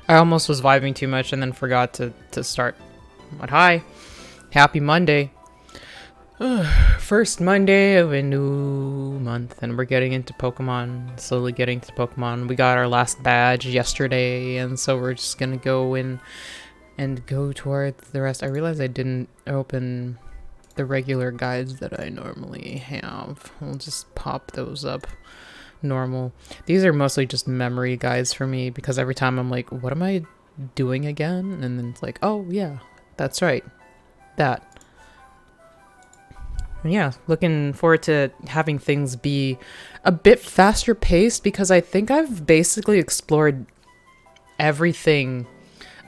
I almost was vibing too much and then forgot to start. But hi, happy Monday. First Monday of a new month, and we're getting into Pokemon, slowly getting to Pokemon. We got our last badge yesterday, and so we're just gonna go in and go towards the rest. I realized I didn't open the regular guides that I normally have. We'll just pop those up. Normal. These are mostly just memory guides for me because every time I'm like, what am I doing again? And then it's like, oh yeah, that's right. That. And yeah, looking forward to having things be a bit faster paced because I think I've basically explored everything.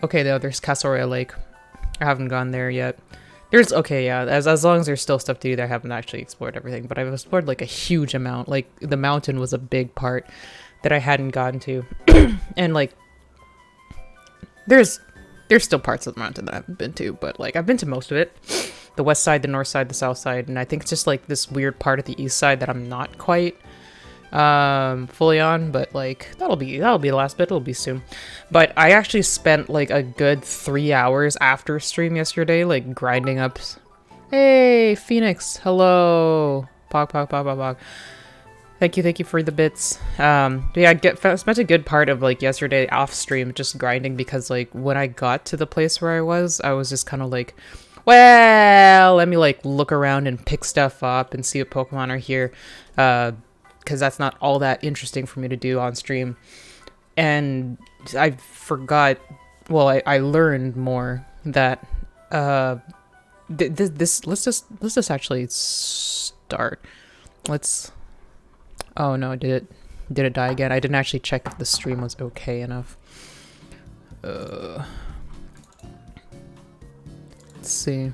Okay, though, there's Casoria Lake. I haven't gone there yet. There's, okay, yeah, as long as there's still stuff to do there, I haven't actually explored everything, but I've explored, like, a huge amount. Like, the mountain was a big part that I hadn't gotten to. And, like, there's still parts of the mountain that I haven't been to, but, like, I've been to most of it. The west side, the north side, the south side, and I think it's just, like, this weird part of the east side that I'm not quite fully on, but like that'll be the last bit. It'll be soon. But I actually spent like a good 3 hours after stream yesterday, like grinding up. Hey Phoenix, hello. Pog. Thank you for the bits. Yeah, I spent a good part of like yesterday off stream just grinding because like when I got to the place where I was just kind of like, well, let me like look around and pick stuff up and see what Pokemon are here. Because that's not all that interesting for me to do on stream. And I forgot, well, I learned more that let's just actually start. Oh no, did it die again? I didn't actually check if the stream was okay enough. Let's see.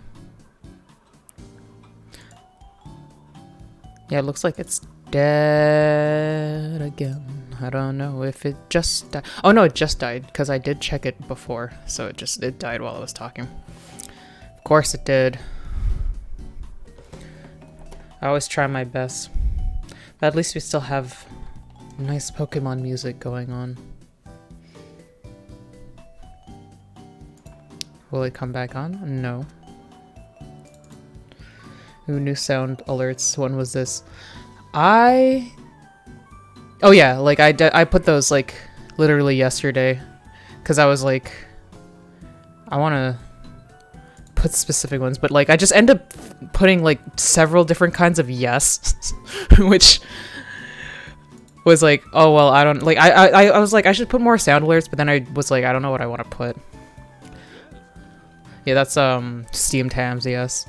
Yeah, it looks like it's dead again. I don't know if it just died. Oh no, it just died because I did check it before, so it died while I was talking. Of course it did. I always try my best, but at least we still have nice Pokemon music going on. Will it come back on? No. Ooh, new sound alerts. When was this? Oh yeah, like I put those like literally yesterday because I was like, I want to put specific ones, but like I just end up putting like several different kinds of yes, which was like, oh well, I don't like I was like I should put more sound alerts, but then I was like I don't know what I want to put. Yeah, that's steamed hams, yes.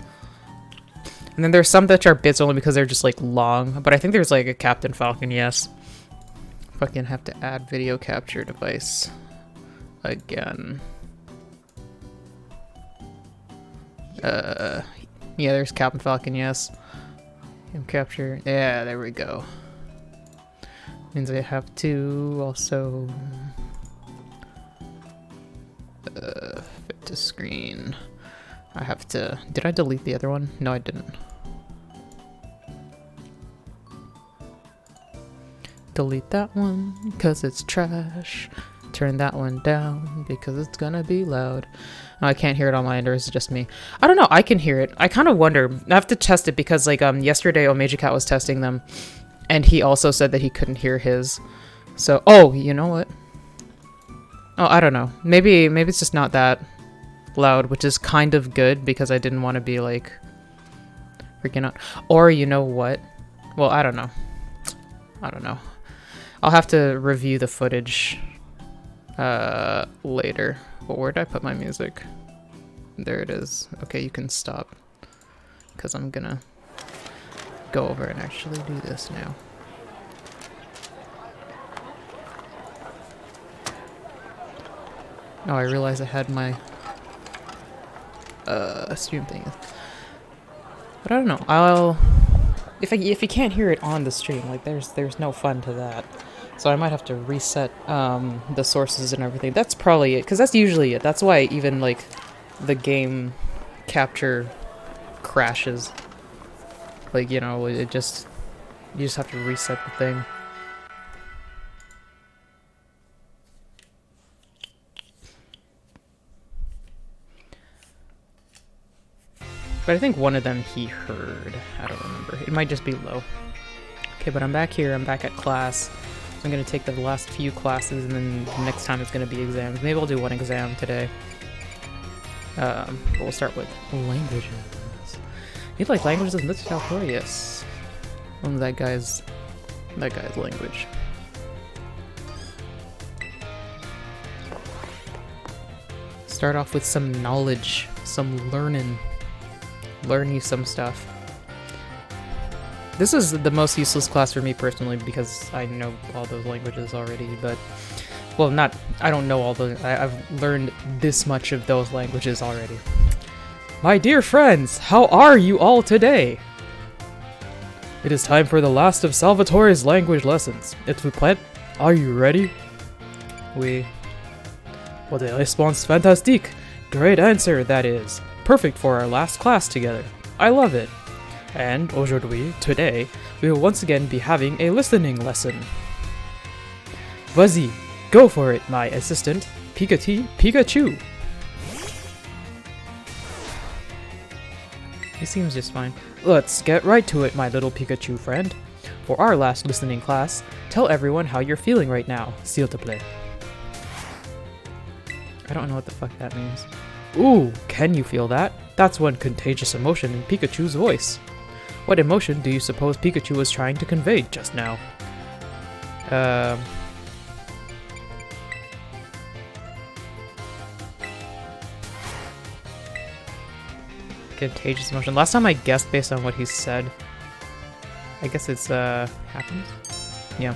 And then there's some that are bits only because they're just like long, but I think there's like a Captain Falcon, yes. Fucking have to add video capture device again. Yeah, there's Captain Falcon, yes. Capture, yeah, there we go. Means I have to also fit to screen. I have to... Did I delete the other one? No, I didn't. Delete that one, because it's trash. Turn that one down, because it's gonna be loud. No, I can't hear it on my end, or is it just me? I don't know, I can hear it. I kind of wonder. I have to test it, because like yesterday Omega Cat was testing them, and he also said that he couldn't hear his. So, oh, you know what? Oh, I don't know. Maybe it's just not that loud, which is kind of good because I didn't want to be like freaking out. Or you know what? Well, I don't know. I'll have to review the footage later. But where did I put my music? There it is. Okay, you can stop because I'm gonna go over and actually do this now. Oh, I realized I had my stream thing. But I don't know. If you can't hear it on the stream, like there's no fun to that. So I might have to reset the sources and everything. That's probably it, because that's usually it. That's why even, like, the game capture crashes. Like, you know, you just have to reset the thing. But I think one of them he heard. I don't remember. It might just be low. Okay, but I'm back here. I'm back at class. So I'm going to take the last few classes, and then next time it's going to be exams. Maybe I'll do one exam today. But we'll start with languages. You like languages in South Korea? Yes. That guy's language. Start off with some knowledge, some learning. Learn you some stuff. This is the most useless class for me personally because I know all those languages already, but... Well, I don't know all the... I've learned this much of those languages already. My dear friends, how are you all today? It is time for the last of Salvatore's language lessons. Et vous prêt? Are you ready? Oui. What a response fantastique! Great answer, that is. Perfect for our last class together. I love it. And aujourd'hui, today, we will once again be having a listening lesson. Vas-y, go for it, my assistant, Pikachu. He seems just fine. Let's get right to it, my little Pikachu friend. For our last listening class, tell everyone how you're feeling right now, s'il te plaît. I don't know what the fuck that means. Ooh, can you feel that? That's one contagious emotion in Pikachu's voice. What emotion do you suppose Pikachu was trying to convey just now? Contagious emotion. Last time I guessed based on what he said. I guess it's, happiness? Yeah.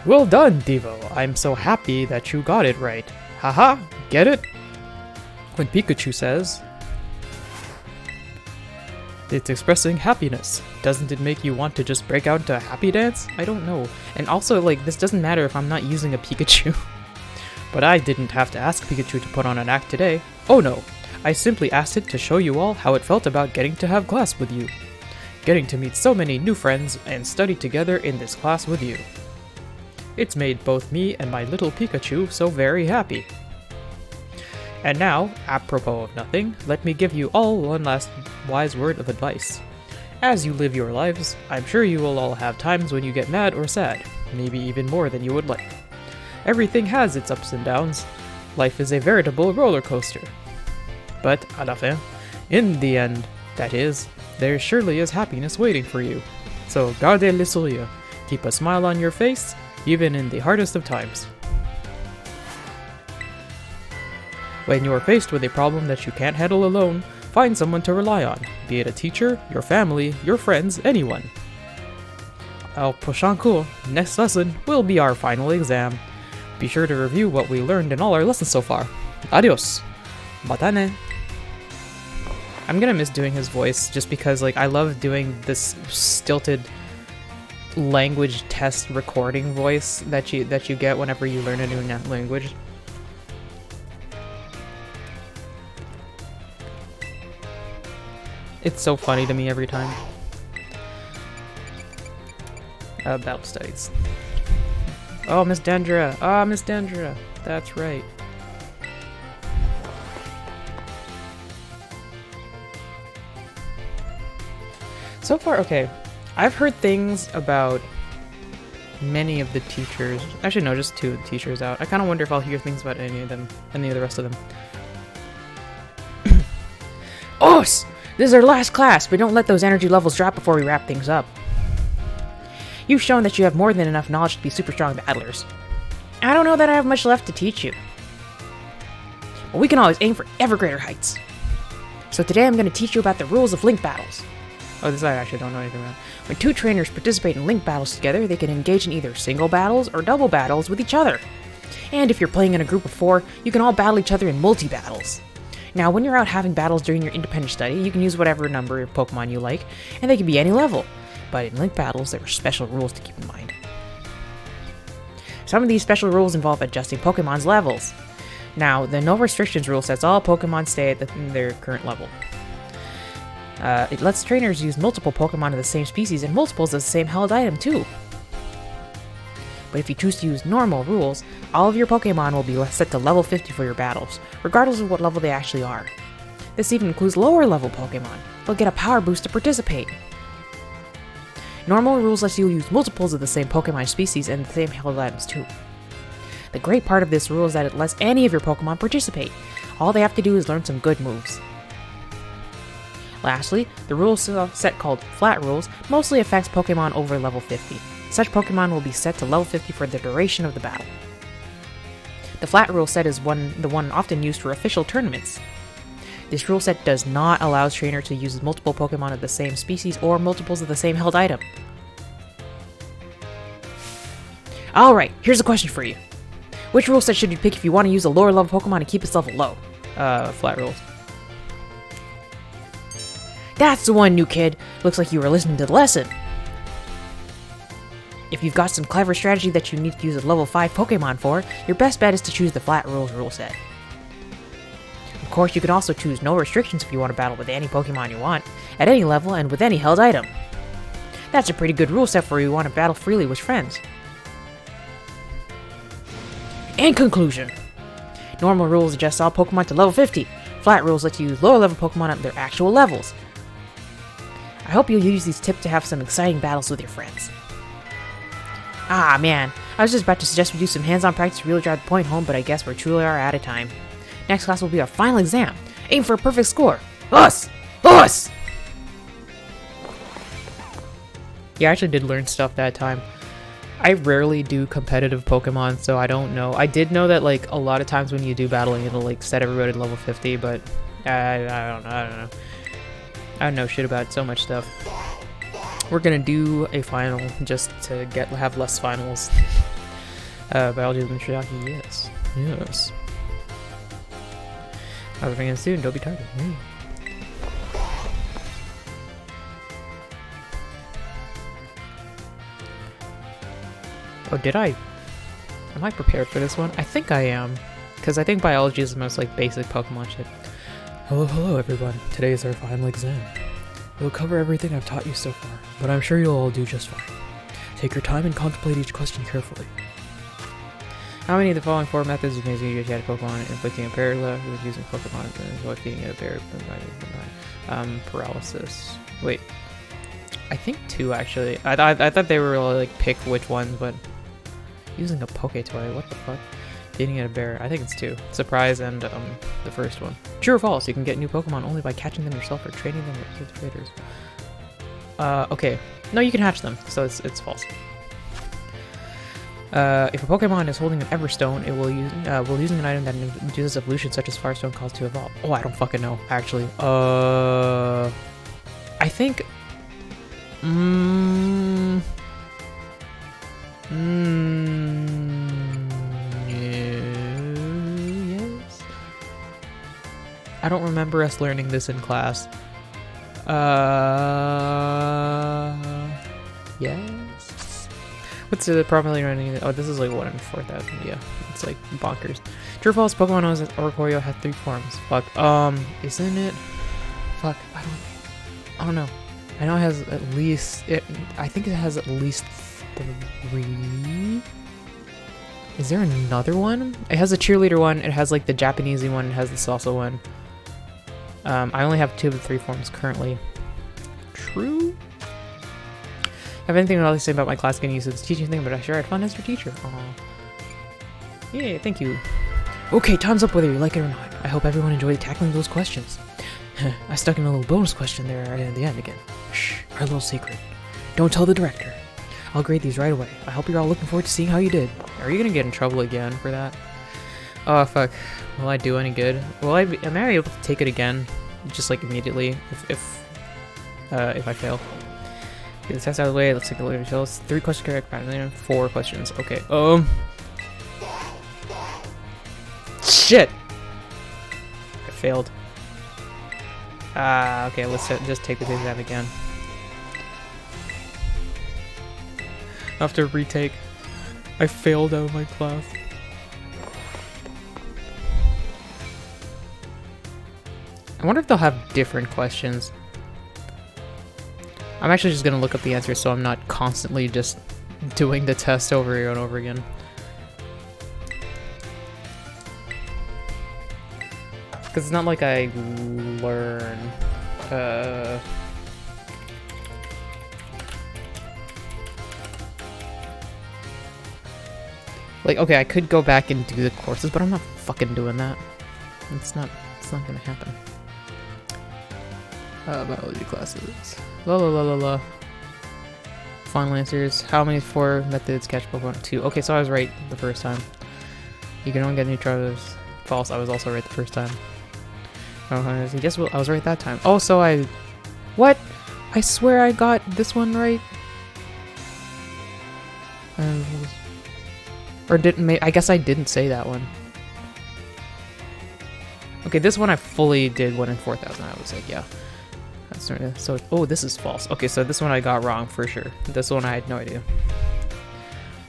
Well done, Devo. I'm so happy that you got it right. Haha, get it? When Pikachu says, it's expressing happiness. Doesn't it make you want to just break out into a happy dance? I don't know. And also, like, this doesn't matter if I'm not using a Pikachu. But I didn't have to ask Pikachu to put on an act today. Oh no. I simply asked it to show you all how it felt about getting to have class with you. Getting to meet so many new friends and study together in this class with you. It's made both me and my little Pikachu so very happy. And now, apropos of nothing, let me give you all one last wise word of advice. As you live your lives, I'm sure you will all have times when you get mad or sad, maybe even more than you would like. Everything has its ups and downs. Life is a veritable roller coaster. But, à la fin, in the end, that is, there surely is happiness waiting for you. So, gardez le sourire. Keep a smile on your face, even in the hardest of times. When you are faced with a problem that you can't handle alone, find someone to rely on, be it a teacher, your family, your friends, anyone. Au prochain cours, next lesson, will be our final exam. Be sure to review what we learned in all our lessons so far. Adios! Matane! I'm gonna miss doing his voice, just because, like, I love doing this stilted language test recording voice that you get whenever you learn a new language. It's so funny to me every time. Battle studies. Oh, Miss Dendra! Ah, Miss Dendra! That's right. So far, okay. I've heard things about many of the teachers. Actually, no, just 2 teachers out. I kind of wonder if I'll hear things about any of the rest of them. Os! This is our last class, but don't let those energy levels drop before we wrap things up. You've shown that you have more than enough knowledge to be super strong battlers. I don't know that I have much left to teach you. But we can always aim for ever greater heights. So today I'm going to teach you about the rules of link battles. Oh, this I actually don't know anything about. When 2 trainers participate in link battles together, they can engage in either single battles or double battles with each other. And if you're playing in a group of 4, you can all battle each other in multi-battles. Now, when you're out having battles during your independent study, you can use whatever number of Pokemon you like, and they can be any level. But in link battles, there are special rules to keep in mind. Some of these special rules involve adjusting Pokemon's levels. Now, the no restrictions rule sets all Pokemon stay at their current level. It lets trainers use multiple Pokemon of the same species and multiples of the same held item too. But if you choose to use normal rules, all of your Pokemon will be set to level 50 for your battles, regardless of what level they actually are. This even includes lower level Pokemon. They'll get a power boost to participate. Normal rules lets you use multiples of the same Pokemon species and the same held items too. The great part of this rule is that it lets any of your Pokemon participate. All they have to do is learn some good moves. Lastly, the rule set called Flat Rules mostly affects Pokemon over level 50. Such Pokemon will be set to level 50 for the duration of the battle. The Flat Rule set is the one often used for official tournaments. This rule set does not allow trainers to use multiple Pokemon of the same species or multiples of the same held item. Alright, here's a question for you. Which rule set should you pick if you want to use a lower level Pokemon to keep its level low? Flat Rules. That's the one, new kid! Looks like you were listening to the lesson. If you've got some clever strategy that you need to use a level 5 Pokemon for, your best bet is to choose the Flat Rules rule set. Of course, you can also choose no restrictions if you want to battle with any Pokemon you want, at any level and with any held item. That's a pretty good rule set for you want to battle freely with friends. In conclusion, normal rules adjust all Pokemon to level 50. Flat rules let you use lower level Pokemon at their actual levels. I hope you'll use these tips to have some exciting battles with your friends. Ah man, I was just about to suggest we do some hands-on practice to really drive the point home, but I guess we truly are out of time. Next class will be our final exam. Aim for a perfect score. Us! Us! Yeah, I actually did learn stuff that time. I rarely do competitive Pokemon, so I don't know. I did know that, like, a lot of times when you do battling, it'll, like, set everybody to level 50, but I don't know. I don't know shit about so much stuff. We're gonna do a final just to have less finals. Biology of the Shiitake, yes. Yes. How's everything student? Don't be tired. Hey. Oh, did I? Am I prepared for this one? I think I am. Because I think biology is the most, like, basic Pokemon shit. Hello everyone. Today is our final exam. We'll cover everything I've taught you so far, but I'm sure you'll all do just fine. Take your time and contemplate each question carefully. How many of the following 4 methods you can use to get a Pokemon? Inflicting a parallel with using Pokemon and enjoy feeding a bear, paralysis. Wait. I think 2 actually. I thought they were like pick which ones, but using a Poke-Toy, what the fuck? Feeding it a bear. I think it's 2. Surprise and the first one. True or false? You can get new Pokemon only by catching them yourself or trading them with traders. Okay. No, you can hatch them, so it's false. If a Pokemon is holding an Everstone, it will use using an item that induces evolution such as Firestone calls to evolve. Oh, I don't fucking know, actually. I think yes. I don't remember us learning this in class. Yes. What's the probability running? Oh, this is like 1 in 4,000. Yeah, it's like bonkers. True or false? Pokemon knows that Oricorio has 3 forms. Fuck. Isn't it? Fuck. I don't know. I know it has at least. I think it has at least 3. Is there another one? It has a cheerleader one. It has like the Japanesey one. It has the salsa one. I only have 2 of the 3 forms currently. True. Have anything else to say about my class getting used to this teaching thing? But I sure had fun as your teacher. Aww. Yeah, thank you. Okay, time's up whether you like it or not. I hope everyone enjoyed tackling those questions. I stuck in a little bonus question there at the end again. Shh, our little secret. Don't tell the director. I'll grade these right away. I hope you're all looking forward to seeing how you did. Are you gonna get in trouble again for that? Oh fuck. Will I do any good? Am I able to take it again? Just like immediately if I fail. Get the test out of the way. Let's take a look at the results. 3 questions correct. 4 questions. Okay. Shit. I failed. Okay. Let's just take the exam again. I'll have to retake. I failed out of my class. I wonder if they'll have different questions. I'm actually just gonna look up the answers so I'm not constantly just doing the test over and over again. Because it's not like I learn. Like, okay, I could go back and do the courses, but I'm not fucking doing that. It's not gonna happen. Biology classes. La la la la la. Final answers. How many 4 methods catch Pokemon? 2. Okay, so I was right the first time. You can only get new travelers. False. I was also right the first time. Oh, guess what? I was right that time. Oh, so I... What? I swear I got this one right. Or didn't... I guess I didn't say that one. Okay, this one I fully did 1 in 4,000. I was like, yeah. That's right. So, oh, this is false. Okay, so this one I got wrong for sure. This one I had no idea.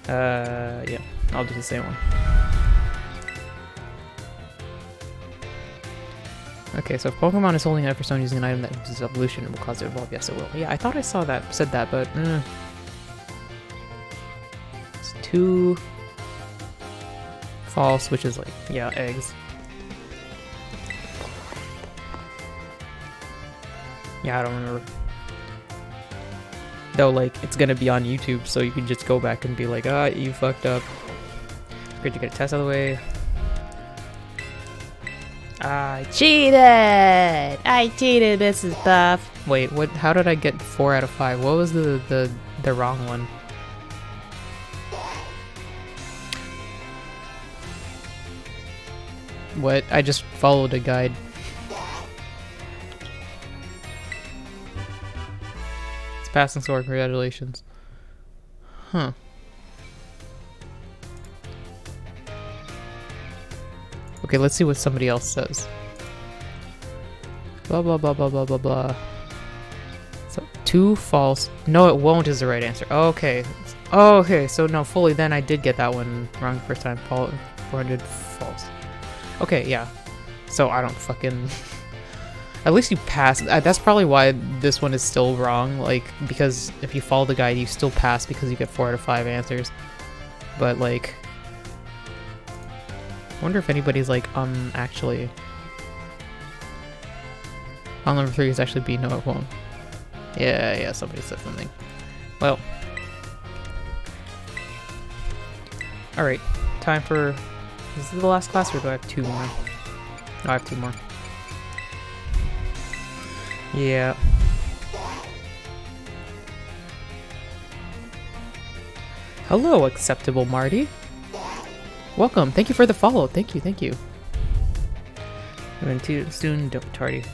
Yeah. I'll do the same one. Okay, so if Pokemon is holding an for stone using an item that uses evolution, it will cause it to evolve. Yes, it will. Yeah, I thought I saw that, said that, but it's 2 false, which is like, yeah, eggs. Yeah, I don't remember. Though, like, it's gonna be on YouTube, so you can just go back and be like, ah, you fucked up. Great to get a test out of the way. I cheated! I cheated, Mrs. Buff! Wait, what? How did I get 4 out of 5? What was the wrong one? What? I just followed a guide. It's passing score, congratulations. Huh. Okay, let's see what somebody else says. Blah, blah, blah, blah, blah, blah, blah. So, 2 false. No, it won't is the right answer. Okay. Oh, okay, so no, fully then I did get that one wrong the first time. 400 false. Okay, yeah. So I don't fucking... At least you pass. That's probably why this one is still wrong. Like, because if you follow the guide, you still pass because you get 4 out of 5 answers. But, like... I wonder if anybody's like, actually... File number 3 is actually B. No, it won't. Yeah, somebody said something. Well. Alright, time for... Is this the last class or do I have 2 more? No, I have 2 more. Yeah. Hello, acceptable Marty. Welcome. Thank you for the follow. Thank you. Thank you. And too soon, don't be tardy.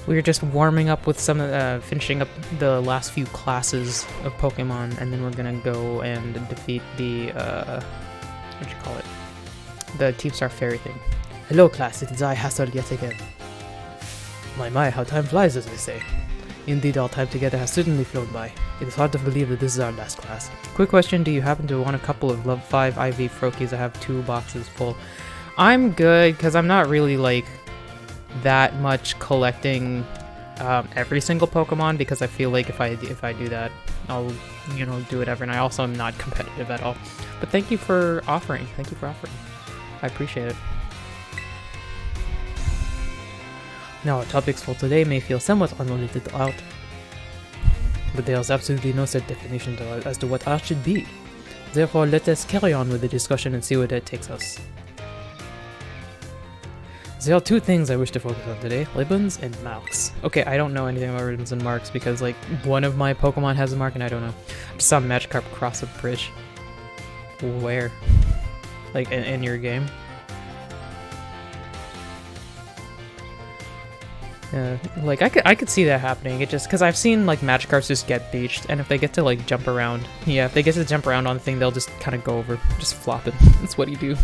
We were just warming up with some, finishing up the last few classes of Pokemon, and then we're gonna go and defeat the, what you call it? The Team Star Fairy thing. Hello class, it is I, Hassel, yet again. My, how time flies, as they say. Indeed, all time together has certainly flown by. It is hard to believe that this is our last class. Quick question, do you happen to want a couple of level 5 IV Froakies? I have 2 boxes full. I'm good, because I'm not really, like, that much collecting every single Pokemon, because I feel like if I do that, I'll, you know, do whatever, and I also am not competitive at all. But thank you for offering. Thank you for offering. I appreciate it. Now, our topics for today may feel somewhat unrelated to art, but there is absolutely no set definition as to what art should be. Therefore, let us carry on with the discussion and see where that takes us. There are 2 things I wish to focus on today, ribbons and marks. Okay, I don't know anything about ribbons and marks because, like, one of my Pokemon has a mark and I don't know. I just saw Magikarp cross a bridge. Where? Like, in your game? Like, I could see that happening. It just, because I've seen, like, Magikarps just get beached, and if they get to, like, jump around, yeah, if they get to jump around on the thing, they'll just kind of go over, just flop it. That's what you do.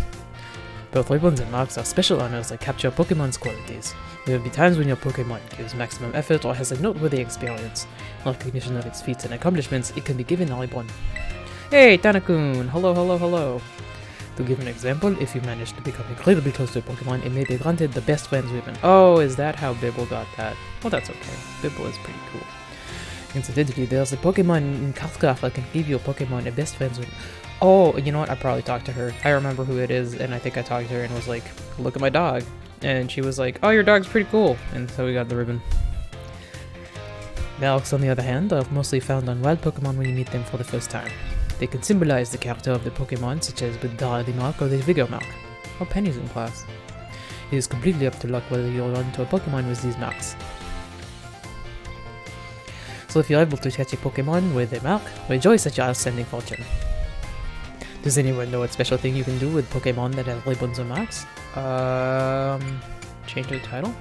Both ribbons and marks are special honors that capture Pokemon's qualities. There will be times when your Pokemon gives maximum effort or has a noteworthy experience. In recognition of its feats and accomplishments, it can be given a ribbon. Hey, Tanakun! Hello, hello, hello! To give an example, if you manage to become incredibly close to a Pokemon, it may be granted the best friends ribbon. Oh, is that how Bibble got that? Well, that's okay. Bibble is pretty cool. Incidentally, there's a Pokemon in Calcraft that can give your Pokemon a best friends ribbon. Oh, you know what? I probably talked to her. I remember who it is, and I think I talked to her and was like, look at my dog. And she was like, oh, your dog's pretty cool. And so we got the ribbon. Marks, on the other hand, are mostly found on wild Pokemon when you meet them for the first time. They can symbolize the character of the Pokemon, such as the Dardy mark or the Vigor mark. Or Penny's in class. It is completely up to luck whether you'll run into a Pokemon with these marks. So if you're able to catch a Pokemon with a mark, rejoice at your outstanding fortune. Does anyone know what special thing you can do with Pokemon that have ribbons or marks? Change the title?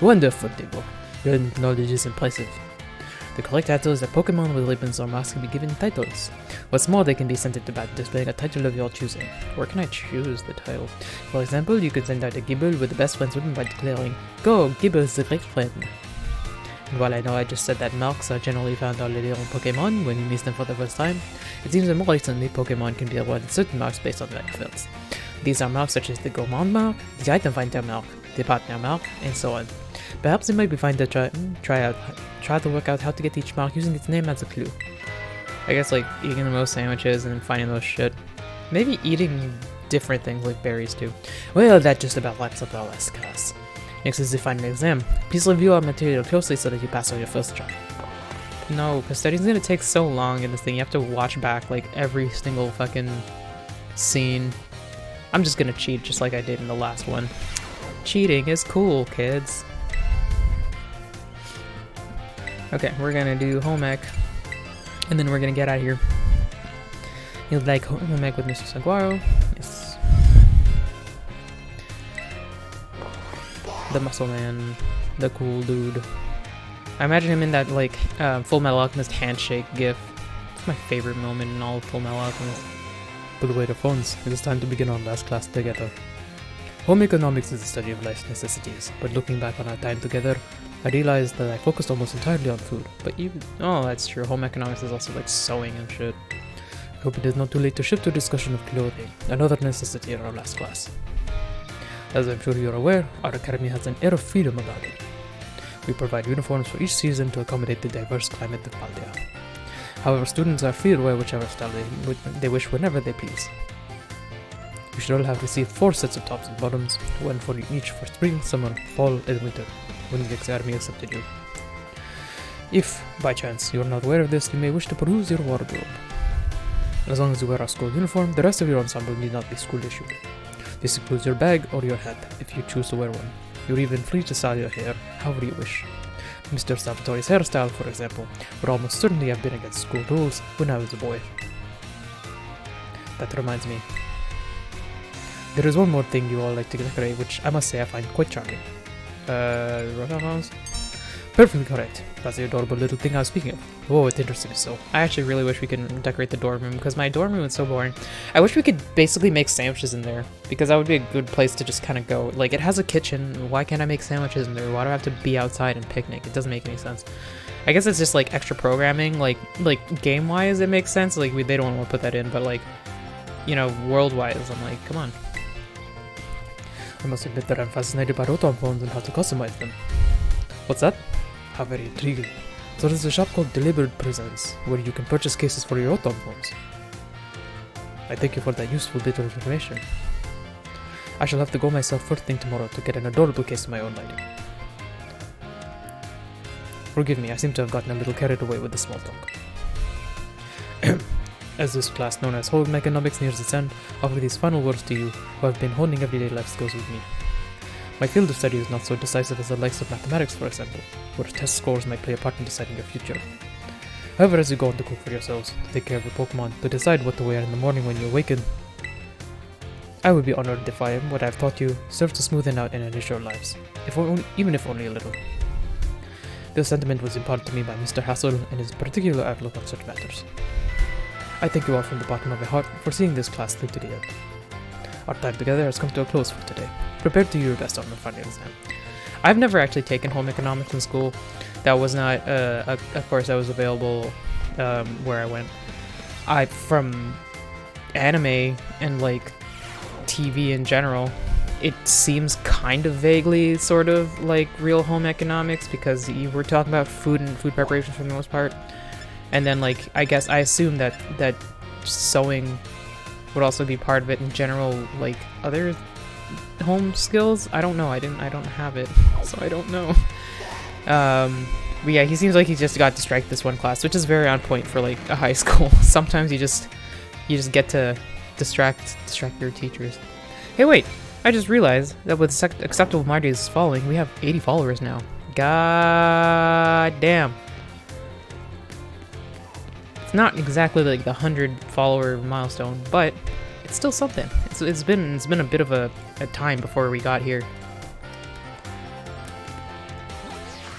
Wonderful, Dibble. Your knowledge is impressive. The correct answer is that Pokemon with ribbons or marks can be given titles. What's more, they can be sent into battle displaying a title of your choosing. Where can I choose the title? For example, you could send out a Gibble with the best friends ribbon by declaring, "Go, Gibble is a great friend." And while I know I just said that marks are generally found only on Pokemon when you meet them for the first time, it seems that more recently Pokemon can be awarded certain marks based on their efforts. These are marks such as the Gourmand mark, the Item Finder mark, the Partner mark, and so on. Perhaps it might be fun to try to work out how to get each mark using its name as a clue. I guess like eating the most sandwiches and then finding those shit. Maybe eating different things like berries too. Well, that just about wraps up our last class. Next is the final exam. Please review our material closely so that you pass on your first try. No, because studying's gonna take so long in this thing. You have to watch back like every single fucking scene. I'm just gonna cheat just like I did in the last one. Cheating is cool, kids. Okay, we're gonna do home ec, and then we're gonna get out of here. You'll like home ec with Mr. Saguaro. Yes. The muscle man, the cool dude. I imagine him in that like Full Metal Alchemist handshake gif. It's my favorite moment in all of Full Metal Alchemist. By the way, the phones, it is time to begin our last class together. Home economics is the study of life's necessities, but looking back on our time together, I realized that I focused almost entirely on food. But oh, that's true, home economics is also like sewing and shit. I hope it is not too late to shift to discussion of clothing, another necessity in our last class. As I'm sure you're aware, our academy has an air of freedom about it. We provide uniforms for each season to accommodate the diverse climate of Paldea. However, students are free to wear whichever style they wish whenever they please. You should all have received 4 sets of tops and bottoms, one for each for spring, summer, fall, and winter, when the academy accepted you. If, by chance, you are not aware of this, you may wish to peruse your wardrobe. As long as you wear our school uniform, the rest of your ensemble need not be school issued. This includes your bag or your hat, if you choose to wear one. You're even free to style your hair, however you wish. Mr. Salvatore's hairstyle, for example, would almost certainly have been against school rules when I was a boy. That reminds me. There is one more thing you all like to decorate, which I must say I find quite charming. Rose? Perfectly correct. That's the adorable little thing I was speaking of. Whoa, it interests me so. I actually really wish we could decorate the dorm room, because my dorm room is so boring. I wish we could basically make sandwiches in there, because that would be a good place to just kind of go. Like, it has a kitchen. Why can't I make sandwiches in there? Why do I have to be outside and picnic? It doesn't make any sense. I guess it's just like extra programming. Like game-wise, it makes sense. Like, they don't want to put that in, but like, you know, world-wise, I'm like, come on. I must admit that I'm fascinated by rotom phones and how to customize them. What's that? How very intriguing. So there's a shop called Delivered Presents, where you can purchase cases for your rotom phones. I thank you for that useful bit of information. I shall have to go myself first thing tomorrow to get an adorable case of my own lighting. Forgive me, I seem to have gotten a little carried away with the small talk. As this class known as Home Economics nears its end, I offer these final words to you who have been honing everyday life skills with me. My field of study is not so decisive as the likes of mathematics, for example, where test scores might play a part in deciding your future. However, as you go on to cook for yourselves, to take care of your Pokemon, to decide what to wear in the morning when you awaken, I would be honored if what I've taught you serves to smoothen out and enrich your lives, even if only a little. This sentiment was imparted to me by Mr. Hassel and his particular outlook on such matters. I thank you all from the bottom of my heart for seeing this class through to the end. Our time together has come to a close for today. Prepare to do your best on the final exam. I've never actually taken home economics in school. That was not a course that was available where I went. From anime and like TV in general, it seems kind of vaguely sort of like real home economics because you were talking about food and food preparation for the most part. And then like I assume that sewing would also be part of it in general, like other home skills. I don't know. I don't have it, so I don't know. But yeah, he seems like he just got distracted this one class, which is very on point for like a high school. Sometimes you just get to distract your teachers. Hey, wait! I just realized that with acceptable margins following, we have 80 followers now. God damn! It's not exactly like the 100 follower milestone, but it's still something. It's been a bit of a time before we got here.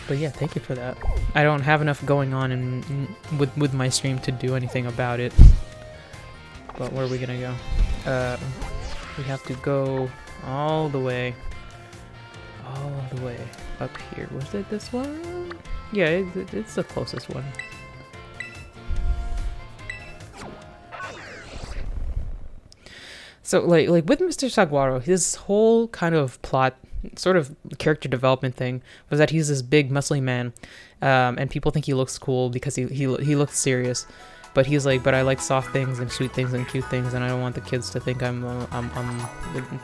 But yeah, thank you for that. I don't have enough going on with my stream to do anything about it. But where are we gonna go? We have to go all the way up here. Was it this one? Yeah, it's the closest one. So like with Mr. Saguaro, his whole kind of plot, sort of character development thing was that he's this big muscly man, and people think he looks cool because he looks serious, but he's like, but I like soft things and sweet things and cute things, and I don't want the kids to think I'm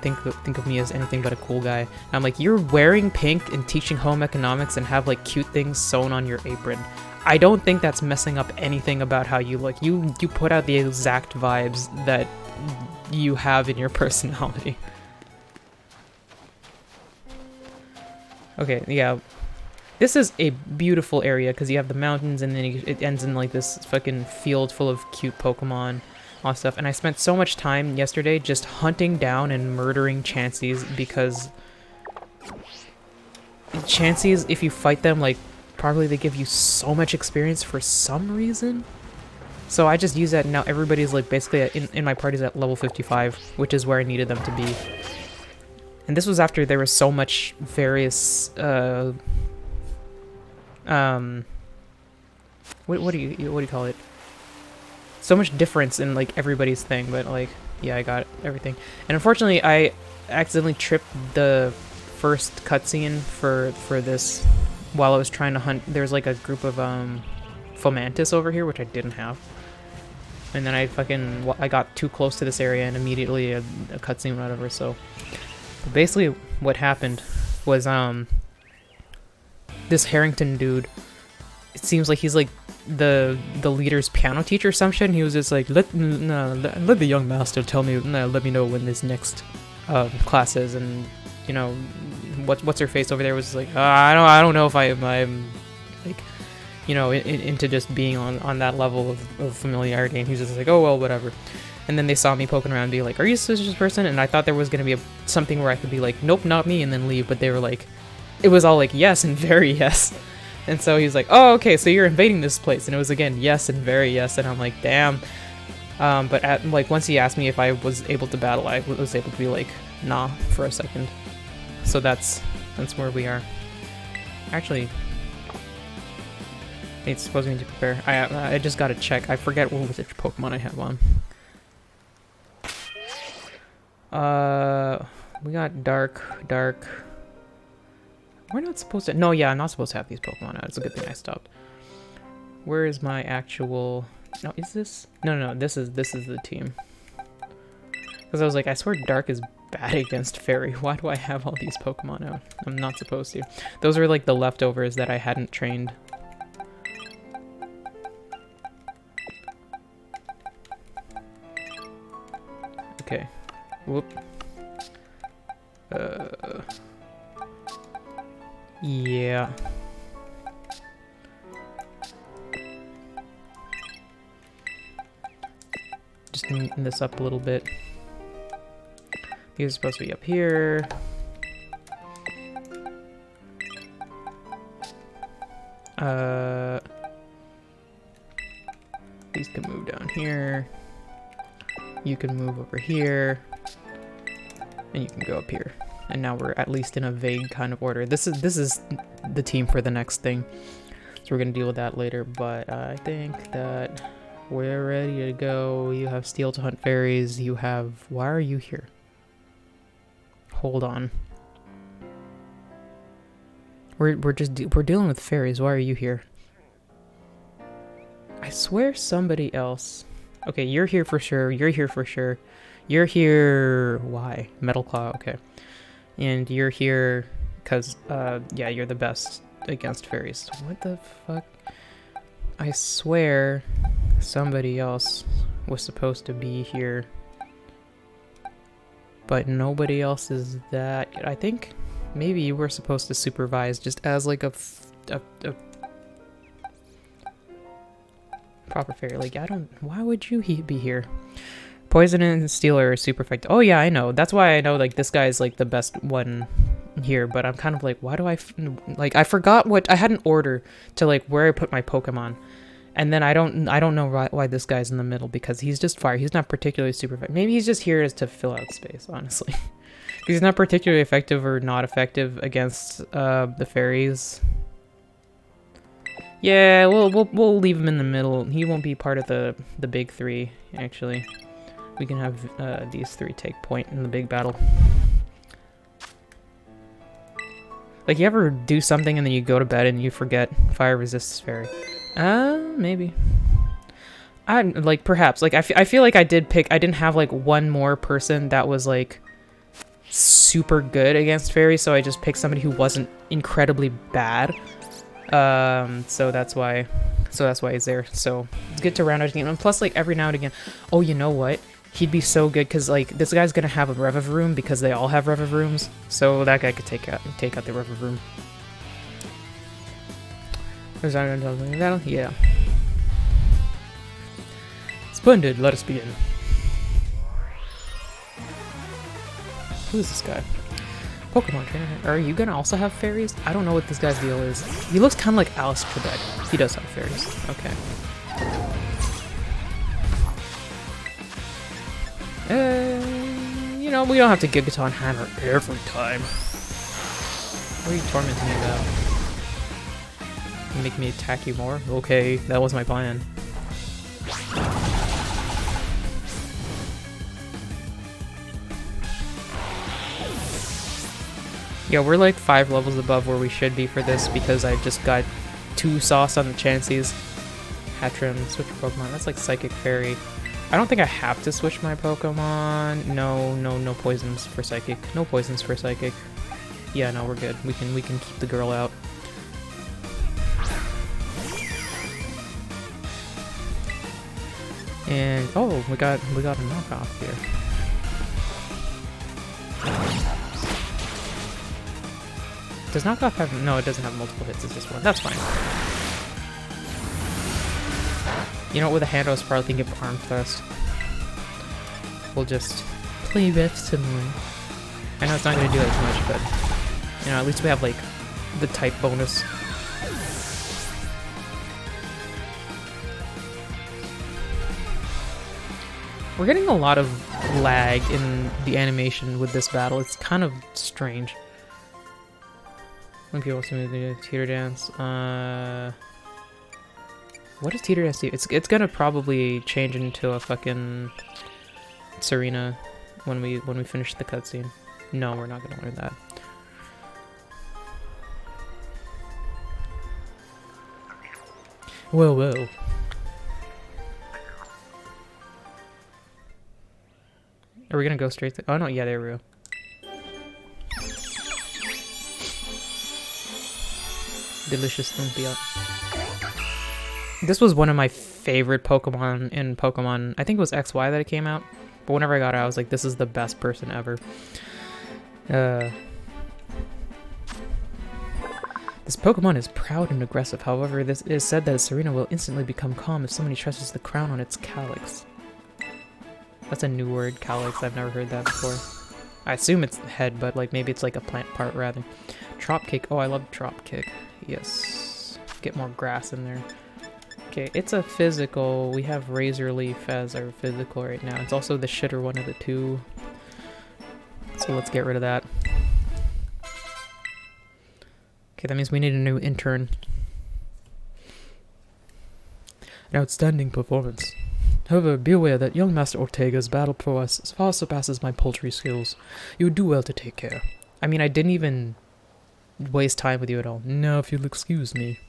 think of me as anything but a cool guy. And I'm like, you're wearing pink and teaching home economics and have like cute things sewn on your apron. I don't think that's messing up anything about how you look. You put out the exact vibes that you have in your personality. Okay, yeah. This is a beautiful area because you have the mountains and then it ends in like this fucking field full of cute Pokemon, all stuff. And I spent so much time yesterday just hunting down and murdering Chanseys because Chanseys, if you fight them, like, probably they give you so much experience for some reason. So I just use that, and now everybody's like basically in my party's at level 55, which is where I needed them to be. And this was after there was so much various what do you call it? So much difference in like everybody's thing, but like yeah, I got everything. And unfortunately, I accidentally tripped the first cutscene for this while I was trying to hunt. There's like a group of Fomantis over here, which I didn't have. And then I got too close to this area and immediately a cutscene or whatever. So basically what happened was this Harrington dude, it seems like he's like the leader's piano teacher or some shit, and he was just like, let the young master tell me, let me know when this next class is. And you know, what's her face over there was like, I don't know if I'm like, you know, into just being on that level of familiarity. And he was just like, oh well, whatever. And then they saw me poking around and be like, are you a suspicious person? And I thought there was going to be something where I could be like, nope, not me, and then leave. But they were like, it was all like, yes and very yes. And so he's like, oh, okay, so you're invading this place. And it was again, yes and very yes. And I'm like, damn. But like once he asked me if I was able to battle, I was able to be like, nah, for a second. So that's where we are. Actually, it's supposed to prepare. I just gotta check. I forget which Pokemon I have on. We got Dark. We're not supposed to. No, yeah, I'm not supposed to have these Pokemon out. It's a good thing I stopped. Where is my actual? No, is this? No. This is the team. Because I was like, I swear Dark is bad against Fairy. Why do I have all these Pokemon out? I'm not supposed to. Those are like the leftovers that I hadn't trained. Okay. Whoop. Yeah. Just neaten this up a little bit. These are supposed to be up here. These can move down here. You can move over here. And you can go up here. And now we're at least in a vague kind of order. This is the team for the next thing. So we're gonna deal with that later, but I think that we're ready to go. You have steel to hunt fairies. You have... Why are you here? Hold on. We're dealing with fairies. Why are you here? I swear somebody else... Okay, you're here for sure. You're here for sure. You're here... Why? Metal Claw, okay. And you're here because, yeah, you're the best against fairies. What the fuck? I swear somebody else was supposed to be here. But nobody else is that... I think maybe you were supposed to supervise just as like a proper fairy. Like, I don't... Why would you be here? Poison and steel are super effective. Oh yeah, I know. That's why I know like this guy is like the best one here. But I'm kind of like, why do like I forgot what I had an order to like where I put my Pokemon, and then I don't know why this guy's in the middle because he's just fire. He's not particularly super effective. Maybe he's just here to fill out space, honestly. He's not particularly effective or not effective against the fairies. Yeah, we'll leave him in the middle. He won't be part of the big three actually. We can have these three take point in the big battle. Like, you ever do something and then you go to bed and you forget fire resists fairy? Maybe. Like, perhaps. Like, I feel like I didn't have, like, one more person that was, like, super good against fairy, so I just picked somebody who wasn't incredibly bad. So that's why he's there. So, it's good to round out the game. And plus, like, every now and again... Oh, you know what? He'd be so good because like this guy's gonna have a Reviv room because they all have Reviv rooms, so that guy could take out the Reviv room. Is that yeah. Splendid. Let us begin. Who is this guy? Pokemon trainer. Are you gonna also have fairies? I don't know what this guy's deal is. He looks kind of like Alice Trebek. He does have fairies. Okay. You know, we don't have to Gigaton Hammer every time. What are you tormenting me about? You make me attack you more? Okay, that was my plan. Yeah, we're like 5 levels above where we should be for this because I just got 2 sauce on the Chanseys. Hatchrim, switch Pokemon. That's like Psychic Fairy. I don't think I have to switch my Pokemon. No poisons for Psychic. No poisons for Psychic. Yeah, no, we're good. We can keep the girl out. And oh, we got a knockoff here. Does knockoff have... No, it doesn't have multiple hits. It's just one. That's fine. You know what, with a hand I was probably thinking of Arm Thrust. We'll just play with similarly. I know it's not going to do as much, but you know, at least we have like the type bonus. We're getting a lot of lag in the animation with this battle. It's kind of strange. When people see the teeter dance, what does teeter dance do? It's gonna probably change into a fucking Serena when we finish the cutscene. No, we're not gonna learn that. Whoa. Are we gonna go straight to... Oh no, yeah, there we go. Delicious lumpia. This was one of my favorite Pokemon in Pokemon. I think it was XY that it came out. But whenever I got it, I was like, this is the best person ever. This Pokemon is proud and aggressive. However, this is said that Serena will instantly become calm if somebody stresses the crown on its calyx. That's a new word, calyx. I've never heard that before. I assume it's the head, but like maybe it's like a plant part rather. Drop kick. Oh, I love drop kick. Yes. Get more grass in there. Okay, it's a physical. We have Razor Leaf as our physical right now. It's also the shitter one of the two. So let's get rid of that. Okay, that means we need a new intern. An outstanding performance. However, be aware that young Master Ortega's battle prowess far surpasses my poultry skills. You would do well to take care. I mean, I didn't even waste time with you at all. Now, if you'll excuse me.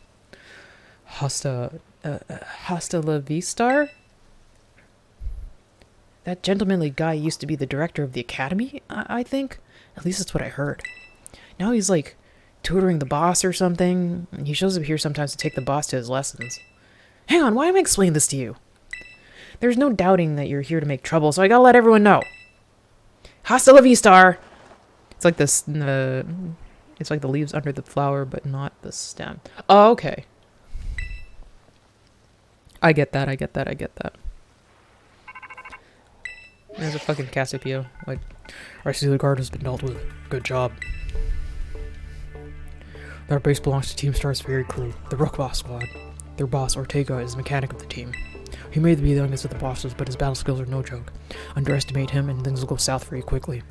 Hasta la vista? That gentlemanly guy used to be the director of the academy, I think? At least that's what I heard. Now he's like tutoring the boss or something. He shows up here sometimes to take the boss to his lessons. Hang on, why am I explaining this to you? There's no doubting that you're here to make trouble, so I gotta let everyone know. Hasta la vista! It's like this, it's like the leaves under the flower, but not the stem. Oh, okay. I get that. There's a fucking Cassiopeia. Like, I see the guard has been dealt with. Good job. Their base belongs to Team Star's ferry crew, the Rook Boss Squad. Their boss, Ortega, is the mechanic of the team. He may be the youngest of the bosses, but his battle skills are no joke. Underestimate him and things will go south very quickly.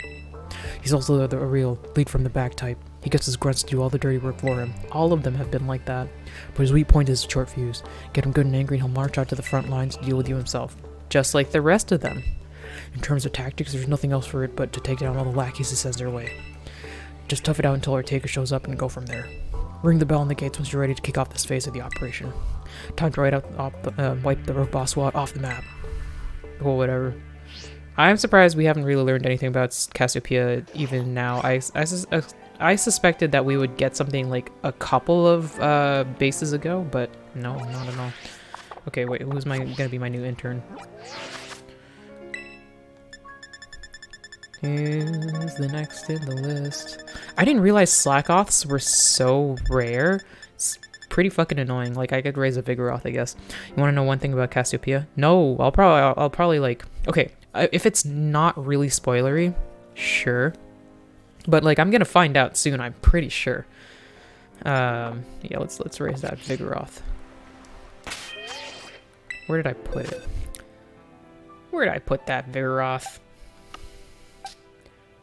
He's also the real lead-from-the-back type. He gets his grunts to do all the dirty work for him. All of them have been like that. But his weak point is short fuse. Get him good and angry and he'll march out to the front lines to deal with you himself. Just like the rest of them. In terms of tactics, there's nothing else for it but to take down all the lackeys he sends their way. Just tough it out until Ortega shows up and go from there. Ring the bell on the gates once you're ready to kick off this phase of the operation. Time to wipe the Rook Boss Squad off the map. Or whatever. I'm surprised we haven't really learned anything about Cassiopeia even now. I suspected that we would get something like a couple of bases ago, but no, not at all. Okay, wait, who's gonna be my new intern? Here's the next in the list. I didn't realize Slackoths were so rare. It's pretty fucking annoying. Like, I could raise a Vigoroth, I guess. You want to know one thing about Cassiopeia? No, I'll probably like... Okay, if it's not really spoilery, sure. But, like, I'm gonna find out soon, I'm pretty sure. Yeah, let's raise that Vigoroth. Where did I put it? Where did I put that Vigoroth?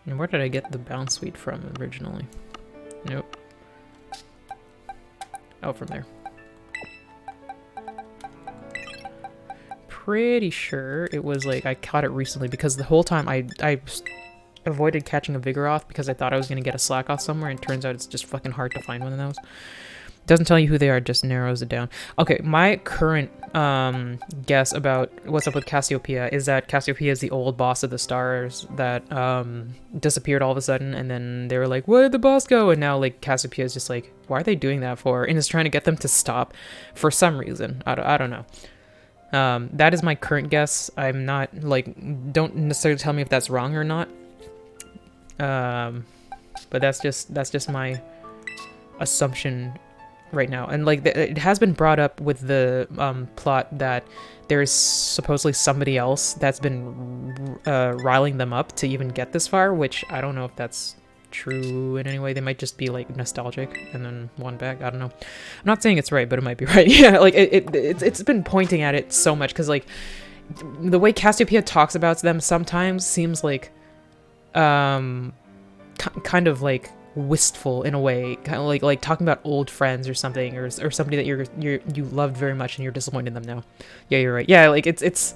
And where did I get the bounce suite from originally? Nope. Oh, from there. Pretty sure it was like I caught it recently because the whole time I avoided catching a Vigoroth because I thought I was going to get a Slackoth somewhere, and it turns out it's just fucking hard to find one of those. Doesn't tell you who they are, just narrows it down. Okay, my current guess about what's up with Cassiopeia is that Cassiopeia is the old boss of the stars that disappeared all of a sudden, and then they were like, where did the boss go? And now like Cassiopeia is just like, why are they doing that for? And is trying to get them to stop for some reason. I don't know. That is my current guess. I'm not like, don't necessarily tell me if that's wrong or not. But that's just my assumption right now. And like it has been brought up with the plot that there's supposedly somebody else that's been riling them up to even get this far, which I don't know if that's true in any way. They might just be like nostalgic and then one back. I don't know. I'm not saying it's right, but it might be right. Yeah, like it's been pointing at it so much because like the way Cassiopeia talks about them sometimes seems like kind of like wistful in a way, kind of like talking about old friends or something, or somebody that you loved very much and you're disappointed in them now. Yeah, you're right. Yeah, like it's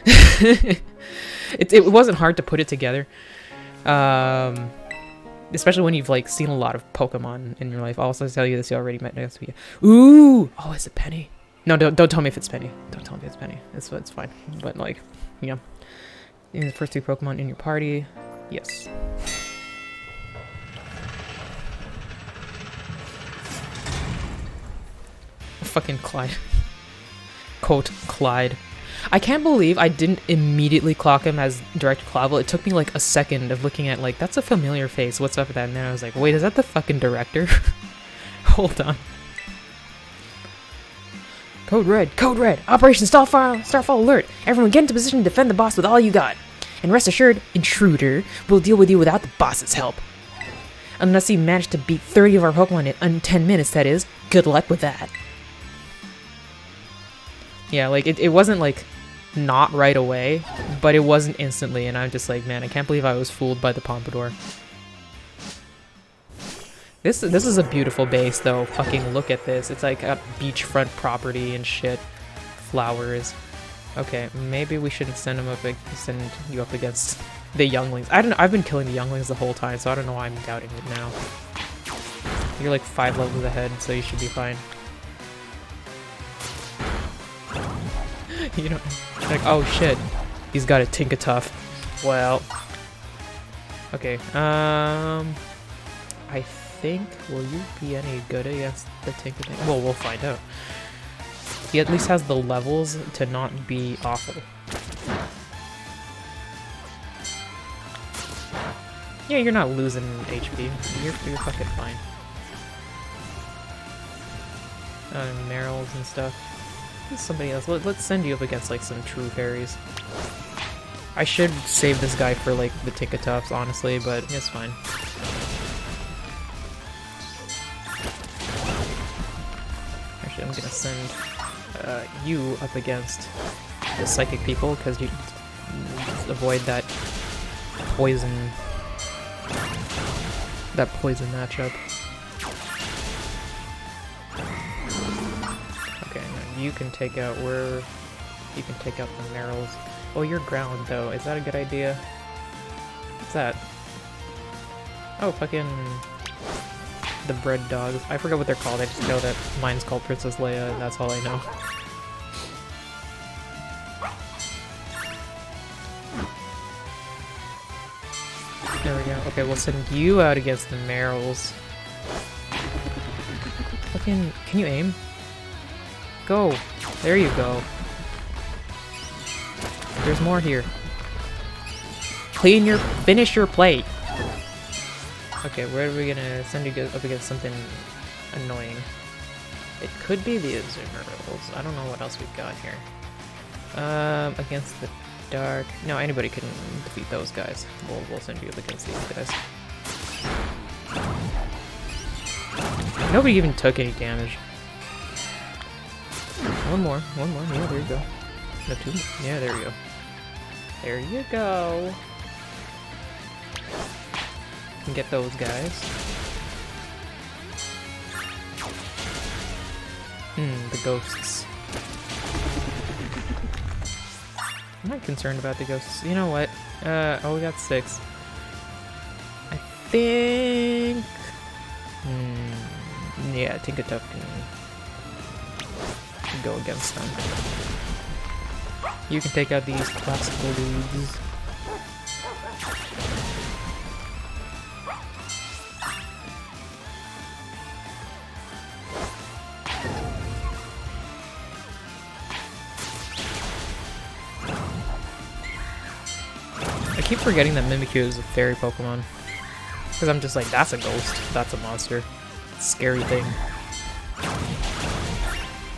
it wasn't hard to put it together, especially when you've like seen a lot of Pokemon in your life. I'll also tell you this: you already met Cassiopeia. Ooh, oh, is it Penny? No, don't tell me if it's Penny. Don't tell me if it's Penny. It's fine. But like, yeah, in the first two Pokemon in your party, yes. Fucking Clyde. Quote, Clyde. I can't believe I didn't immediately clock him as Director Clavel. It took me like a second of looking at like, that's a familiar face. What's up with that? And then I was like, wait, is that the fucking director? Hold on. Code Red. Operation Starfall Alert. Everyone get into position to defend the boss with all you got. And rest assured, Intruder will deal with you without the boss's help. Unless you manage to beat 30 of our Pokemon in 10 minutes, that is. Good luck with that. Yeah, like, it wasn't like not right away, but it wasn't instantly, and I'm just like, man, I can't believe I was fooled by the pompadour. This is a beautiful base, though. Fucking look at this. It's like a beachfront property and shit. Flowers. Okay, maybe we shouldn't send you up against the younglings. I don't know. I've been killing the younglings the whole time, so I don't know why I'm doubting it now. You're like 5 levels ahead, so you should be fine. You know, like, oh shit, he's got a Tinkatuff. Well, okay. I think, will you be any good against the Tinkatuff? Well, we'll find out. He at least has the levels to not be awful. Yeah, you're not losing HP. You're fucking fine. Merrills and stuff. Somebody else. Let's send you up against like some true fairies. I should save this guy for like the Tinkatuffs, honestly, but it's fine. Actually, I'm gonna send you up against the psychic people because you avoid that poison matchup. You can take out you can take out the Merrills. Oh, you're ground though. Is that a good idea? What's that? Oh, fucking the bread dogs. I forgot what they're called. I just know that mine's called Princess Leia, and that's all I know. There we go. Okay, we'll send you out against the Merrills. Fucking, can you aim? Go! There you go. There's more here. Finish your plate! Okay, where are we gonna send you up against something annoying? It could be the Azumarill. I don't know what else we've got here. Against the dark... No, anybody can defeat those guys. We'll send you up against these guys. Nobody even took any damage. One more. Yeah, there you go. No, 2 more. Yeah, there you go. There you go. Can get those guys. The ghosts. I'm not concerned about the ghosts. You know what? Oh, we got 6. I think... yeah, Tinkatuff can go against them. You can take out these classical dudes. I keep forgetting that Mimikyu is a fairy Pokemon. Because I'm just like, that's a ghost. That's a monster. Scary thing.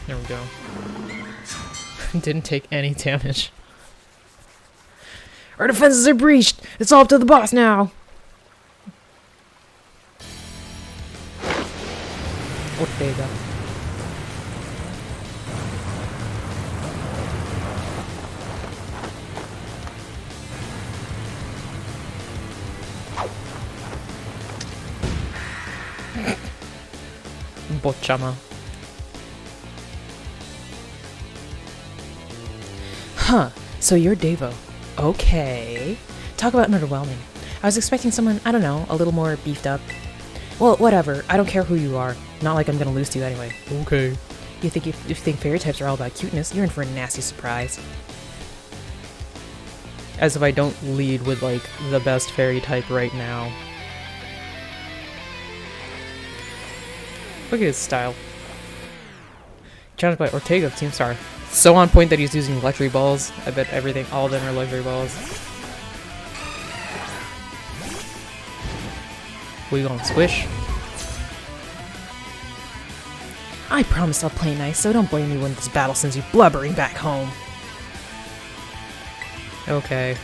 There we go. Didn't take any damage. Our defenses are breached! It's all up to the boss now! Ortega. Bochama. Huh, so you're Devo. Okay. Talk about underwhelming. I was expecting someone, I don't know, a little more beefed up. Well, whatever. I don't care who you are. Not like I'm gonna lose to you anyway. Okay. You think if you think fairy types are all about cuteness, you're in for a nasty surprise. As if I don't lead with, like, the best fairy type right now. Look at his style. Challenged by Ortega of Team Star. So on point that he's using electric balls. I bet all of them are electric balls. We gonna squish? I promise I'll play nice, so don't blame me when this battle sends you blubbering back home. Okay.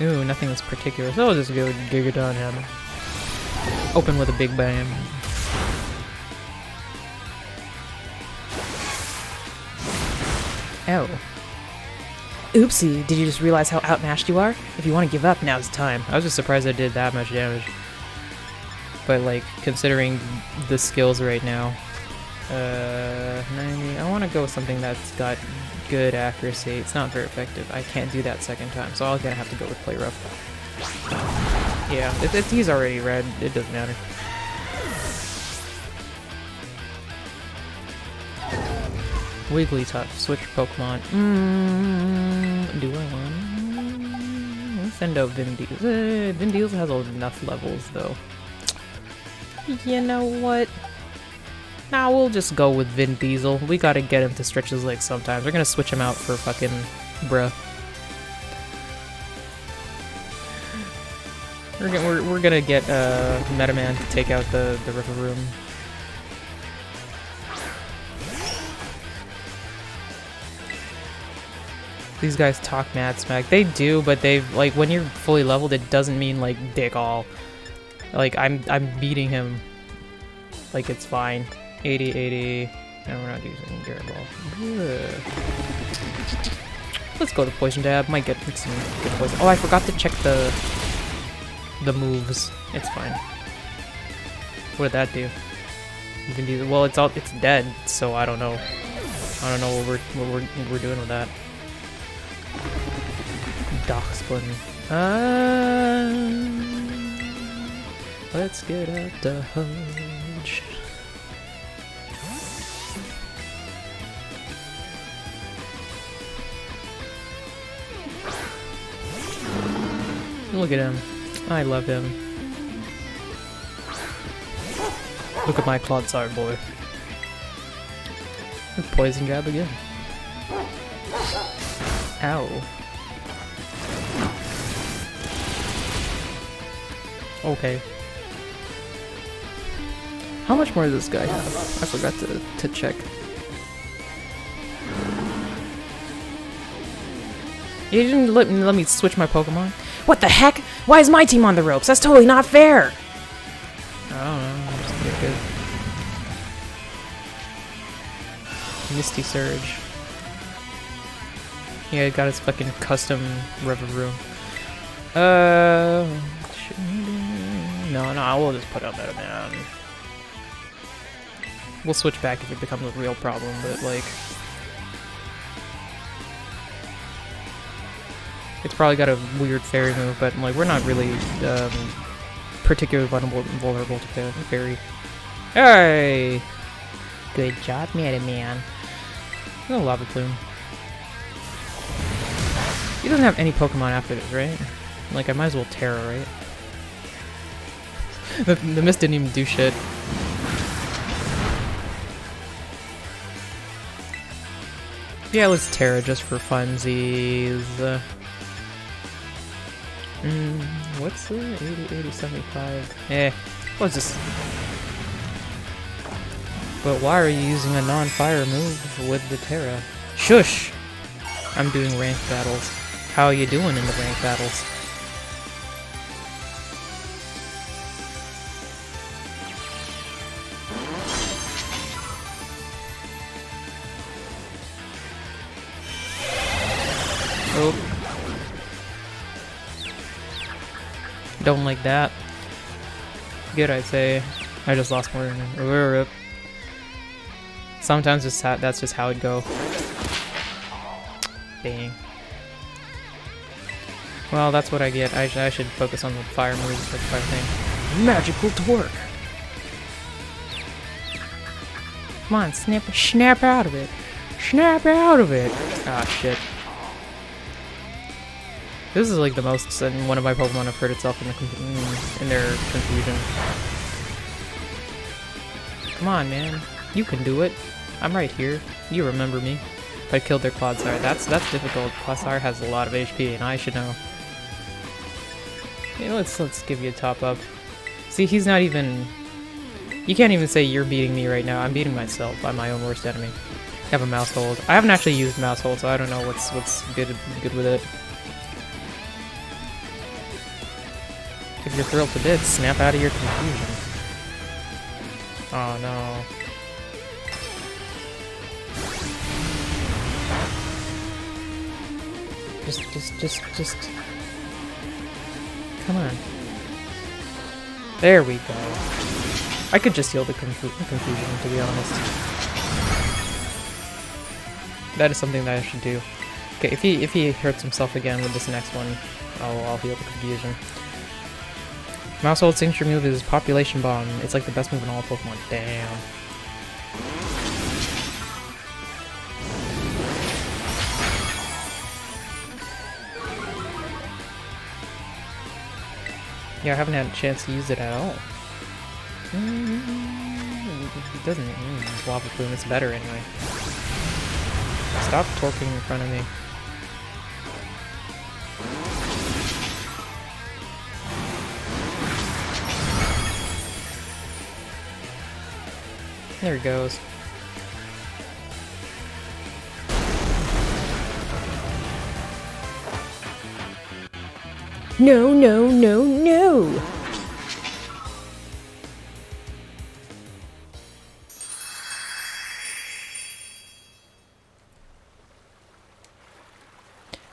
Ooh, nothing was particular, so I'll just go Gigadon him. Open with a big bam. Oh. Oopsie, did you just realize how outmatched you are? If you want to give up, now's the time. I was just surprised I did that much damage. But, like, considering the skills right now, 90, I want to go with something that's got good accuracy. It's not very effective. I can't do that second time, so I'm gonna have to go with Play Rough. Yeah, he's already red. It doesn't matter. Wigglytuff. Switch Pokemon. Do I want? Let's send out Vin Diesel. Vin Diesel has enough levels, though. You know what? Nah, we'll just go with Vin Diesel. We gotta get him to stretch his legs sometimes. We're gonna switch him out for fucking bruh. We're gonna get Meta Man to take out the River Room. These guys talk mad smack. They do, but they like when you're fully leveled, it doesn't mean like dick all. Like I'm beating him. Like it's fine. 80, 80. No, we're not using Garrett Ball. Ugh. Let's go to Poison Dab. Might get some good poison. Oh, I forgot to check the moves. It's fine. What did that do? You can do well. It's dead. So I don't know. I don't know what we're doing with that. Dock splitting. Let's get out the Hudge. Look at him. I love him. Look at my Clodsire boy. Poison Jab again. Ow. Okay. How much more does this guy have? I forgot to check. You didn't let me switch my Pokemon? What the heck? Why is my team on the ropes? That's totally not fair! I don't know, I'm just get good. Misty Surge. Yeah, he got his fucking custom River Room. No, we'll just put out Meta Man. We'll switch back if it becomes a real problem, but like... It's probably got a weird fairy move, but like we're not really particularly vulnerable to fairy. Hey! Good job, Meta Man. No Lava Plume. He doesn't have any Pokemon after this, right? Like I might as well Terra, right? The mist didn't even do shit. Yeah, let's Terra just for funsies. What's the 80, 80, 75? What's this? But why are you using a non-fire move with the Terra? Shush! I'm doing ranked battles. How are you doing in the ranked battles? Oh. Don't like that. Good, I'd say. I just lost more than sometimes that's just how it go. Dang. Well, that's what I get. I should focus on the fire moves, like fire thing. Magical Torque! Come on, snap out of it! Snap out of it! Ah, shit. This is like the most one of my Pokemon have hurt itself in their confusion. Come on, man. You can do it. I'm right here. You remember me. If I killed their Clodsire. That's difficult. Clodsire has a lot of HP, and I should know. Yeah, let's give you a top up. See, he's not even... You can't even say you're beating me right now. I'm beating myself. I'm my own worst enemy. I have a Mouse Hold. I haven't actually used Mouse Hold, so I don't know what's good with it. If you're thrilled to bits, snap out of your confusion. Oh no. Just. Come on. There we go. I could just heal the confusion, to be honest. That is something that I should do. Okay, if he hurts himself again with this next one, I'll heal the confusion. Mouse Old signature move is Population Bomb. It's like the best move in all Pokemon. Damn. Yeah, I haven't had a chance to use it at all. It doesn't. Lava Plume is better anyway. Stop torquing in front of me. There he goes. No, no, no, no!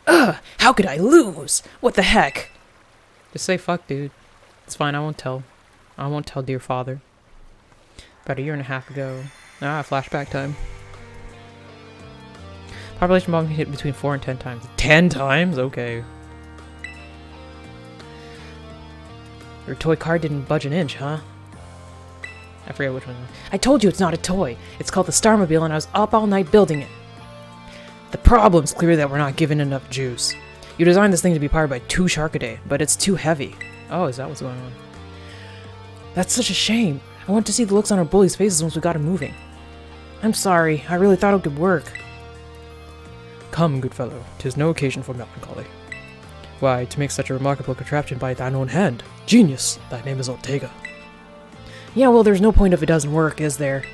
Ugh! How could I lose? What the heck? Just say fuck, dude. It's fine, I won't tell. I won't tell dear father. About a year and a half ago. Flashback time. Population bomb can hit between 4 and 10 times. 10 times? Okay. Your toy car didn't budge an inch, huh? I forget which one. I told you it's not a toy. It's called the Starmobile and I was up all night building it. The problem's clear that we're not given enough juice. You designed this thing to be powered by 2 Sharkaday, but it's too heavy. Oh, is that what's going on? That's such a shame. I want to see the looks on our bullies' faces once we got him moving. I'm sorry. I really thought it could work. Come, good fellow. 'Tis no occasion for melancholy. Why, to make such a remarkable contraption by thine own hand. Genius! Thy name is Ortega. Yeah, well, there's no point if it doesn't work, is there?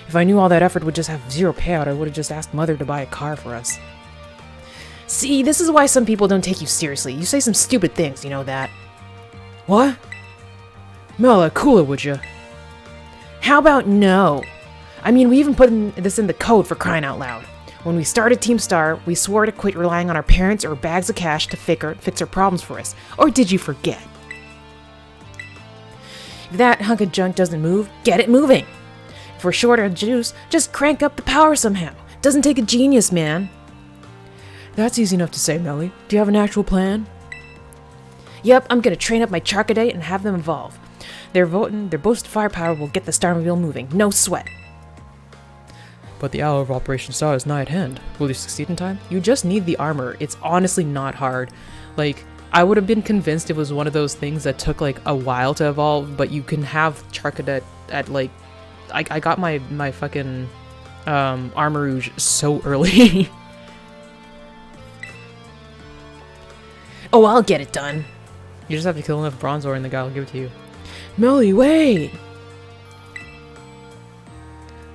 If I knew all that effort would just have 0 payout, I would have just asked Mother to buy a car for us. See, this is why some people don't take you seriously. You say some stupid things, you know that. What? Mela, cool it, would you? How about no? I mean, we even put this in the code for crying out loud. When we started Team Star, we swore to quit relying on our parents or bags of cash to fix our problems for us. Or did you forget? If that hunk of junk doesn't move, get it moving. If we're short on juice, just crank up the power somehow. Doesn't take a genius, man. That's easy enough to say, Melly. Do you have an actual plan? Yep, I'm gonna train up my Charcaday and have them evolve. Their boasted firepower will get the Starmobile moving. No sweat. But the hour of Operation Star is nigh at hand. Will you succeed in time? You just need the armor. It's honestly not hard. Like, I would have been convinced it was one of those things that took, like, a while to evolve, but you can have Charcadet at, like... I got my fucking, Armourouge so early. Oh, I'll get it done. You just have to kill enough Bronzor and the guy will give it to you. Melly, wait!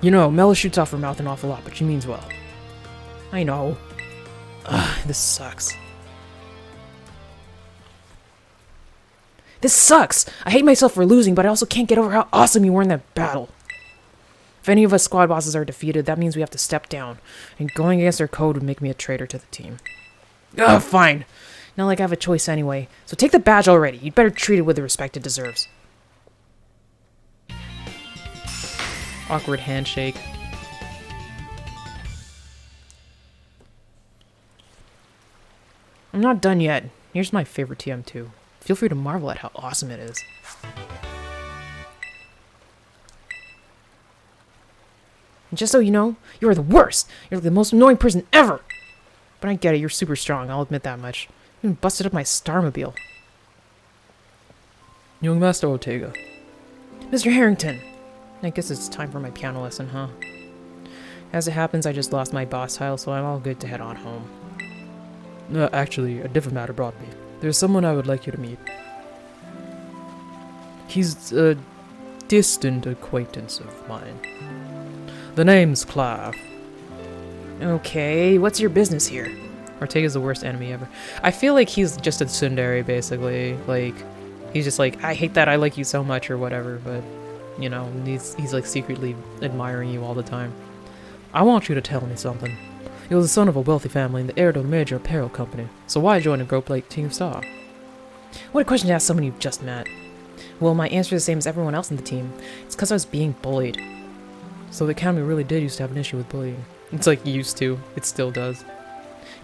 You know, Mela shoots off her mouth an awful lot, but she means well. I know. Ugh, this sucks. This sucks! I hate myself for losing, but I also can't get over how awesome you were in that battle. If any of us squad bosses are defeated, that means we have to step down, and going against our code would make me a traitor to the team. Ugh, fine! Not like I have a choice anyway, so take the badge already. You'd better treat it with the respect it deserves. Awkward handshake. I'm not done yet. Here's my favorite TM2. Feel free to marvel at how awesome it is. And just so you know, you are the worst! You're the most annoying person ever! But I get it, you're super strong, I'll admit that much. You even busted up my Starmobile. Young Master Ortega. Mr. Harrington! I guess it's time for my piano lesson, huh? As it happens, I just lost my boss title, so I'm all good to head on home. Actually, a different matter brought me. There's someone I would like you to meet. He's a distant acquaintance of mine. The name's Clive. Okay, what's your business here? Ortega's the worst enemy ever. I feel like he's just a tsundere, basically. Like, he's just like, I hate that I like you so much or whatever, but, you know, he's like secretly admiring you all the time. I want you to tell me something. He was the son of a wealthy family and the heir to a major apparel company, so why join a group like Team Star? What a question to ask someone you've just met. Well, my answer is the same as everyone else in the team. It's because I was being bullied. So the academy really did used to have an issue with bullying. It's like used to. It still does.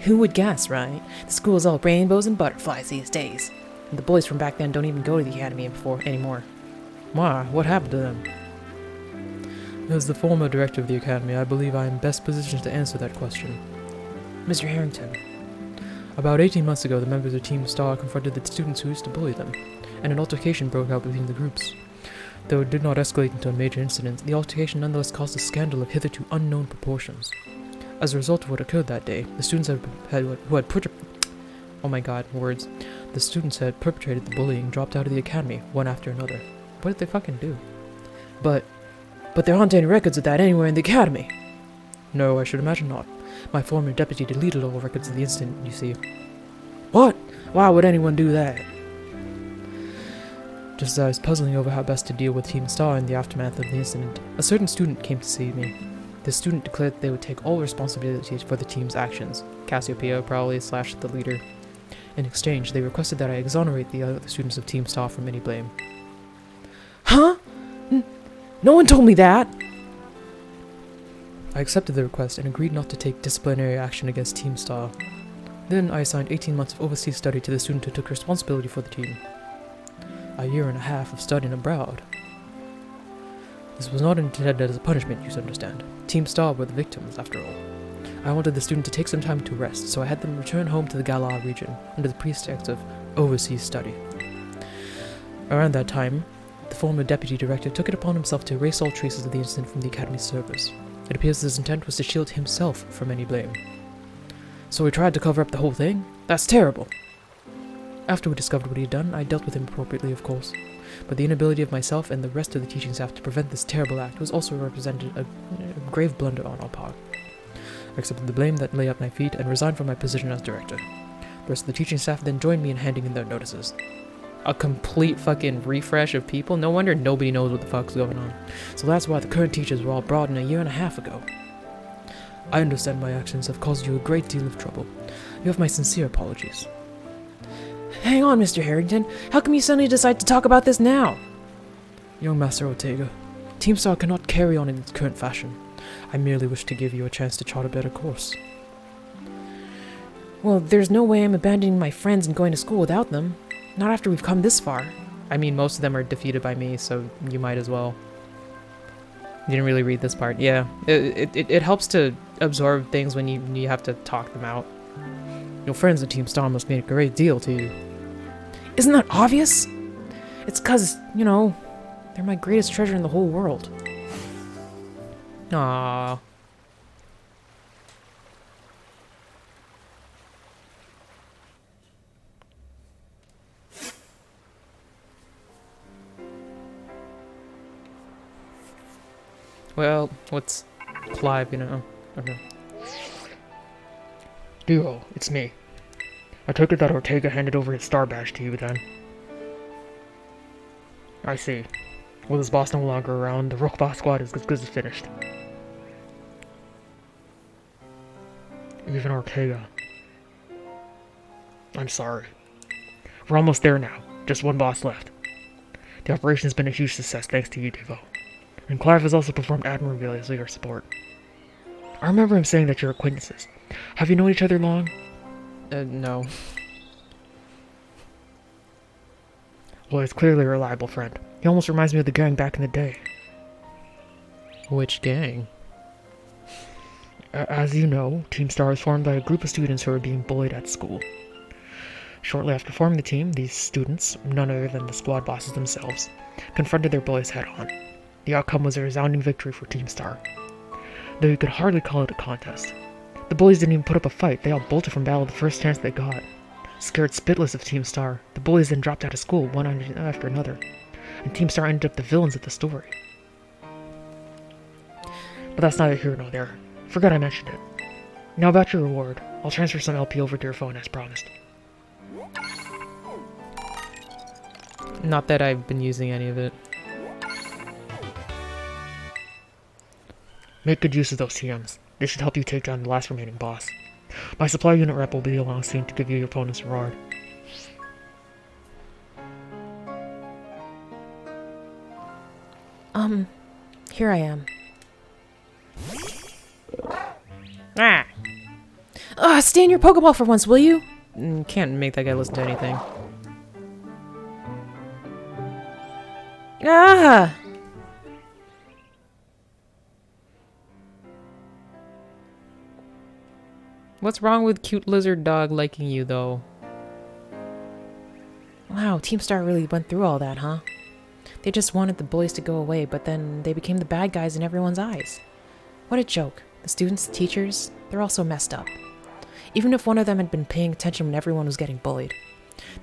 Who would guess, right? The school is all rainbows and butterflies these days. And the boys from back then don't even go to the academy anymore. Why? What happened to them? As the former director of the academy, I believe I am best positioned to answer that question. Mr. Harrington. About 18 months ago, the members of Team Star confronted the students who used to bully them, and an altercation broke out between the groups. Though it did not escalate into a major incident, the altercation nonetheless caused a scandal of hitherto unknown proportions. As a result of what occurred that day, the students The students had perpetrated the bullying dropped out of the academy, one after another. What did they fucking do? But there aren't any records of that anywhere in the academy. No, I should imagine not. My former deputy deleted all records of the incident, you see. What? Why would anyone do that? Just as I was puzzling over how best to deal with Team Star in the aftermath of the incident, a certain student came to see me. The student declared that they would take all responsibilities for the team's actions, Cassiopeia probably / the leader. In exchange, they requested that I exonerate the other students of Team Star from any blame. Huh? No one told me that! I accepted the request and agreed not to take disciplinary action against Team Star. Then I assigned 18 months of overseas study to the student who took responsibility for the team. A year and a half of studying abroad. This was not intended as a punishment, you understand. Team Star were the victims, after all. I wanted the student to take some time to rest, so I had them return home to the Galar region, under the pretext of overseas study. Around that time, the former deputy director took it upon himself to erase all traces of the incident from the academy's servers. It appears his intent was to shield himself from any blame. So he tried to cover up the whole thing? That's terrible! After we discovered what he had done, I dealt with him appropriately, of course. But the inability of myself and the rest of the teaching staff to prevent this terrible act was also represented a grave blunder on our part. I accepted the blame that lay at my feet and resigned from my position as director. The rest of the teaching staff then joined me in handing in their notices. A complete fucking refresh of people? No wonder nobody knows what the fuck's going on. So that's why the current teachers were all brought in a year and a half ago. I understand my actions have caused you a great deal of trouble. You have my sincere apologies. Hang on, Mr. Harrington. How come you suddenly decide to talk about this now? Young Master Ortega, Team Star cannot carry on in its current fashion. I merely wish to give you a chance to chart a better course. Well, there's no way I'm abandoning my friends and going to school without them. Not after we've come this far. I mean, most of them are defeated by me, so you might as well. You didn't really read this part. Yeah, it helps to absorb things when you have to talk them out. Your friends at Team Star must mean a great deal to you. Isn't that obvious? It's 'cause, they're my greatest treasure in the whole world. Aww. Well, what's Clive, Okay. Duo, it's me. I took it that Ortega handed over his star badge to you then. I see. With his boss no longer around, the Rook Boss squad is as good as finished. Even Ortega. I'm sorry. We're almost there now. Just one boss left. The operation has been a huge success thanks to you, Devo. And Clive has also performed admirably as your support. I remember him saying that you're acquaintances. Have you known each other long? No. Well, he's clearly a reliable friend. He almost reminds me of the gang back in the day. Which gang? As you know, Team Star was formed by a group of students who were being bullied at school. Shortly after forming the team, these students, none other than the squad bosses themselves, confronted their bullies head-on. The outcome was a resounding victory for Team Star. Though you could hardly call it a contest. The bullies didn't even put up a fight, they all bolted from battle the first chance they got. Scared spitless of Team Star, the bullies then dropped out of school one after another, and Team Star ended up the villains of the story. But that's neither here nor there. Forgot I mentioned it. Now about your reward. I'll transfer some LP over to your phone as promised. Not that I've been using any of it. Make good use of those TMs. This should help you take down the last remaining boss. My supply unit rep will be along soon to give you your opponent's reward. Here I am. Ah! Stay in your Pokeball for once, will you? Can't make that guy listen to anything. Ah! What's wrong with cute lizard dog liking you, though? Wow, Team Star really went through all that, huh? They just wanted the bullies to go away, but then they became the bad guys in everyone's eyes. What a joke. The students, the teachers, they're all so messed up. Even if one of them had been paying attention when everyone was getting bullied,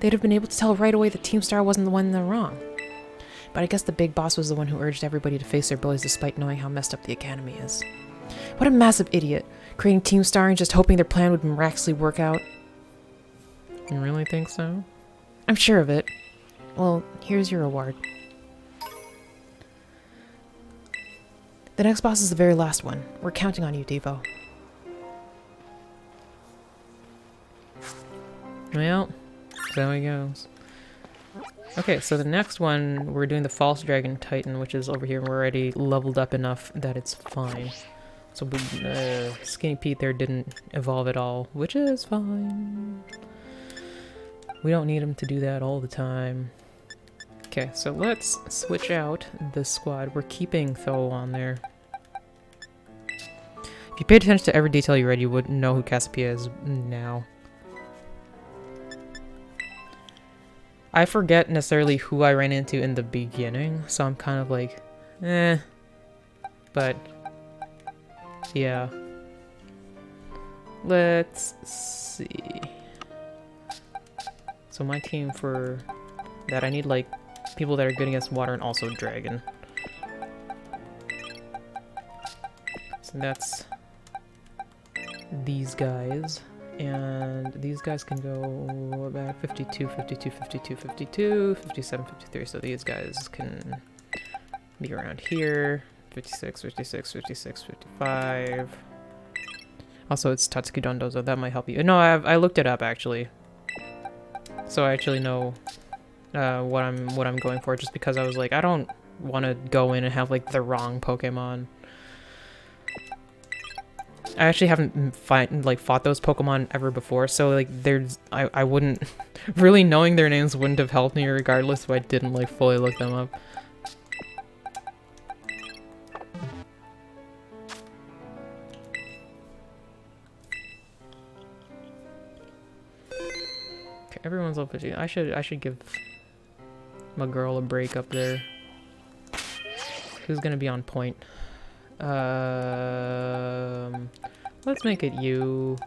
they'd have been able to tell right away that Team Star wasn't the one in the wrong. But I guess the big boss was the one who urged everybody to face their bullies despite knowing how messed up the academy is. What a massive idiot, creating Team Star and just hoping their plan would miraculously work out. You really think so? I'm sure of it. Well, here's your reward. The next boss is the very last one. We're counting on you, Devo. Well, so it goes. Okay, so the next one, we're doing the False Dragon Titan, which is over here. We're already leveled up enough that it's fine. So we, Skinny Pete there didn't evolve at all, which is fine. We don't need him to do that all the time. Okay, so let's switch out the squad. We're keeping Tho on there. If you paid attention to every detail you read, you would know who Cassiopeia is now. I forget necessarily who I ran into in the beginning, so I'm kind of like, eh. But, yeah. Let's see. So my team for that, I need like people that are good against water and also dragon. So that's these guys. And these guys can go about 52, 52, 52, 52, 57, 53. So these guys can be around here. 56, 56, 56, 55. Also, it's Tatsuki Dondo, so that might help you. No, I looked it up actually. So I actually know what I'm going for, just because I was like, I don't want to go in and have like the wrong Pokemon. I actually haven't fought those Pokemon ever before, so like I wouldn't really knowing their names wouldn't have helped me regardless if I didn't like fully look them up. Okay, everyone's level 50. I should give my girl a break up there. Who's gonna be on point? Let's make it you,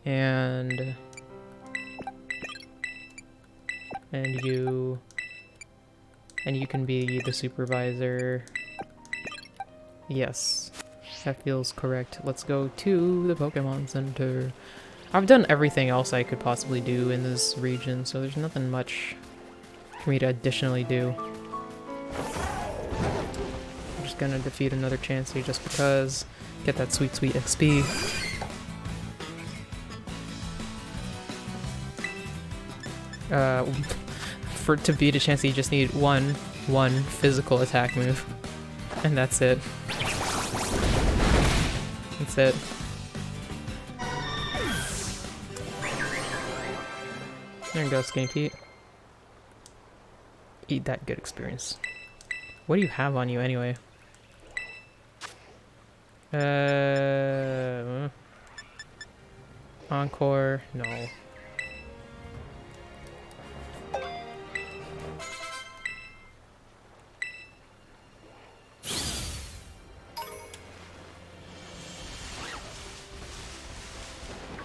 and you, and you can be the supervisor. Yes, that feels correct. Let's go to the Pokemon Center. I've done everything else I could possibly do in this region, so there's nothing much for me to additionally do. Gonna defeat another Chansey just because. Get that sweet, sweet XP. To beat a Chansey, you just need one physical attack move. And that's it. That's it. There you go, Skinny Pete. Eat that good experience. What do you have on you anyway? Encore, no.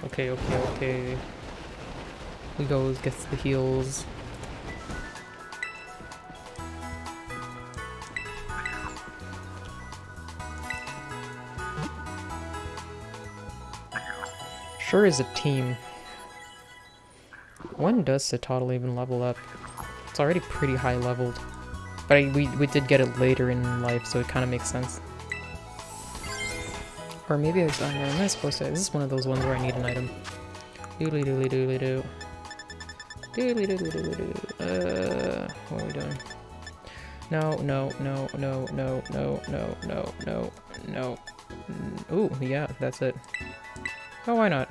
Okay. He goes, gets the heals. Sure is a team. When does Citadel even level up? It's already pretty high leveled. But we did get it later in life, so it kind of makes sense. Or maybe I don't know, am I supposed to? This is one of those ones where I need an item. Doodly doodly doodly doo. Doodly doodly doodly doo. What are we doing? No, no, no, no, no, no, no, no, no, no. Ooh, yeah, that's it. Oh, why not?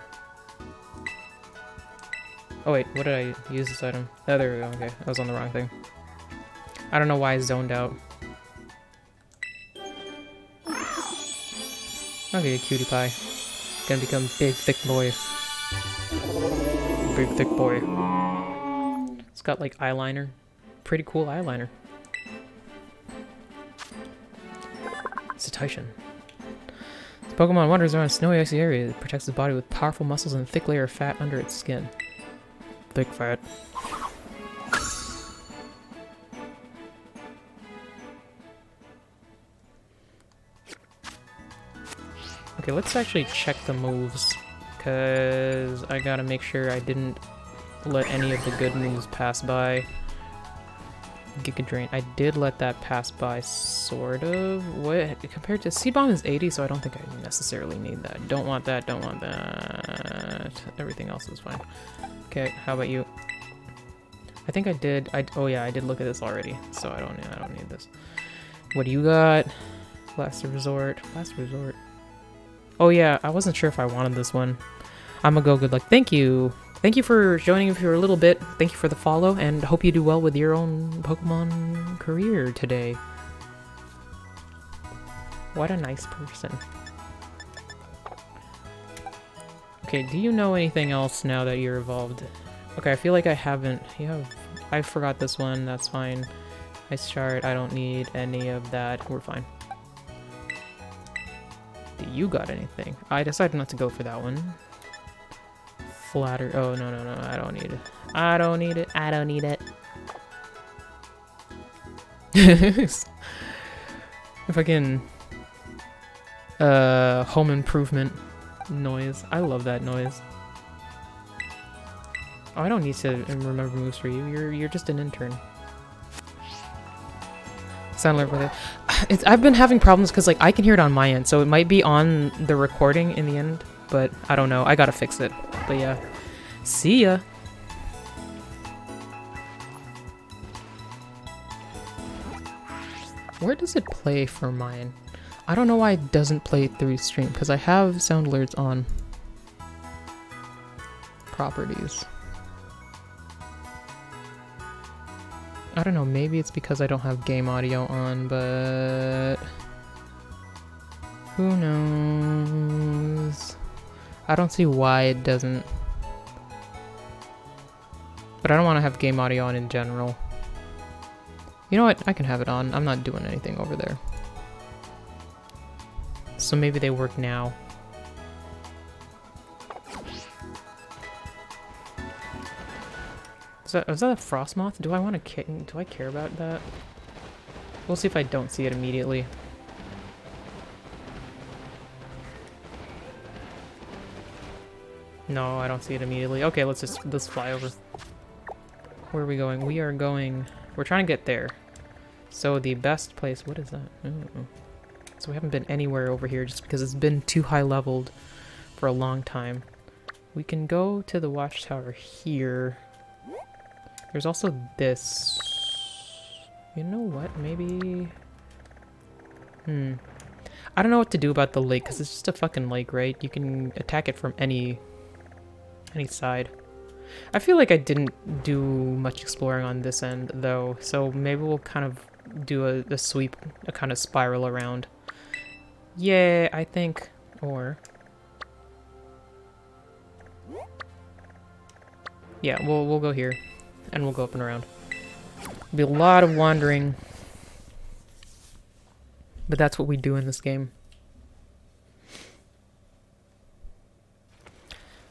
Oh wait, what did I use this item? Oh, there we go, okay. I was on the wrong thing. I don't know why I zoned out. Okay, cutie pie. Gonna become big, thick boy. Big, thick boy. It's got like eyeliner. Pretty cool eyeliner. It's a Titan. This Pokemon wanders around a snowy, icy area. It protects its body with powerful muscles and a thick layer of fat under its skin. Thick fat. Okay, let's actually check the moves, because I gotta make sure I didn't let any of the good moves pass by. Giga Drain. I did let that pass by, sort of. What? Compared to Seed Bomb is 80, so I don't think I necessarily need that. Don't want that, don't want that. Everything else is fine. Okay, how about you? I think I did. Oh yeah, I did look at this already, so I don't need this. What do you got? Last Resort. Last Resort. Oh yeah, I wasn't sure if I wanted this one. I'm gonna go good luck. Thank you. Thank you for joining for a little bit. Thank you for the follow, and hope you do well with your own Pokemon career today. What a nice person. Okay, do you know anything else now that you're evolved? Okay, I feel like I haven't. I forgot this one. That's fine. I start. I don't need any of that. We're fine. Do you got anything? I decided not to go for that one. Flatter. Oh, no, no, no. I don't need it. I don't need it. I don't need it. If I can... home improvement noise. I love that noise. Oh, I don't need to remember moves for you. You're just an intern. Sound alert with it. I've been having problems because like I can hear it on my end, so it might be on the recording in the end, but I don't know. I gotta fix it. But yeah, see ya. Where does it play for mine? I don't know why it doesn't play through stream because I have sound alerts on. Properties. I don't know, maybe it's because I don't have game audio on, but... who knows? I don't see why it doesn't. But I don't want to have game audio on in general. You know what? I can have it on. I'm not doing anything over there. So maybe they work now. Was that a frost moth? Do I want to do I care about that? We'll see if I don't see it immediately. No, I don't see it immediately. Okay, let's fly over. Where are we going? We're trying to get there. So the best place, what is that? Oh. So we haven't been anywhere over here just because it's been too high leveled for a long time. We can go to the watchtower here. There's also this. You know what? Maybe... I don't know what to do about the lake, because it's just a fucking lake, right? You can attack it from any side. I feel like I didn't do much exploring on this end, though, so maybe we'll kind of do a sweep, a kind of spiral around. Yeah, I think... or... yeah, we'll go here. And we'll go up and around. It'll be a lot of wandering. But that's what we do in this game.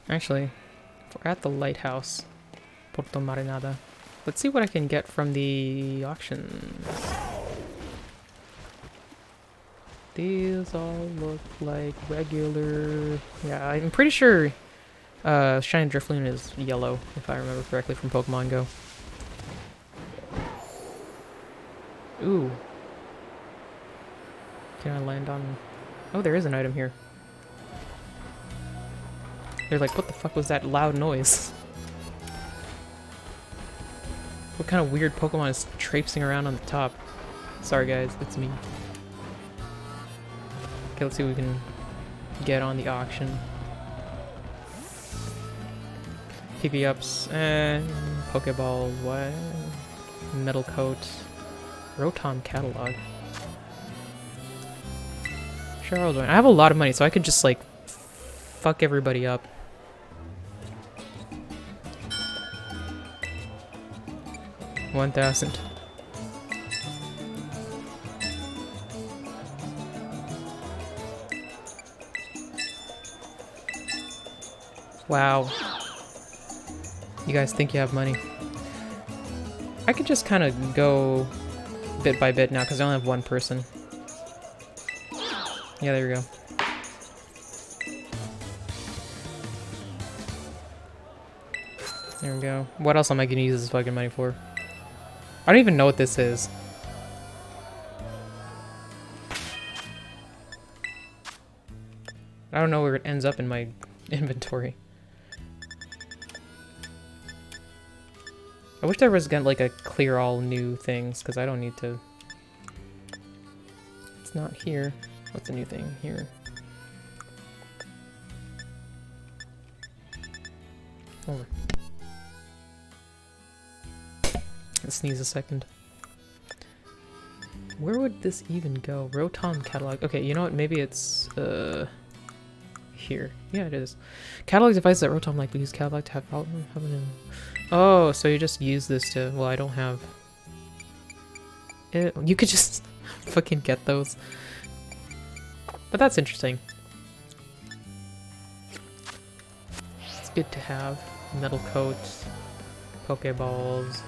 Actually, if we're at the lighthouse, Porto Marinada, let's see what I can get from the auctions. These all look like regular... yeah, I'm pretty sure Shiny Drifloon is yellow, if I remember correctly from Pokemon Go. Ooh. Can I land on... oh, there is an item here. They're like, what the fuck was that loud noise? What kind of weird Pokemon is traipsing around on the top? Sorry guys, it's me. Okay, let's see what we can get on the auction. PV-ups and Pokeballs, what? Metal Coat. Rotom Catalog. Sure, I'll join. I have a lot of money, so I could just, like, fuck everybody up. $1,000. Wow. You guys think you have money. I could just kind of go bit by bit now, because I only have one person. Yeah, there we go. There we go. What else am I gonna use this fucking money for? I don't even know what this is. I don't know where it ends up in my inventory. I wish there was like a clear all new things, because I don't need to. It's not here. What's a new thing here? Oh. Let's sneeze a second. Where would this even go? Rotom catalog. Okay, you know what? Maybe it's here. Yeah, it is. Catalog device that Rotom like, we use catalog to have oh, so you just use this to. Well, I don't have. You could just fucking get those. But that's interesting. It's good to have. Metal Coat, Pokeballs,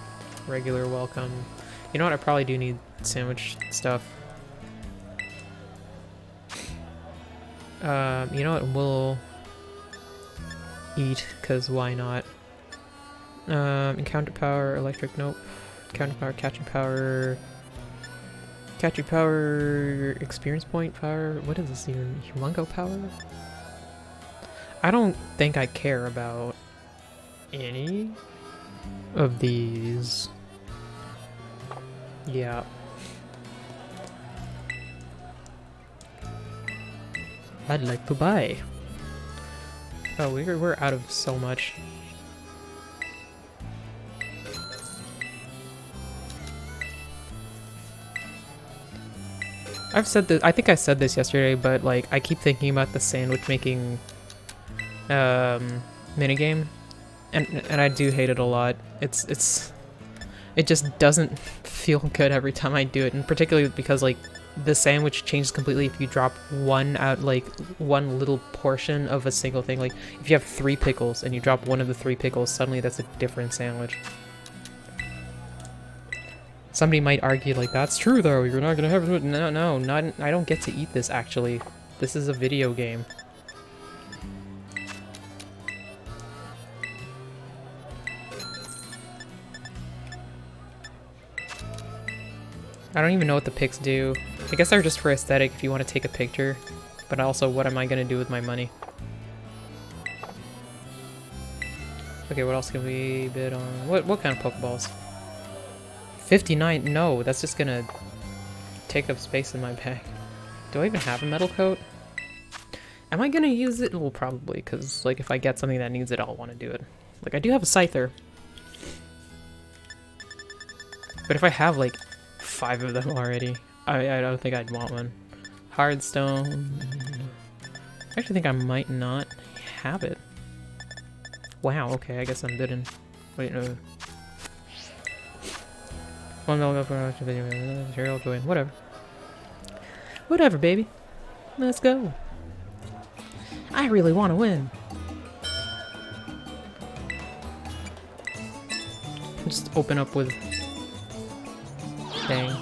regular welcome. You know what? I probably do need sandwich stuff. You know what? We'll eat, because why not? Encounter power, electric, nope. Encounter power, catching power. Catchy power, experience point power. What is this even? Humongo power? I don't think I care about any of these. Yeah. I'd like to buy. Oh, we're out of so much. I've said this, I think I said this yesterday, but like I keep thinking about the sandwich making minigame, and I do hate it a lot. It just doesn't feel good every time I do it, and particularly because like the sandwich changes completely if you drop one out, like one little portion of a single thing. Like if you have 3 pickles and you drop one of the 3 pickles, suddenly that's a different sandwich. Somebody might argue like, that's true though, you're not gonna have it. No, I don't get to eat this actually. This is a video game. I don't even know what the pics do. I guess they're just for aesthetic if you want to take a picture. But also, what am I gonna do with my money? Okay, what else can we bid on? What kind of Pokeballs? 59? No, that's just gonna take up space in my bag. Do I even have a metal coat? Am I gonna use it? Well, probably, because like if I get something that needs it, I'll want to do it. Like I do have a Scyther. But if I have like 5 of them already, I don't think I'd want one. Hardstone. I actually think I might not have it. Wow, okay, I guess I'm bidding. Wait, no. One million for material, go in. Whatever. Whatever, baby. Let's go. I really want to win. Just open up with. Dang.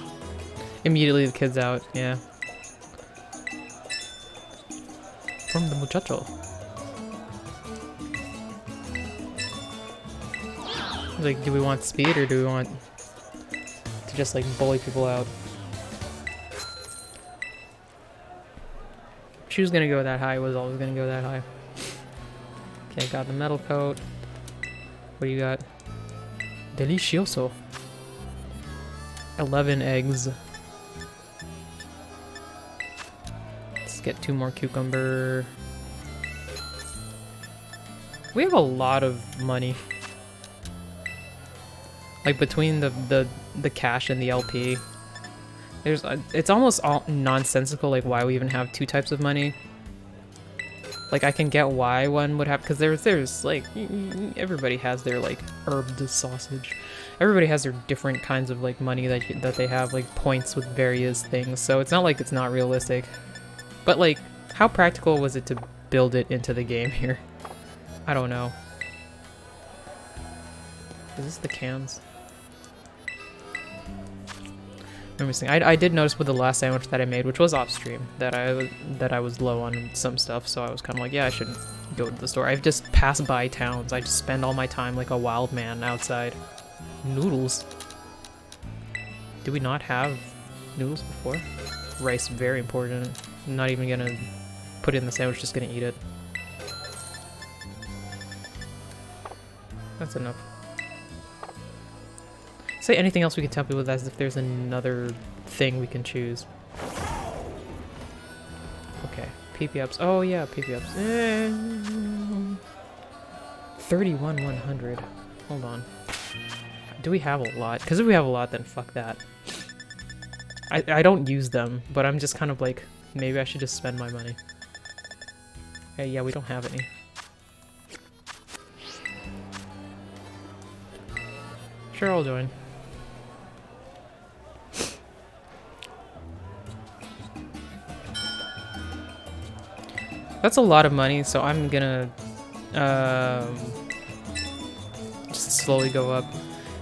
Immediately the kid's out, yeah. From the muchacho. Like, do we want speed or do we want to just like bully people out? She was gonna go that high, was always gonna go that high. Okay, got the metal coat. What do you got? Delicioso. 11 eggs. Let's get 2 more cucumber. We have a lot of money. Like between the cash and the LP. There's it's almost all nonsensical like why we even have 2 types of money. Like I can get why one would have, because there's like everybody has their like herbed sausage. Everybody has their different kinds of like money that they have, like points with various things. So it's not like it's not realistic. But like how practical was it to build it into the game here? I don't know. Is this the cans? I'm missing. I did notice with the last sandwich that I made, which was off stream, that I was low on some stuff, so I was kind of like, yeah, I shouldn't go to the store. I've just passed by towns. I just spend all my time like a wild man outside. Noodles. Do we not have noodles before? Rice, very important. I'm not even gonna put it in the sandwich, just gonna eat it. That's enough. Say anything else we can tempt me with as if there's another thing we can choose. Okay, PP ups. Oh yeah, PP ups. 31,100. Hold on. Do we have a lot? Because if we have a lot, then fuck that. I don't use them, but I'm just kind of like, maybe I should just spend my money. Hey, yeah, we don't have any. Sure, I'll join. That's a lot of money, so I'm gonna just slowly go up.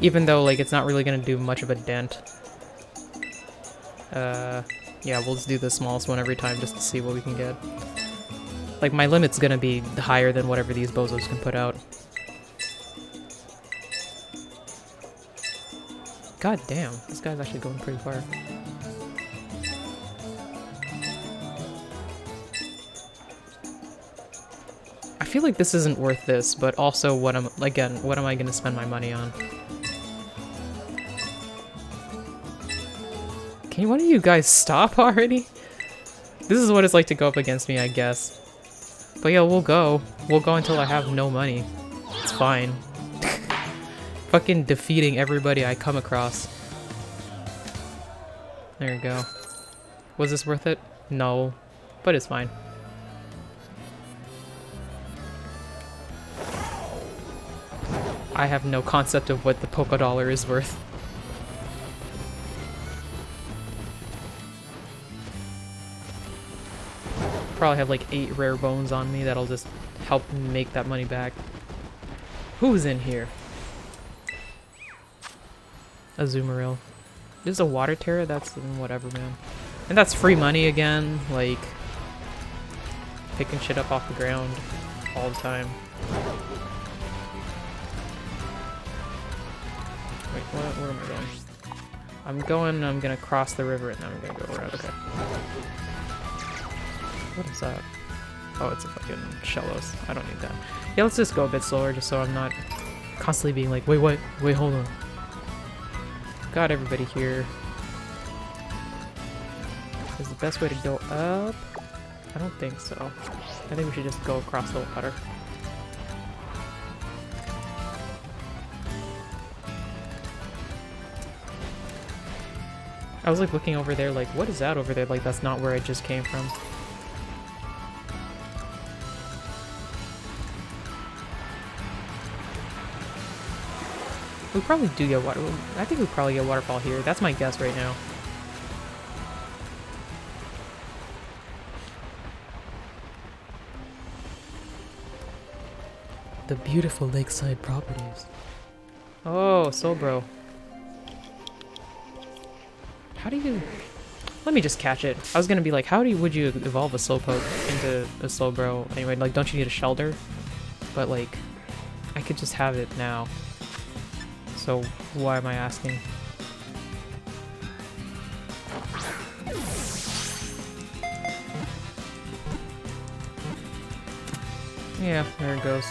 Even though like it's not really gonna do much of a dent. Yeah, we'll just do the smallest one every time just to see what we can get. Like my limit's gonna be higher than whatever these bozos can put out. God damn, this guy's actually going pretty far. I feel like this isn't worth this, but also what am I gonna spend my money on? Can one of you guys stop already? This is what it's like to go up against me, I guess. But yeah, we'll go. We'll go until I have no money. It's fine. Fucking defeating everybody I come across. There you go. Was this worth it? No. But it's fine. I have no concept of what the polka dollar is worth. Probably have like 8 rare bones on me that'll just help make that money back. Who's in here? Azumarill. This is a water terra? That's whatever, man. And that's free money again, like picking shit up off the ground all the time. Wait, where am I going? I'm gonna cross the river and then I'm gonna go around. Okay. What is that? Oh, it's a fucking Shellos. I don't need that. Yeah, let's just go a bit slower just so I'm not constantly being like, wait, what? Wait, hold on. Got everybody here. Is the best way to go up? I don't think so. I think we should just go across the water. I was like looking over there like, what is that over there? Like, that's not where I just came from. We probably do get water. I think we probably get waterfall here. That's my guess right now. The beautiful lakeside properties. Oh, Sobro. How do you... Let me just catch it. I was gonna be like, would you evolve a Slowpoke into a Slowbro? Anyway, like, don't you need a shelter? But like, I could just have it now. So why am I asking? Yeah, there it goes.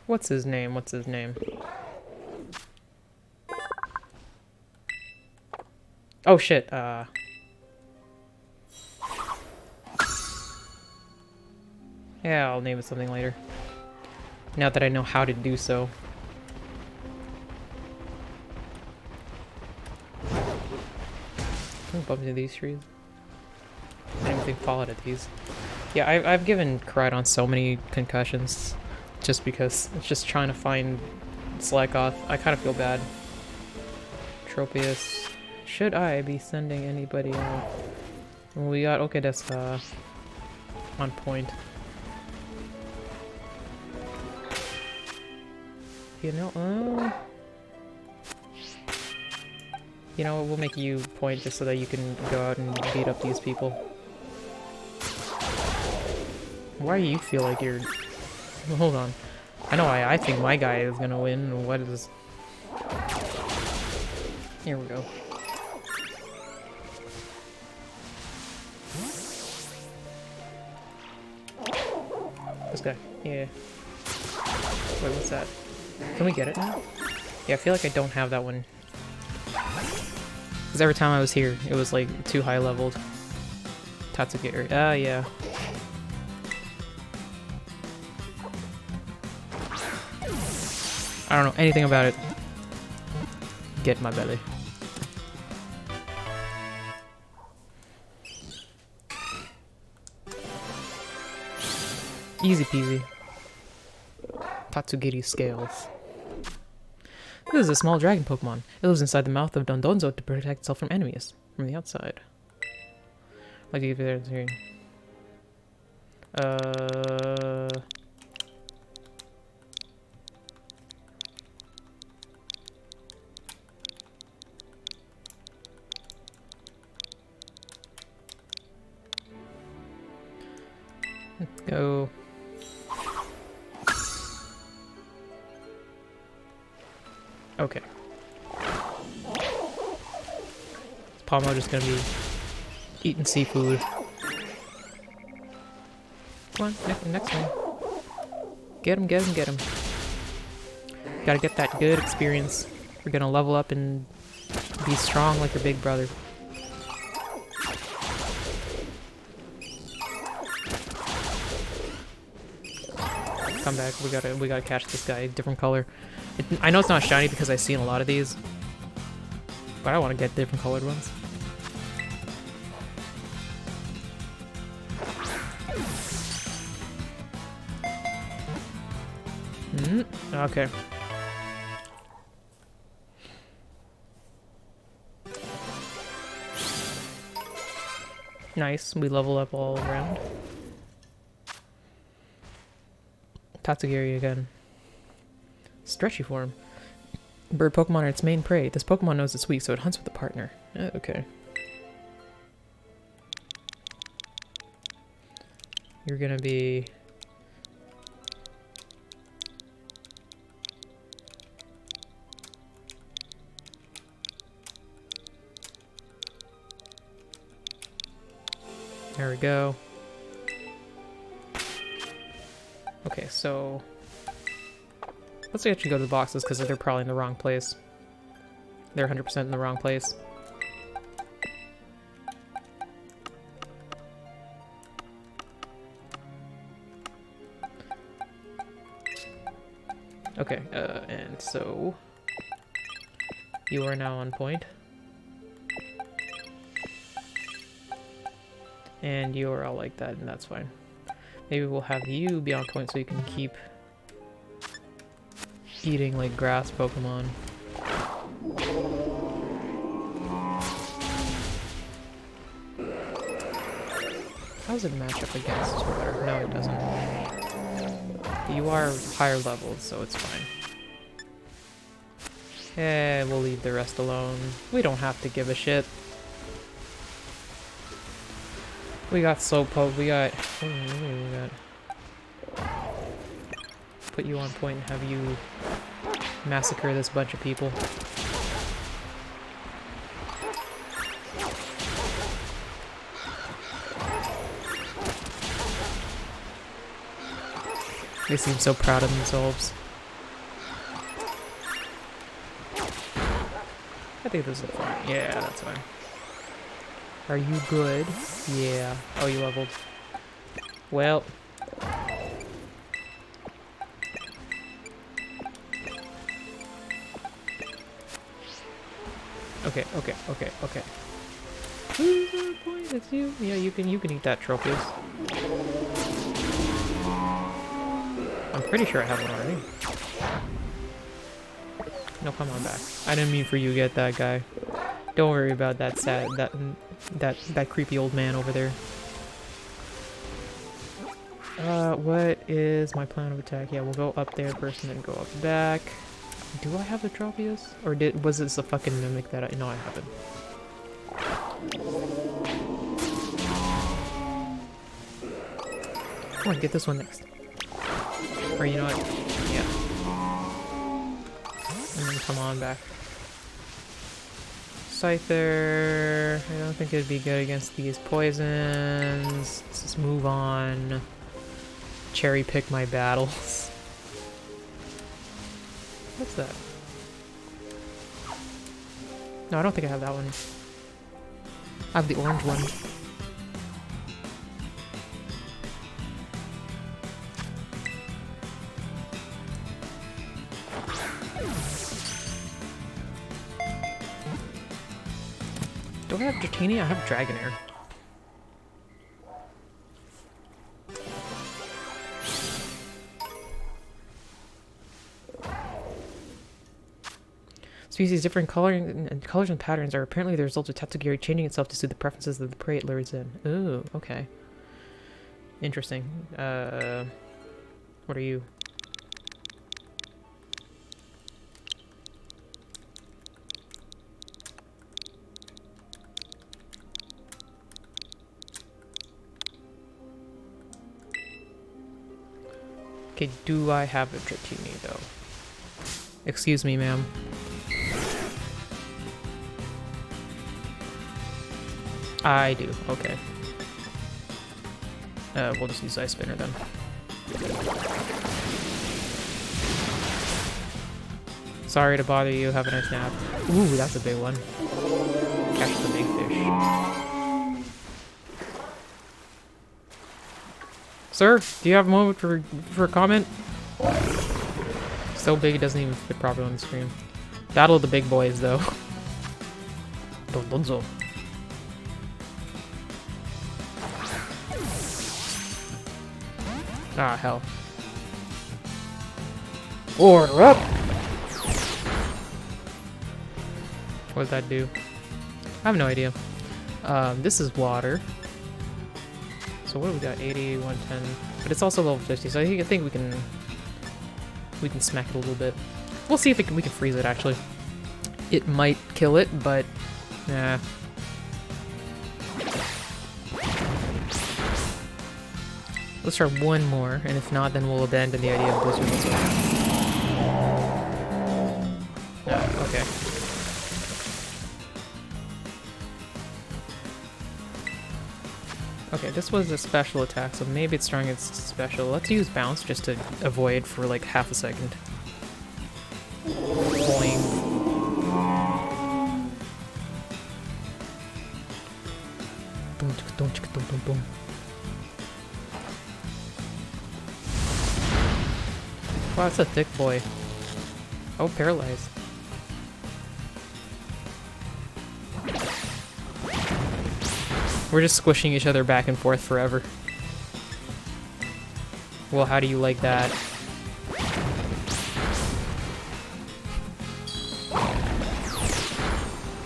What's his name? What's his name? Oh shit, yeah, I'll name it something later. Now that I know how to do so. Can I bump into these trees? I didn't even think fall out of these. Yeah, I've given Koraidon so many concussions just because it's just trying to find Slackoth. I kind of feel bad. Tropius. Should I be sending anybody out? Well, we got Okadeska on point. You know, you know, we'll make you point just so that you can go out and beat up these people. Why do you feel like you're... Hold on. I know I think my guy is gonna win. What is... Here we go. This guy. Yeah. Wait, what's that? Can we get it now? Yeah, I feel like I don't have that one. Because every time I was here, it was like too high leveled. Tatsugiri. Ah, yeah. I don't know anything about it. Get my belly. Easy peasy. Tatsugiri scales. This is a small dragon Pokemon. It lives inside the mouth of Dondonzo to protect itself from enemies from the outside. Like you there. Let's go. Okay. Is Palmo just gonna be eating seafood? Come on, next one. Get him, get him, get him. Gotta get that good experience. We're gonna level up and be strong like your big brother. Come back. We gotta catch this guy. Different color. I know it's not shiny because I've seen a lot of these, but I want to get different colored ones. Okay. Nice. We level up all around. Tatsugiri again. Stretchy form. Bird Pokemon are its main prey. This Pokemon knows it's weak, so it hunts with a partner. Okay. You're gonna be... There we go. Okay, so... Let's actually go to the boxes, because they're probably in the wrong place. They're 100% in the wrong place. Okay, and so... You are now on point. And you are all like that, and that's fine. Maybe we'll have you be on point so you can keep eating like grass Pokemon. How does it match up against Twitter? No, it doesn't. You are higher leveled, so it's fine. We'll leave the rest alone. We don't have to give a shit. We got Slowpoke, we got... Put you on point and have you massacre this bunch of people. They seem so proud of themselves. I think this is fine. Yeah, that's fine. Are you good? Yeah. Oh, you leveled. Well. Okay. Point, it's you. Yeah, you can eat that, Tropius. I'm pretty sure I have one already. No, come on back. I didn't mean for you to get that guy. Don't worry about that that creepy old man over there. What is my plan of attack? Yeah, we'll go up there first and then go up back. Do I have the Tropius? Or was this a fucking mimic that no, I haven't. Come on, get this one next. Or you know what? Yeah. And then come on back. Scyther. I don't think it'd be good against these poisons. Let's just move on. Cherry pick my battles. What's that? No, I don't think I have that one. I have the orange one. Do I have Dratini? I have Dragonair. Species different colors and patterns are apparently the result of Tatsugiri changing itself to suit the preferences of the prey it lures in. Ooh, okay. Interesting. What are you? Okay, do I have a Dratini though? Excuse me, ma'am. I do, okay. We'll just use Ice Spinner then. Sorry to bother you, have a nice nap. Ooh, that's a big one. Catch the big fish. Sir, do you have a moment for a comment? So big it doesn't even fit properly on the screen. Battle of the big boys, though. Donzo. Ah, hell. Order up! What does that do? I have no idea. This is water. So what do we got? 80, 110. But it's also level 50, so I think we can smack it a little bit. We'll see if we can freeze it, actually. It might kill it, but... nah. Let's try one more, and if not, then we'll abandon the idea of Blizzard. Okay. Okay, this was a special attack, so maybe it's throwing its special. Let's use Bounce just to avoid for like half a second. Boing. Boom, boom, boom, boom, boom. Wow, that's a thick boy. Oh, paralyzed. We're just squishing each other back and forth forever. Well, how do you like that?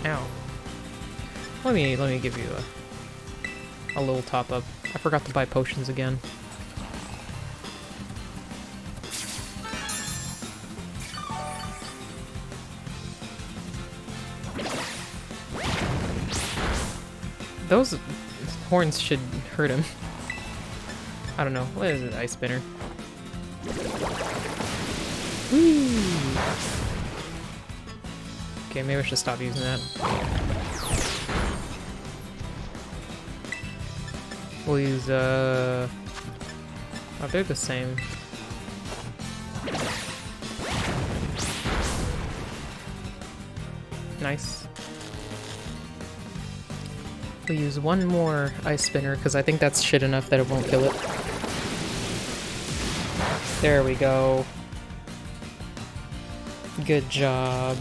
Ow. Let me give you a little top up. I forgot to buy potions again. Those horns should hurt him. I don't know. What is it? Ice Spinner. Woo! Okay, maybe I should stop using that. We'll use, oh, they're the same. Nice. We'll use one more ice spinner because I think that's shit enough that it won't kill it. There we go. Good job.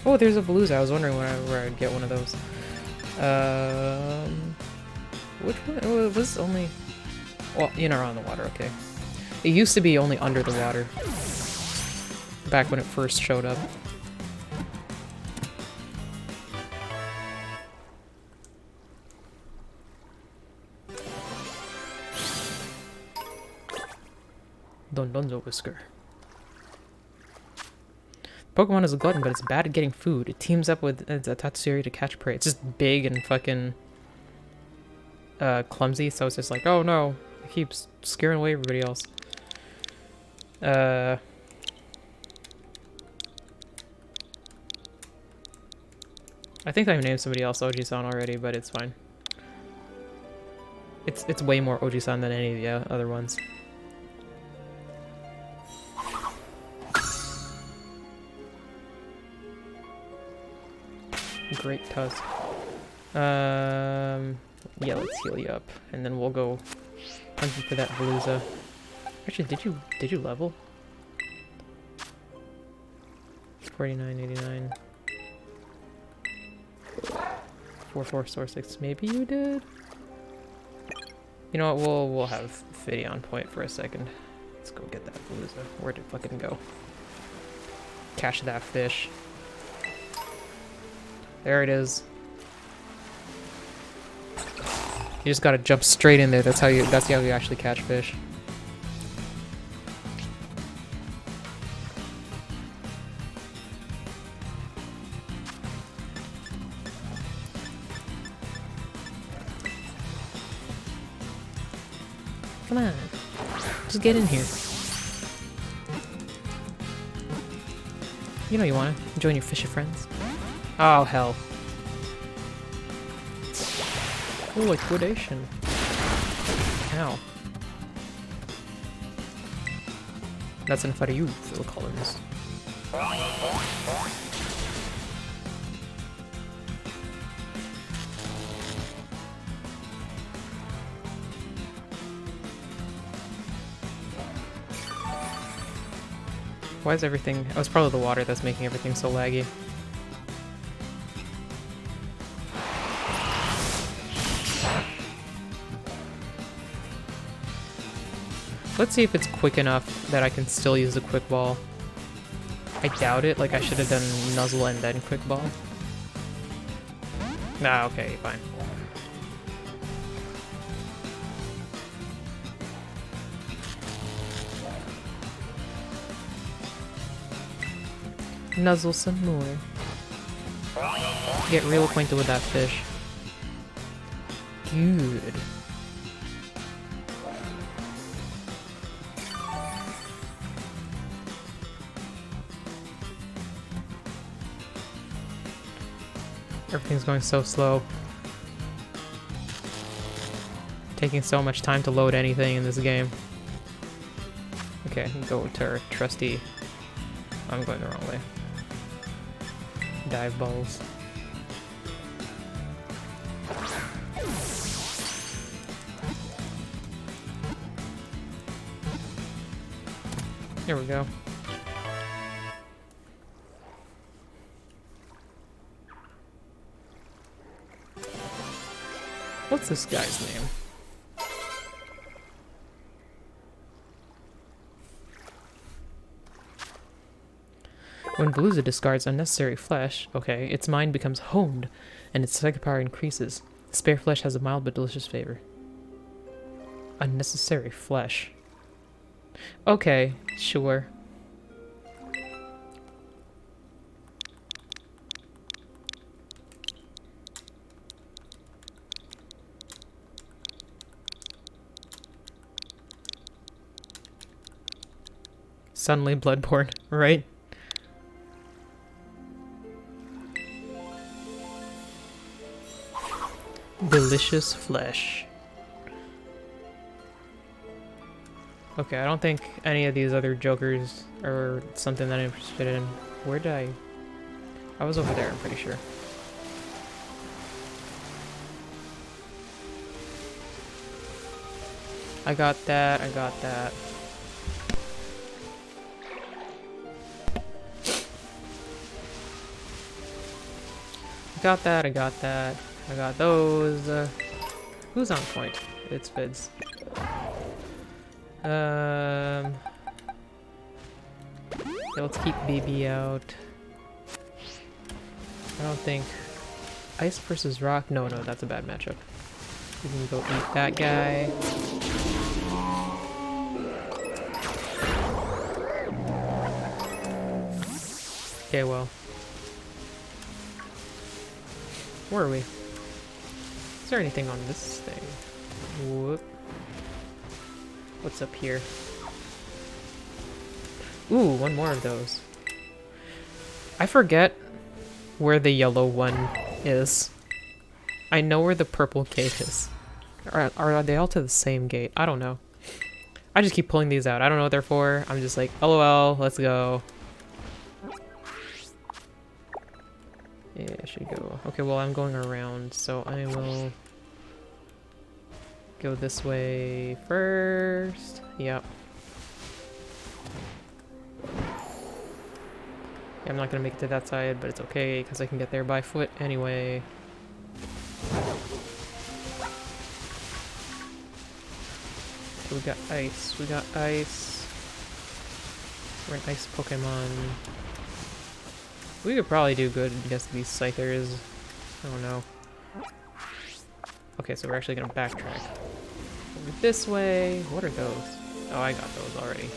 Oh, there's a Veluza. I was wondering where I'd get one of those. Which one? Oh, it was only... Well, in or on the water, okay. It used to be only under the water. Back when it first showed up. Donzo Whisker. Pokemon is a glutton, but it's bad at getting food. It teams up with a Tatsuri to catch prey. It's just big and fucking clumsy, so it's just like, oh no, it keeps scaring away everybody else. I think I've named somebody else Oji-san already, but it's fine. It's way more Oji-san than any of the other ones. Great tusk. Yeah, let's heal you up, and then we'll go hunting for that Veluza. Actually, did you level? 49.89. 4446. Maybe you did. You know what? We'll have Fiddy on point for a second. Let's go get that Veluza. Where'd it fucking go? Catch that fish. There it is. You just gotta jump straight in there. That's how you actually catch fish. Come on. Just get in here. You know you wanna join your fishy friends. Oh, hell. Oh, liquidation. Ow. That's enough out of you, Phil Collins. Why is everything... Oh, it's probably the water that's making everything so laggy. Let's see if it's quick enough that I can still use the quick ball. I doubt it, like I should have done Nuzzle and then quick ball. Nah, okay, fine. Nuzzle some more. Get real acquainted with that fish. Good. Everything's going so slow. Taking so much time to load anything in this game. Okay, go to our trusty... I'm going the wrong way. Dive balls. Here we go. What's this guy's name? When Veluza discards unnecessary flesh, okay, its mind becomes honed, and its psychic power increases. Spare flesh has a mild but delicious flavor. Unnecessary flesh. Okay, sure. Suddenly bloodborne, right? Delicious flesh. Okay, I don't think any of these other jokers are something that I'm interested in. Where did I... I was over there, I'm pretty sure. I got that, I got that. I got that, I got that. I got those. Who's on point? It's Fids. Yeah, let's keep BB out. I don't think... Ice versus rock? No, no, that's a bad matchup. We can go eat that guy. Okay, well. Where are we? Is there anything on this thing? Whoop. What's up here? Ooh, one more of those. I forget where the yellow one is. I know where the purple gate is. Are they all to the same gate? I don't know. I just keep pulling these out. I don't know what they're for. I'm just like, LOL, let's go. Yeah, I should go. Okay, well, I'm going around, so I will go this way first. Yep. Yeah, I'm not gonna make it to that side, but it's okay, because I can get there by foot anyway. So we got ice. We got ice. We're an ice Pokemon. We could probably do good against these Scythers. I don't know. Okay, so we're actually gonna backtrack. Over this way. What are those? Oh, I got those already.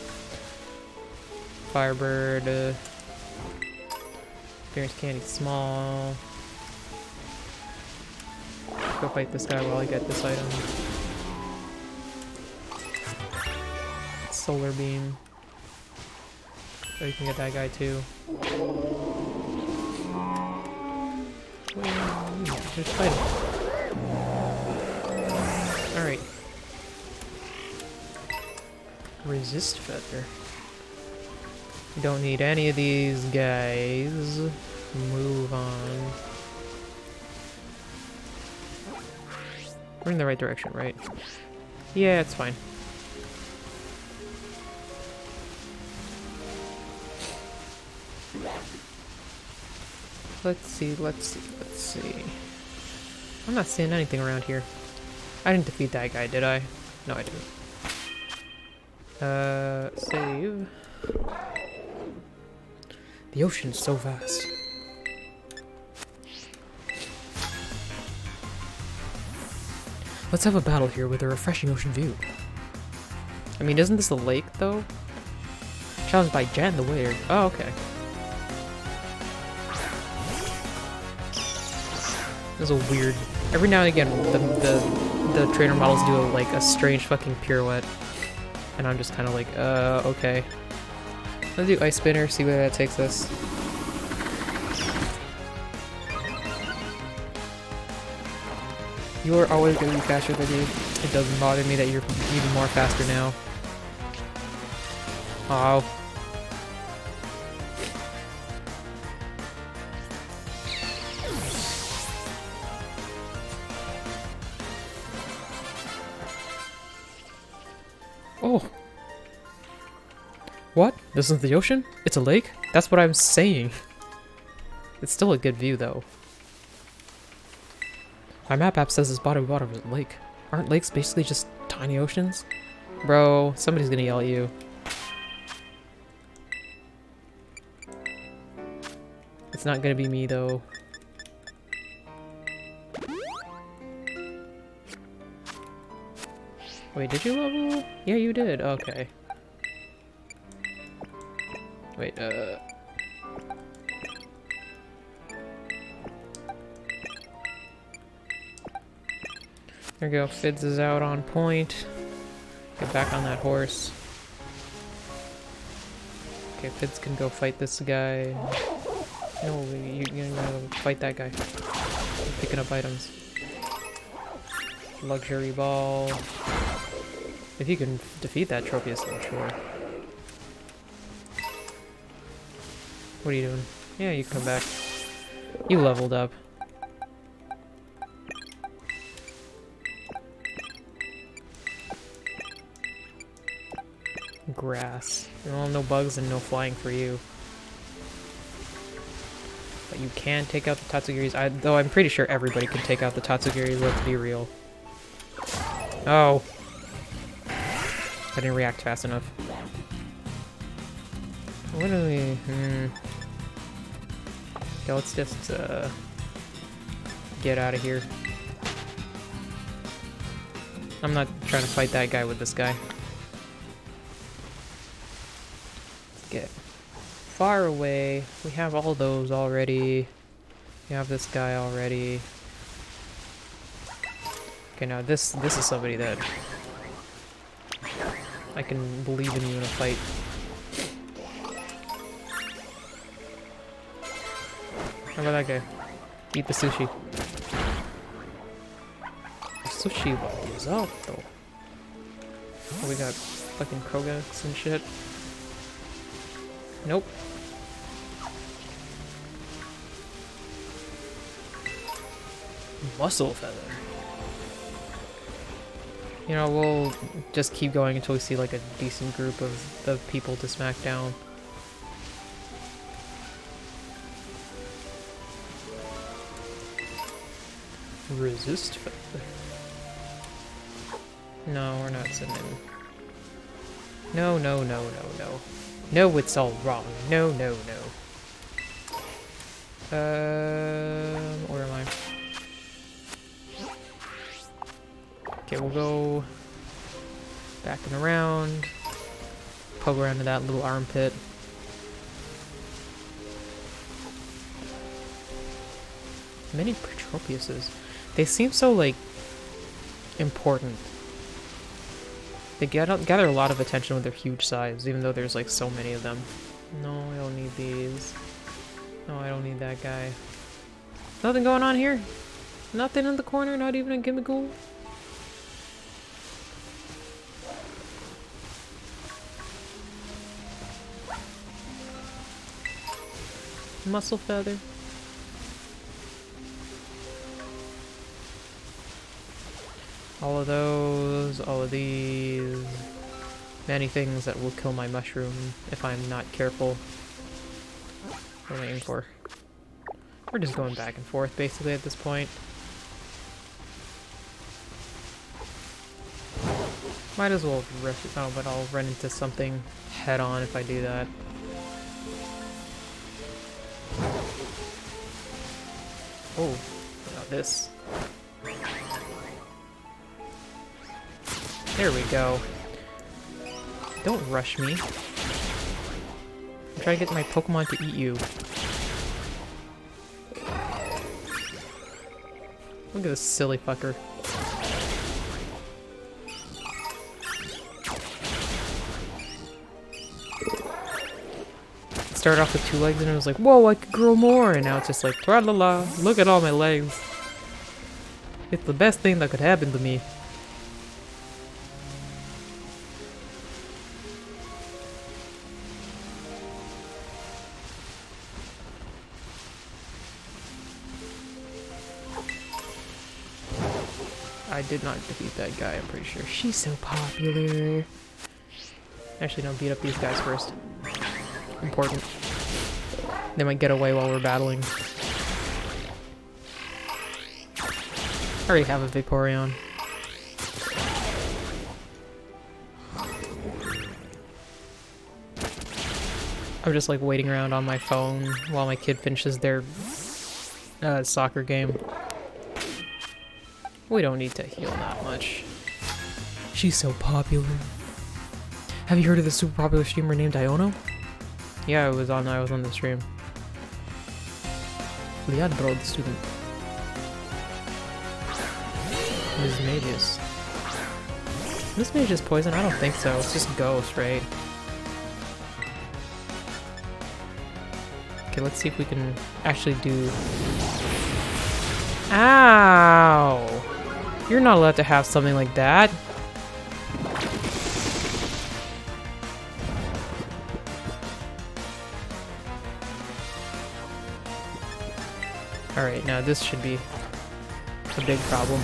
Firebird. Experience Candy Small. Go fight this guy while I get this item. Solar Beam. Oh, you can get that guy too. Just fight him. Alright. Resist Feather. You don't need any of these guys. Move on. We're in the right direction, right? Yeah, it's fine. Let's see, let's see, let's see. I'm not seeing anything around here. I didn't defeat that guy, did I? No, I didn't. Save. The ocean's so vast. Let's have a battle here with a refreshing ocean view. I mean, isn't this a lake, though? Challenged by Jan the Wizard. Oh, okay. This is a weird... Every now and again, the trainer models do a strange fucking pirouette. And I'm just kind of like, okay. Let's do Ice Spinner, see where that takes us. You are always going to be faster than me. It doesn't bother me that you're even more faster now. Oh. Oh. What? This is the ocean? It's a lake? That's what I'm saying. It's still a good view, though. My map app says this bottom of a lake. Aren't lakes basically just tiny oceans? Bro, somebody's gonna yell at you. It's not gonna be me, though. Wait, did you level? Yeah, you did. Okay. Wait, There we go. Fids is out on point. Get back on that horse. Okay, Fids can go fight this guy. No, you're gonna fight that guy. I'm picking up items. Luxury ball. If you can defeat that Tropius, then sure. What are you doing? Yeah, you can come back. You leveled up. Grass. Well, no bugs and no flying for you. But you can take out the Tatsugiris. Though I'm pretty sure everybody can take out the Tatsugiris, let's be real. Oh. I didn't react fast enough. What do we... Okay, let's just, get out of here. I'm not trying to fight that guy with this guy. Let's get far away. We have all those already. We have this guy already. Okay, now this is somebody that I can believe in you in a fight. How about that guy? Eat the sushi. The sushi is up though. Oh, we got fucking Krogans and shit. Nope. Muscle feather. You know, we'll just keep going until we see like a decent group of people to smack down. Resist feather. No, we're not sending. No, no, no, no, no. No, it's all wrong. No, no, no. Where am I? Okay, we'll go back and around. Poke around to that little armpit. Many Patropiuses. They seem so, like, important. They gather a lot of attention with their huge size, even though there's, like, so many of them. No, I don't need these. No, I don't need that guy. Nothing going on here? Nothing in the corner? Not even a Gimmigool? Muscle feather. All of those, all of these. Many things that will kill my mushroom if I'm not careful. What am I aiming for? We're just going back and forth basically at this point. Might as well rush it. Oh, but I'll run into something head on if I do that. Oh, what about this? There we go. Don't rush me. I'm trying to get my Pokemon to eat you. Look at this silly fucker. It started off with 2 legs and it was like, whoa, I could grow more! And now it's just like, tra-la-la, look at all my legs. It's the best thing that could happen to me. I did not defeat that guy, I'm pretty sure. She's so popular. Actually, no, beat up these guys first. Important. They might get away while we're battling. I already have a Vaporeon. I'm just like waiting around on my phone while my kid finishes their soccer game. We don't need to heal that much. She's so popular. Have you heard of this super popular streamer named Iono? Yeah, I was on the stream. Leandro, the student. Ms. Magus. Ms. Magus poison? I don't think so. It's just ghost, right? Okay, let's see if we can actually do... Ow! You're not allowed to have something like that. Alright, now this should be a big problem.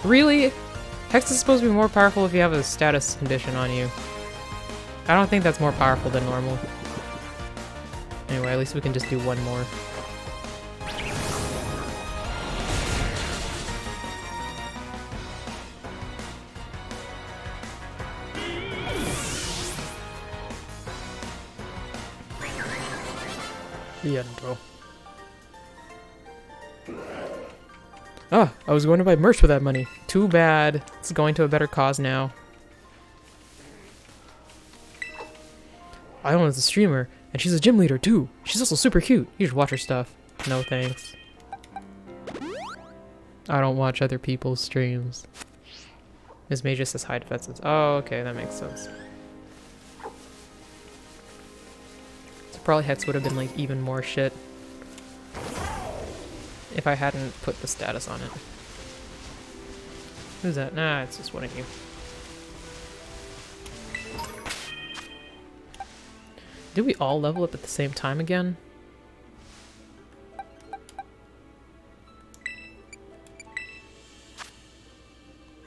Really? Hex is supposed to be more powerful if you have a status condition on you. I don't think that's more powerful than normal. Anyway, at least we can just do one more. The end, bro. Ah, I was going to buy merch with that money. Too bad. It's going to a better cause now. Iona's a streamer, and she's a gym leader too. She's also super cute. You should watch her stuff. No thanks. I don't watch other people's streams. This may just says high defenses. Oh, okay, that makes sense. So probably Hex would have been like even more shit if I hadn't put the status on it. Who's that? Nah, it's just one of you. Did we all level up at the same time again?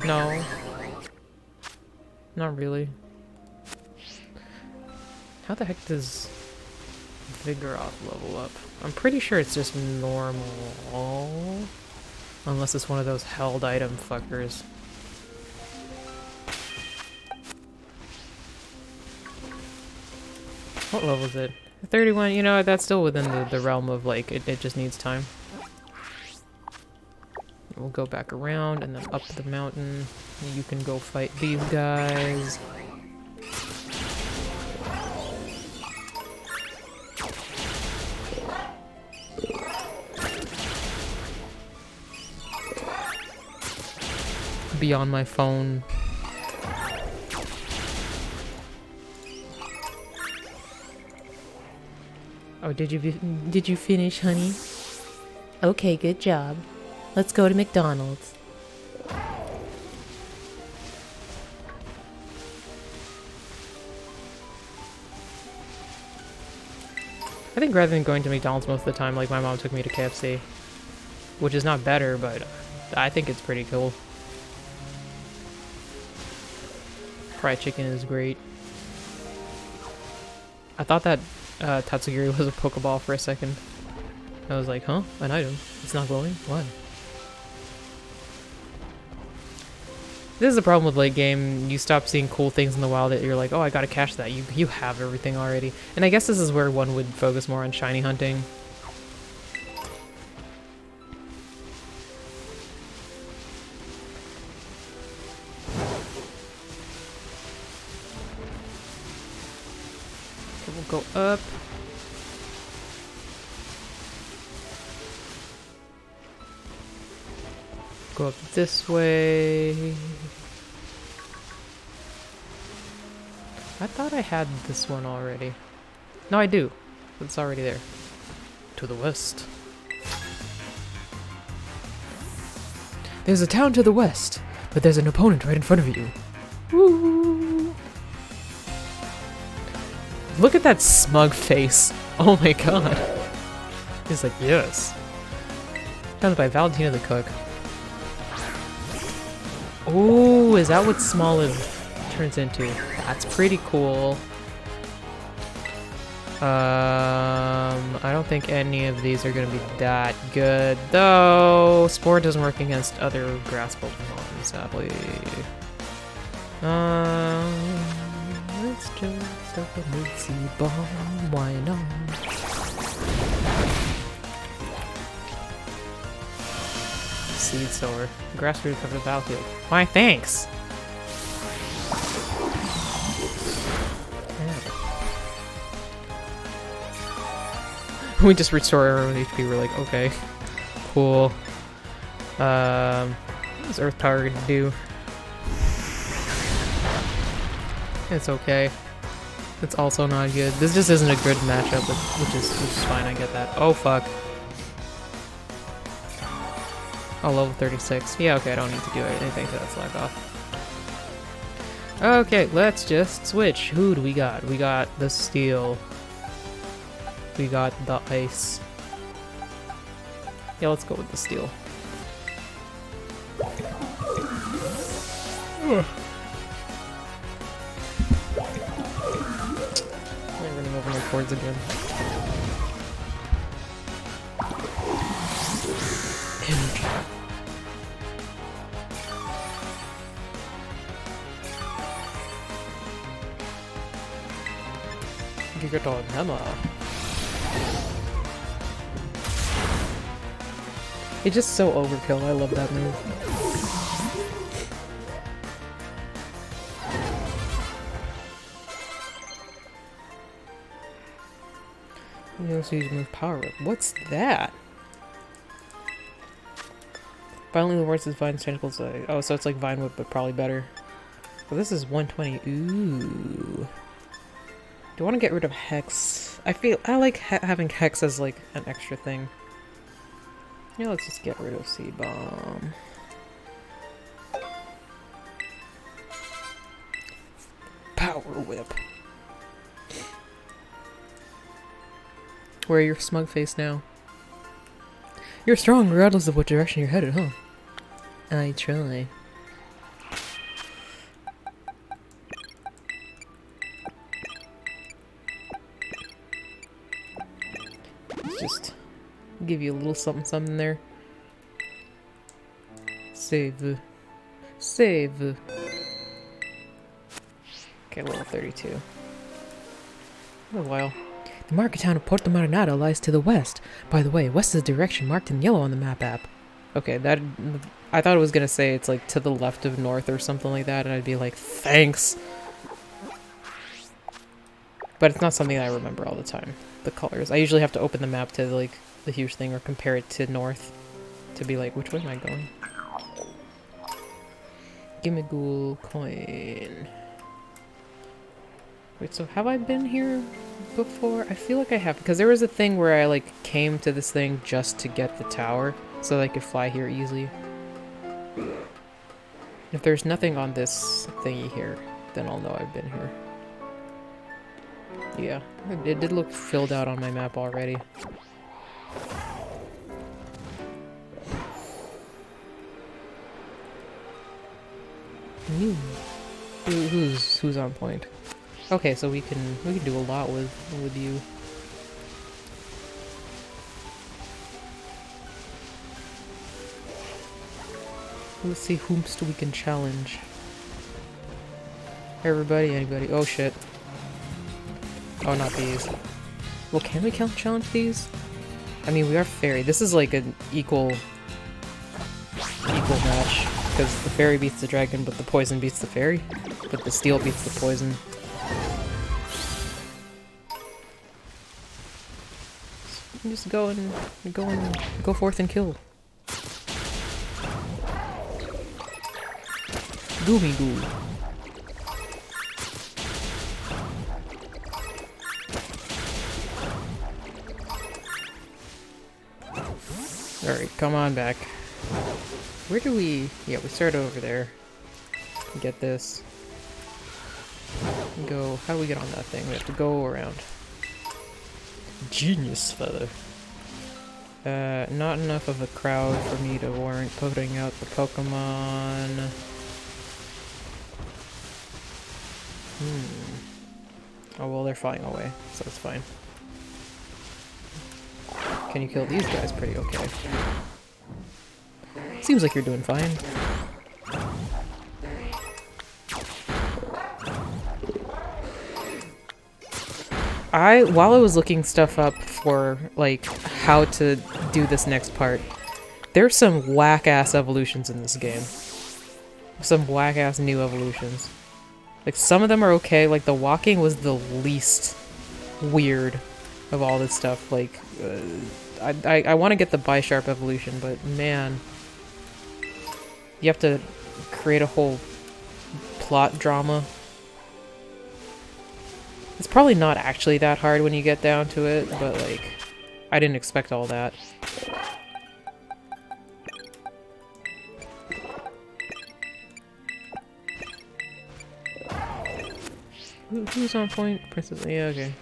No. Not really. How the heck does Vigoroth level up? I'm pretty sure it's just normal. Unless it's one of those held item fuckers. What level is it? 31, you know, that's still within the realm of, like, it just needs time. We'll go back around and then up the mountain. You can go fight these guys. Be on my phone. Oh, did you finish, honey? Okay, good job. Let's go to McDonald's. I think rather than going to McDonald's most of the time, like my mom took me to KFC, which is not better, but I think it's pretty cool. Fried chicken is great. I thought that Tatsugiri was a Pokeball for a second. I was like, huh? An item? It's not glowing? Why? This is the problem with late game. You stop seeing cool things in the wild that you're like, oh, I gotta catch that. You have everything already. And I guess this is where one would focus more on shiny hunting. Okay, we'll go up. Go up this way. I thought I had this one already. No, I do. It's already there. To the west. There's a town to the west, but there's an opponent right in front of you. Woo! Look at that smug face. Oh my god. He's like, yes. Founded by Valentina the Cook. Oh, is that what Smoliv turns into? That's pretty cool. I don't think any of these are gonna be that good, though. Spore doesn't work against other grass Pokemon, sadly. Let's just have a Moosey Bomb, why not? Seed Sower. Grass root comes with battlefield. Why, thanks! We just restore our own HP, we're like, okay. Cool. What's Earth Power gonna do? It's okay. It's also not good. This just isn't a good matchup, which is fine, I get that. Oh fuck. Oh, level 36. Yeah, okay, I don't need to do anything to that slack off. Okay, let's just switch. Who do we got? We got the steel. We got the ice. Yeah, let's go with the steel. I'm running over my cords again. You got on hammer. It's just so overkill. I love that move. You also use move power whip. What's that? Finally, the worst is Vine's tentacles. Oh, so it's like Vine Whip, but probably better. So this is 120. Ooh. Do I want to get rid of Hex? I like having Hex as like an extra thing. Yeah, let's just get rid of Seed Bomb. Power Whip. Wear your smug face now. You're strong regardless of what direction you're headed, huh? I try. Let's just give you a little something something there. Save. Save. Okay, level 32. A while. The market town of Porto Marinado lies to the west. By the way, west is the direction marked in yellow on the map app. Okay, that... I thought it was gonna say it's like to the left of north or something like that, and I'd be like, thanks! But it's not something I remember all the time. The colors. I usually have to open the map to like the huge thing or compare it to north to be like, which way am I going? Gimme ghoul coin. Wait, so have I been here before? I feel like I have, because there was a thing where I like came to this thing just to get the tower so that I could fly here easily. If there's nothing on this thingy here, then I'll know I've been here. Yeah, it did look filled out on my map already. Who's on point? Okay, so we can do a lot with you. Let's see whomst we can challenge. Everybody, anybody. Oh shit. Oh, not these. Well, can we challenge these? I mean, we are fairy. This is like an equal match. Because the fairy beats the dragon, but the poison beats the fairy. But the steel beats the poison. Just go forth and kill. Goomy goo. Alright, come on back. Where do we... Yeah, we start over there. Get this. Go... How do we get on that thing? We have to go around. Genius, feather. Not enough of a crowd for me to warrant putting out the Pokemon. Oh, well, they're flying away, so it's fine. Can you kill these guys pretty okay? Seems like you're doing fine. While I was looking stuff up for, like, how to do this next part, there's some whack-ass evolutions in this game. Some whack-ass new evolutions. Like, some of them are okay, like, the walking was the least weird of all this stuff. Like, I want to get the Bisharp evolution, but man, you have to create a whole plot drama. It's probably not actually that hard when you get down to it, but like, I didn't expect all that. Who's on point? Princess, yeah, okay.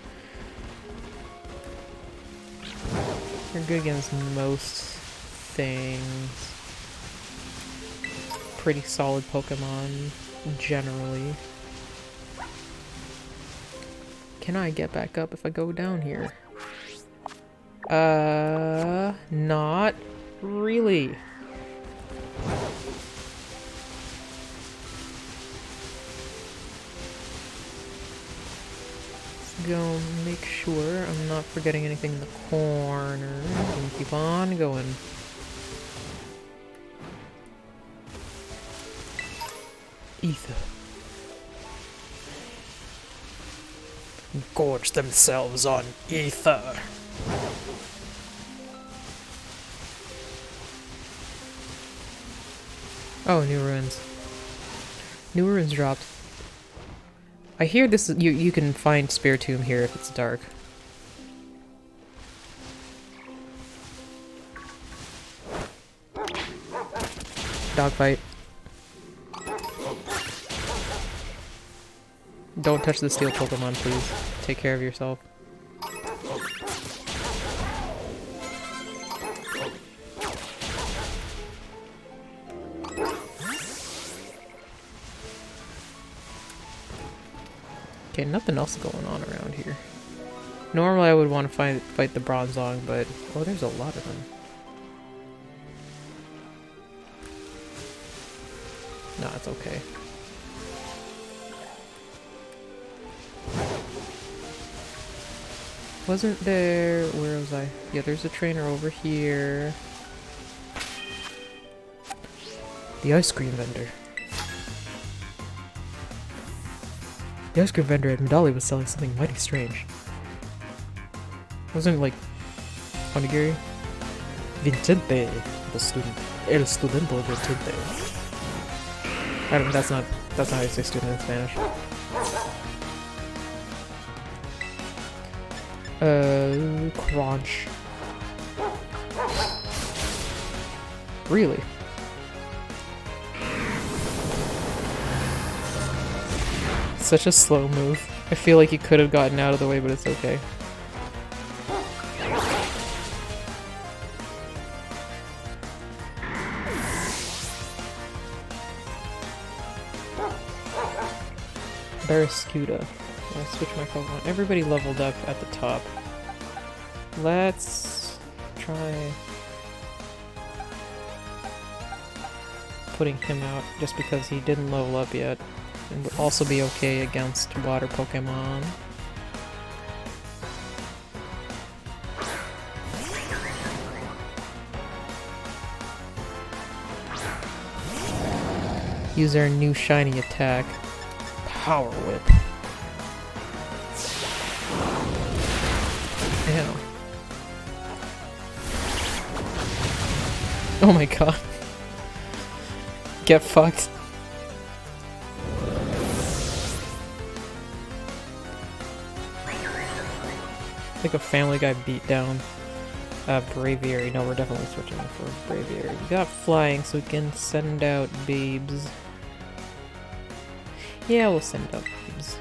You're good against most things. Pretty solid Pokemon, generally. Can I get back up if I go down here? Not really. Let's go make sure I'm not forgetting anything in the corner. And keep on going. Ether. Gorge themselves on ether. Oh, new ruins. New ruins dropped. I hear this. You can find Spiritomb here if it's dark. Dogfight. Don't touch the steel Pokemon, please. Take care of yourself. Okay, nothing else going on around here. Normally I would want to fight the Bronzong, but... oh, there's a lot of them. No, it's okay. Wasn't there... where was I? Yeah, there's a trainer over here. The ice cream vendor. The ice cream vendor at Medali was selling something mighty strange. Wasn't it like... Onigiri? Vincente, the student. El studento Vincente. I don't... that's not how you say student in Spanish. Crunch. Really? Such a slow move. I feel like he could have gotten out of the way, but it's okay. Barraskewda. I'll switch my Pokemon. Everybody leveled up at the top. Let's try putting him out just because he didn't level up yet. And would also be okay against water Pokemon. Use our new shiny attack. Power Whip. Ew. Oh my god. Get fucked. Like a Family Guy beatdown. Braviary. No, we're definitely switching for Braviary. We got flying, so we can send out babes. Yeah, we'll send out babes.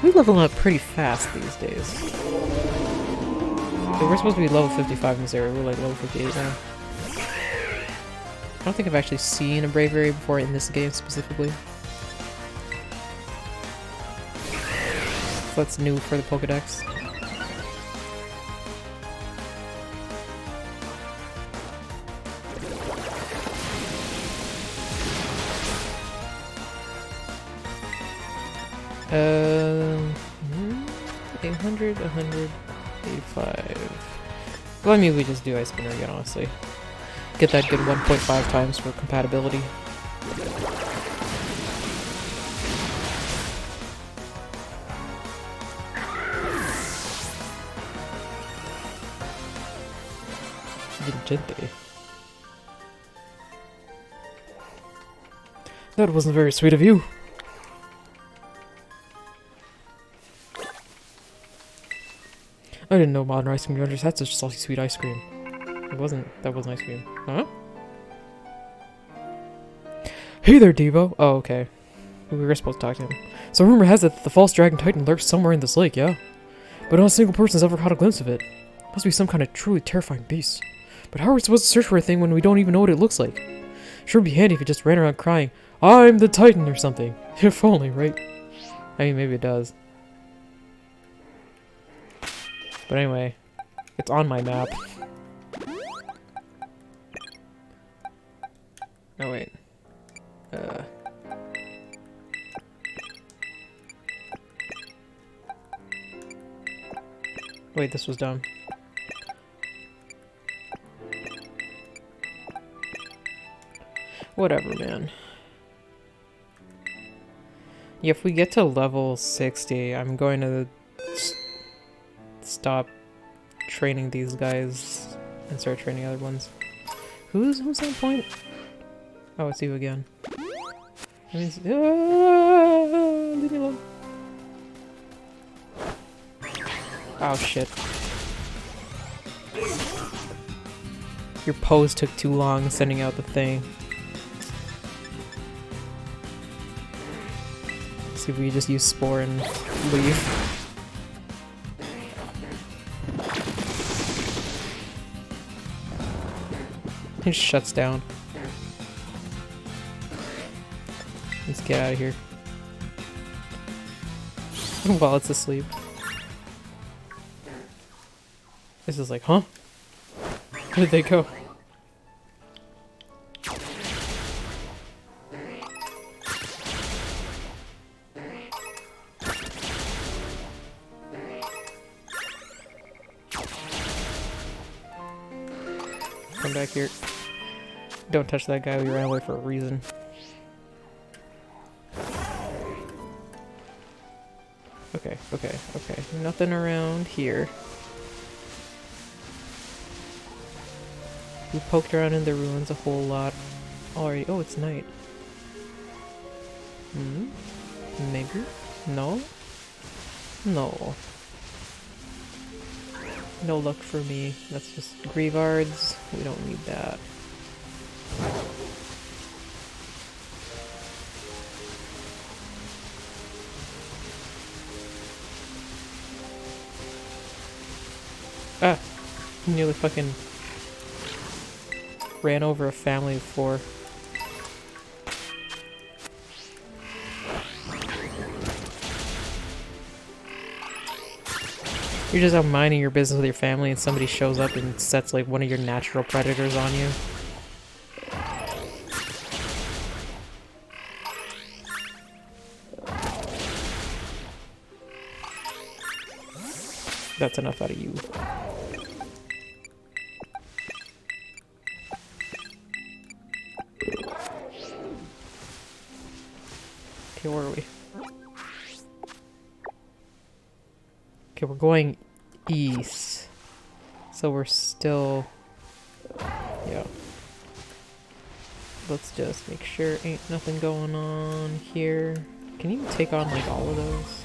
We level up pretty fast these days. We're supposed to be level 55 in this area. We're like level 58 now. I don't think I've actually seen a Braviary before in this game specifically. So that's new for the Pokedex. Um, 800, 185. Well, I mean, we just do Ice Spinner again, honestly. Get that good 1.5 times for compatibility. Vincente. That wasn't very sweet of you. I didn't know modern ice cream vendors had such salty sweet ice cream. That wasn't ice cream. Huh? Hey there, Devo! Oh, okay. We were supposed to talk to him. So rumor has it that the false dragon titan lurks somewhere in this lake, yeah? but not a single person's ever caught a glimpse of it. Must be some kind of truly terrifying beast. But how are we supposed to search for a thing when we don't even know what it looks like? Sure would be handy if it just ran around crying, "I'm the Titan," or something. If only, right? I mean, maybe it does. But anyway, it's on my map. Oh wait. Wait, this was dumb. Whatever, man. Yeah, if we get to level 60, I'm going to stop training these guys and start training other ones. Who's on point? Oh, it's you again. That means, leave me alone. Oh shit. Your pose took too long sending out the thing. Let's see if we just use Spore and leave. It shuts down. Let's get out of here. While it's asleep. This is like, huh? Where did they go? Come back here. Don't touch that guy, we ran away for a reason. Okay. Nothing around here. We poked around in the ruins a whole lot already. Oh, it's night. Maybe? No? No. No luck for me. That's just Grievards. We don't need that. Ah! Nearly fucking ran over a family of 4. You're just out minding your business with your family and somebody shows up and sets like one of your natural predators on you. That's enough out of you. Okay, where are we? Okay, we're going east. So we're still... yeah. Let's just make sure ain't nothing going on here. Can you take on like all of those?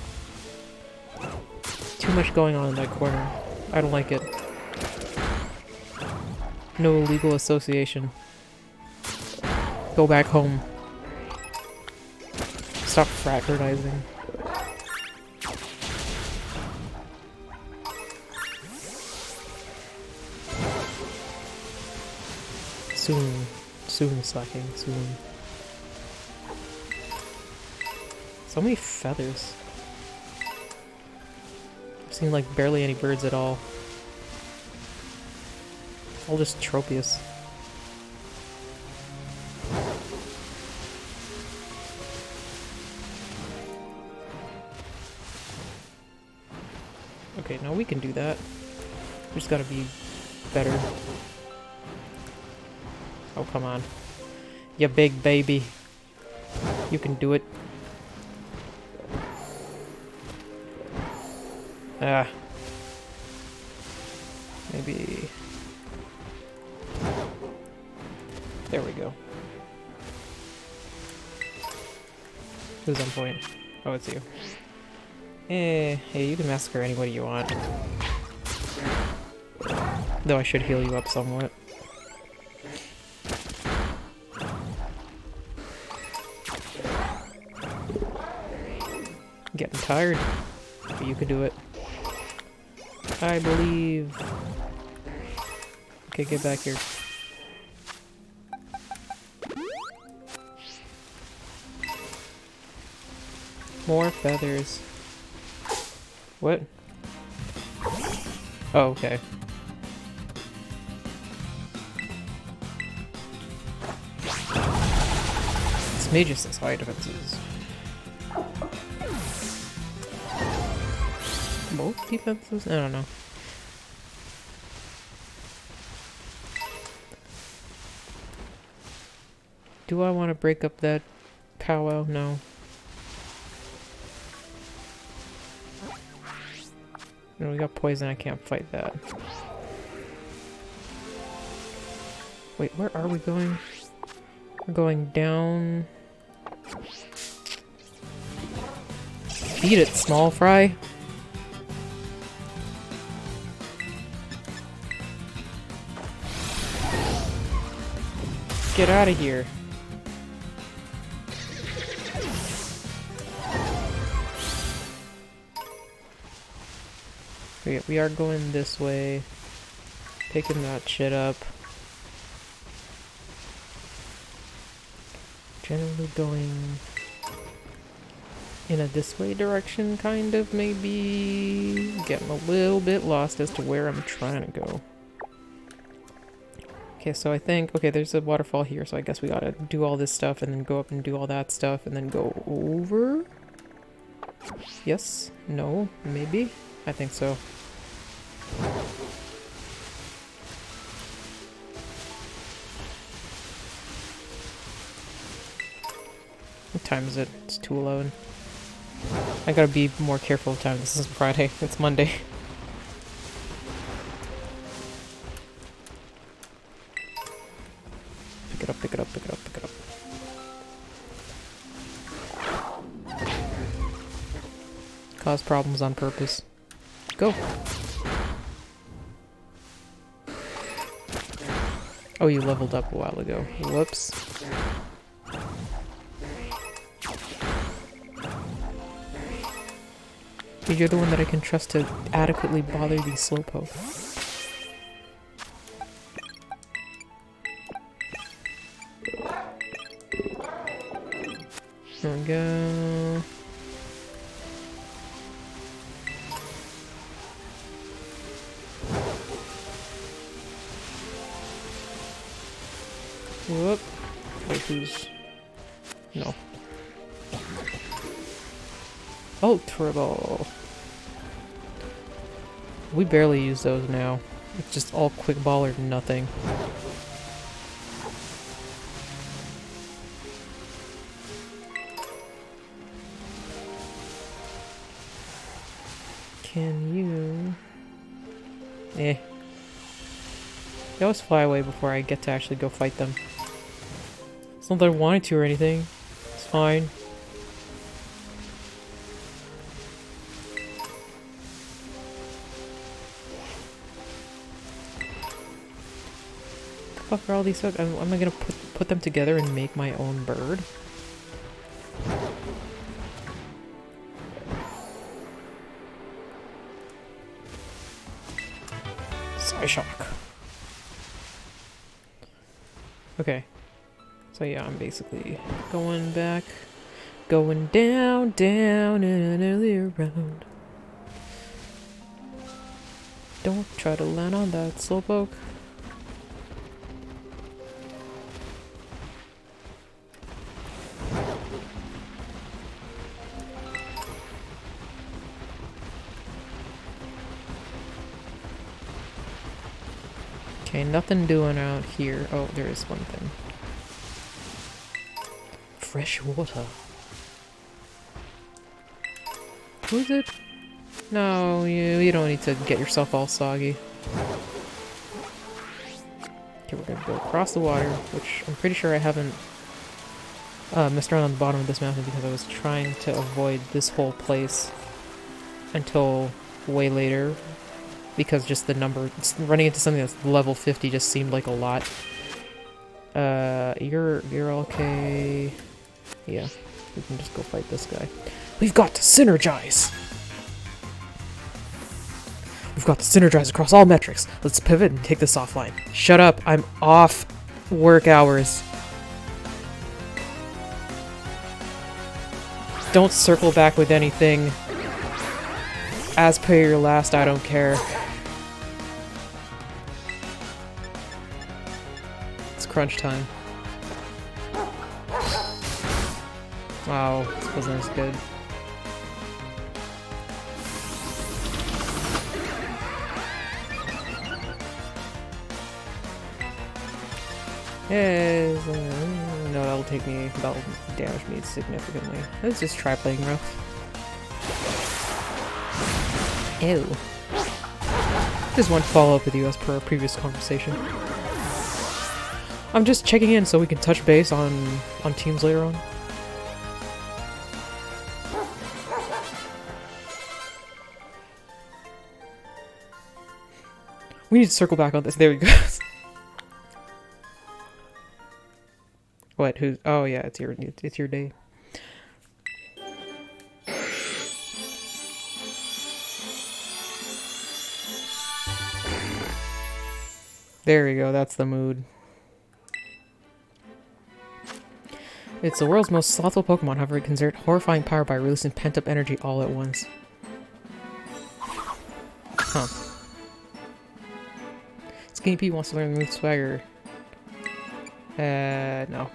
Too much going on in that corner. I don't like it. No legal association. Go back home. Stop fraternizing. Soon. Soon, slacking. Soon. So many feathers. I've seen like barely any birds at all. It's all just Tropius. Okay, now we can do that. We just gotta be better. Oh, come on. You big baby. You can do it. Ah. Maybe... there we go. Who's on point? Oh, it's you. Hey, you can massacre anybody you want. Though I should heal you up somewhat. Getting tired, but you can do it. I believe. Okay, get back here. More feathers. What? Oh, okay. This mage just has high defenses. Both defenses? I don't know. Do I want to break up that powwow? No. No, we got poison. I can't fight that. Wait, where are we going? We're going down. Beat it, small fry. Get out of here. We are going this way. Picking that shit up. Generally going in a this way direction, kind of, maybe. Getting a little bit lost as to where I'm trying to go. Okay, so I think, okay, there's a waterfall here, so I guess we gotta do all this stuff and then go up and do all that stuff and then go over? Yes? No? Maybe? I think so. What time is it? It's 2:11. I gotta be more careful of time. This isn't Friday. It's Monday. Pick it up, pick it up, pick it up, pick it up. Cause problems on purpose. Go! Oh, you leveled up a while ago. Whoops. You're the one that I can trust to adequately bother these slowpoke. There we go. Whoop. Wait, who's... No. Oh, turbo. We barely use those now. It's just all quick ball or nothing. Can you... Eh. They always fly away before I get to actually go fight them. It's not that I wanted to or anything. It's fine. What the fuck are all these folks? Am I gonna put them together and make my own bird? Psyshock. Okay. So yeah, I'm basically going back, going down, down in an earlier round. Don't try to land on that slowpoke. Okay, nothing doing out here. Oh, there is one thing. Fresh water. Who is it? No, you don't need to get yourself all soggy. Okay, we're gonna go across the water, which I'm pretty sure I haven't messed around on the bottom of this mountain because I was trying to avoid this whole place until way later. Because just the number, running into something that's level 50 just seemed like a lot. You're okay. Yeah, we can just go fight this guy. We've got to synergize! We've got to synergize across all metrics. Let's pivot and take this offline. Shut up. I'm off work hours. Don't circle back with anything. As per your last, I don't care. It's crunch time. Wow, this wasn't as good. Yes, no, that'll damage me significantly. Let's just try playing rough. Ew. Just one follow-up with you as per our previous conversation. I'm just checking in so we can touch base on teams later on. We need to circle back on this. There we go. What? Who's? Oh yeah, it's your day. There we go. That's the mood. It's the world's most slothful Pokemon. However, it can exert horrifying power by releasing pent-up energy all at once. Huh. Skinny Pete wants to learn the move Swagger. No.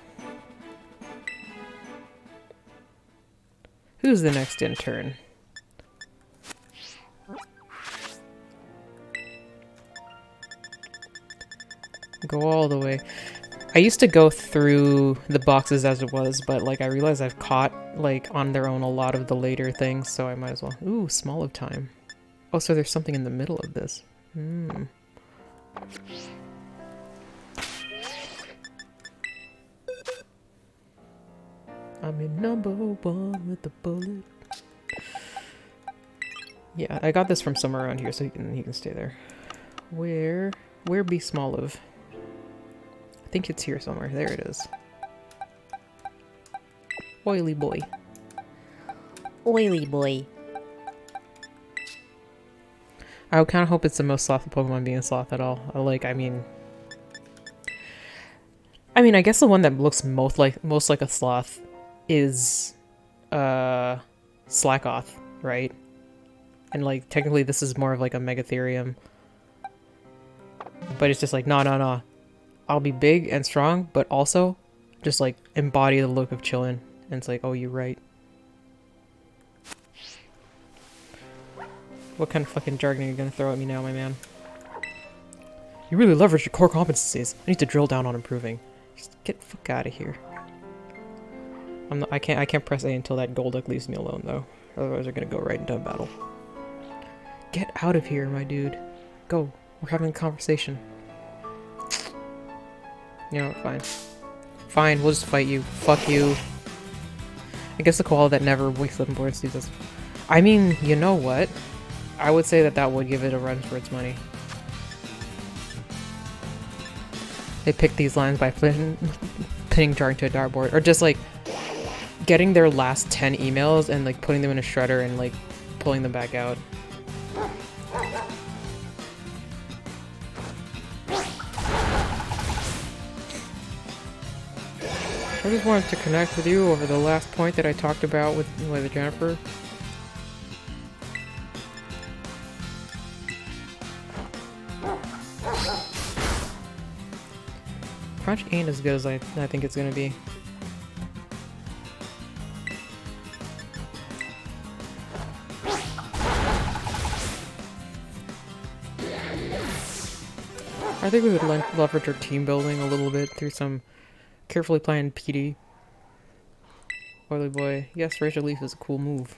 Who's the next intern? Go all the way. I used to go through the boxes as it was, but like I realized I've caught like on their own a lot of the later things, so I might as well. Ooh, Small of Time. Oh, so there's something in the middle of this. Hmm. I'm in number one with the bullet. Yeah, I got this from somewhere around here, so he can stay there. Where be Small of? I think it's here somewhere. There it is. Oily boy. Oily boy. I kind of hope it's the most slothful Pokemon being a sloth at all. I mean, I guess the one that looks most like a sloth is Slackoth, right? And like technically this is more of like a Megatherium. But it's just like no. I'll be big and strong, but also just like embody the look of chillin'. And it's like, oh, you're right. What kind of fucking jargon are you gonna throw at me now, my man? You really leverage your core competencies. I need to drill down on improving. Just get the fuck out of here. I can't press A until that Golduck leaves me alone though. Otherwise we're gonna go right into a battle. Get out of here, my dude. Go. We're having a conversation. You know, fine. Fine, we'll just fight you. Fuck you. I guess the koala that never wakes up and boards sees us. I mean, you know what? I would say that would give it a run for its money. They pick these lines by pinning Jargon to a dartboard. Or just, like, getting their last 10 emails and, like, putting them in a shredder and, like, pulling them back out. I just wanted to connect with you over the last point that I talked about with Jennifer. Crunch ain't as good as I think it's gonna be. I think we would leverage our team building a little bit through some carefully planned PD. Oily boy. Yes, Rachel Leaf is a cool move.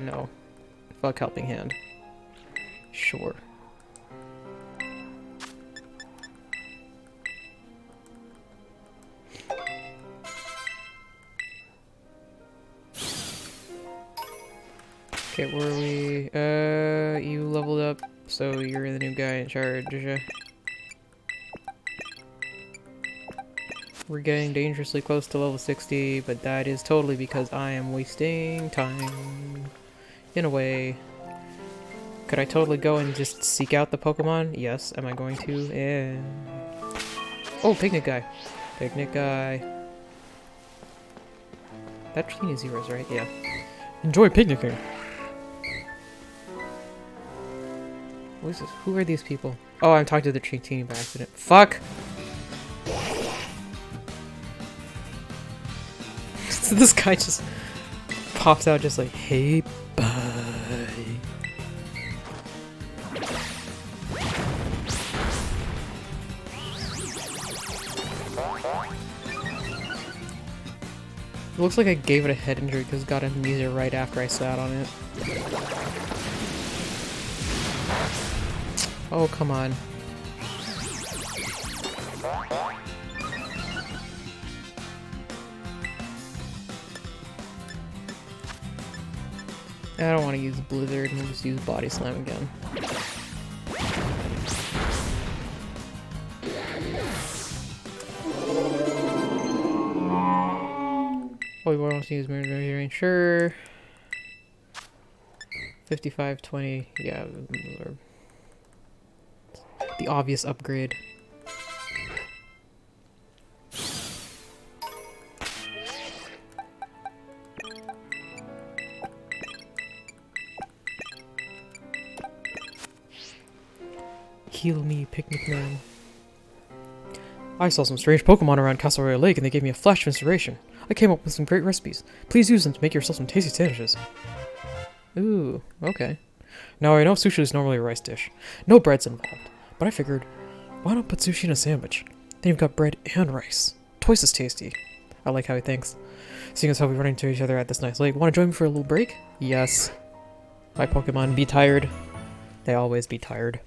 No. Fuck Helping Hand. Sure. Okay, where are we? You leveled up, so you're the new guy in charge. We're getting dangerously close to level 60, but that is totally because I am wasting time. In a way. Could I totally go and just seek out the Pokemon? Yes. Am I going to? Yeah. Oh, picnic guy. Picnic guy. That tree needs zeros, right? Yeah. Enjoy picnicking. What is this? Who are these people? Oh, I'm talking to the Trini by accident. Fuck! So this guy just pops out just like, hey, bye. It looks like I gave it a head injury because it got amnesia right after I sat on it. Oh, come on. I don't want to use Blizzard, and we'll just use Body Slam again. Oh, we want to use Mirror, sure. 55, 20, yeah. The obvious upgrade. Heal me, Picnic Man. I saw some strange Pokemon around Castle Royale Lake and they gave me a flash of inspiration. I came up with some great recipes. Please use them to make yourself some tasty sandwiches. Ooh, okay. Now I know sushi is normally a rice dish. No bread's involved. But I figured, why not put sushi in a sandwich? Then you've got bread and rice. Twice as tasty. I like how he thinks. Seeing as how we run into each other at this nice lake, want to join me for a little break? Yes. My Pokemon be tired. They always be tired.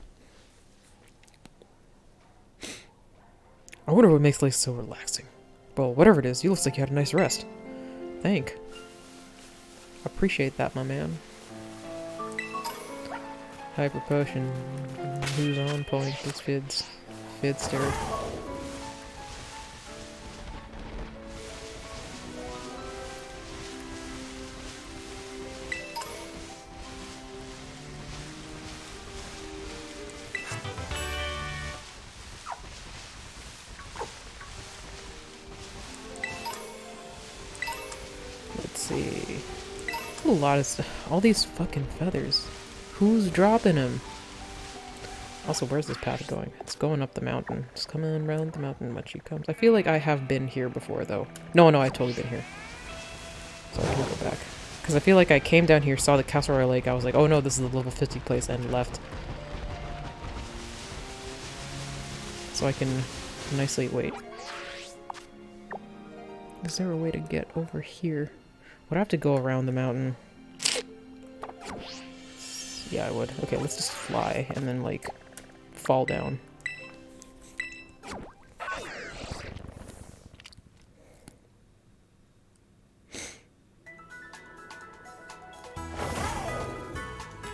I wonder what makes life so relaxing. Well, whatever it is, you looks like you had a nice rest. Thank. Appreciate that, my man. Hyper Potion. Who's on point? This Fidster. Let's see. A lot of stuff. All these fucking feathers. Who's dropping them? Also, where's this path going? It's going up the mountain. It's coming around the mountain when she comes. I feel like I have been here before, though. No, I've totally been here. So I can go back. Because I feel like I came down here, saw the Castle Royale Lake. I was like, oh no, this is the level 50 place, and left. So I can nicely wait. Is there a way to get over here? Would I have to go around the mountain? Yeah, I would. Okay, let's just fly and then, like, fall down.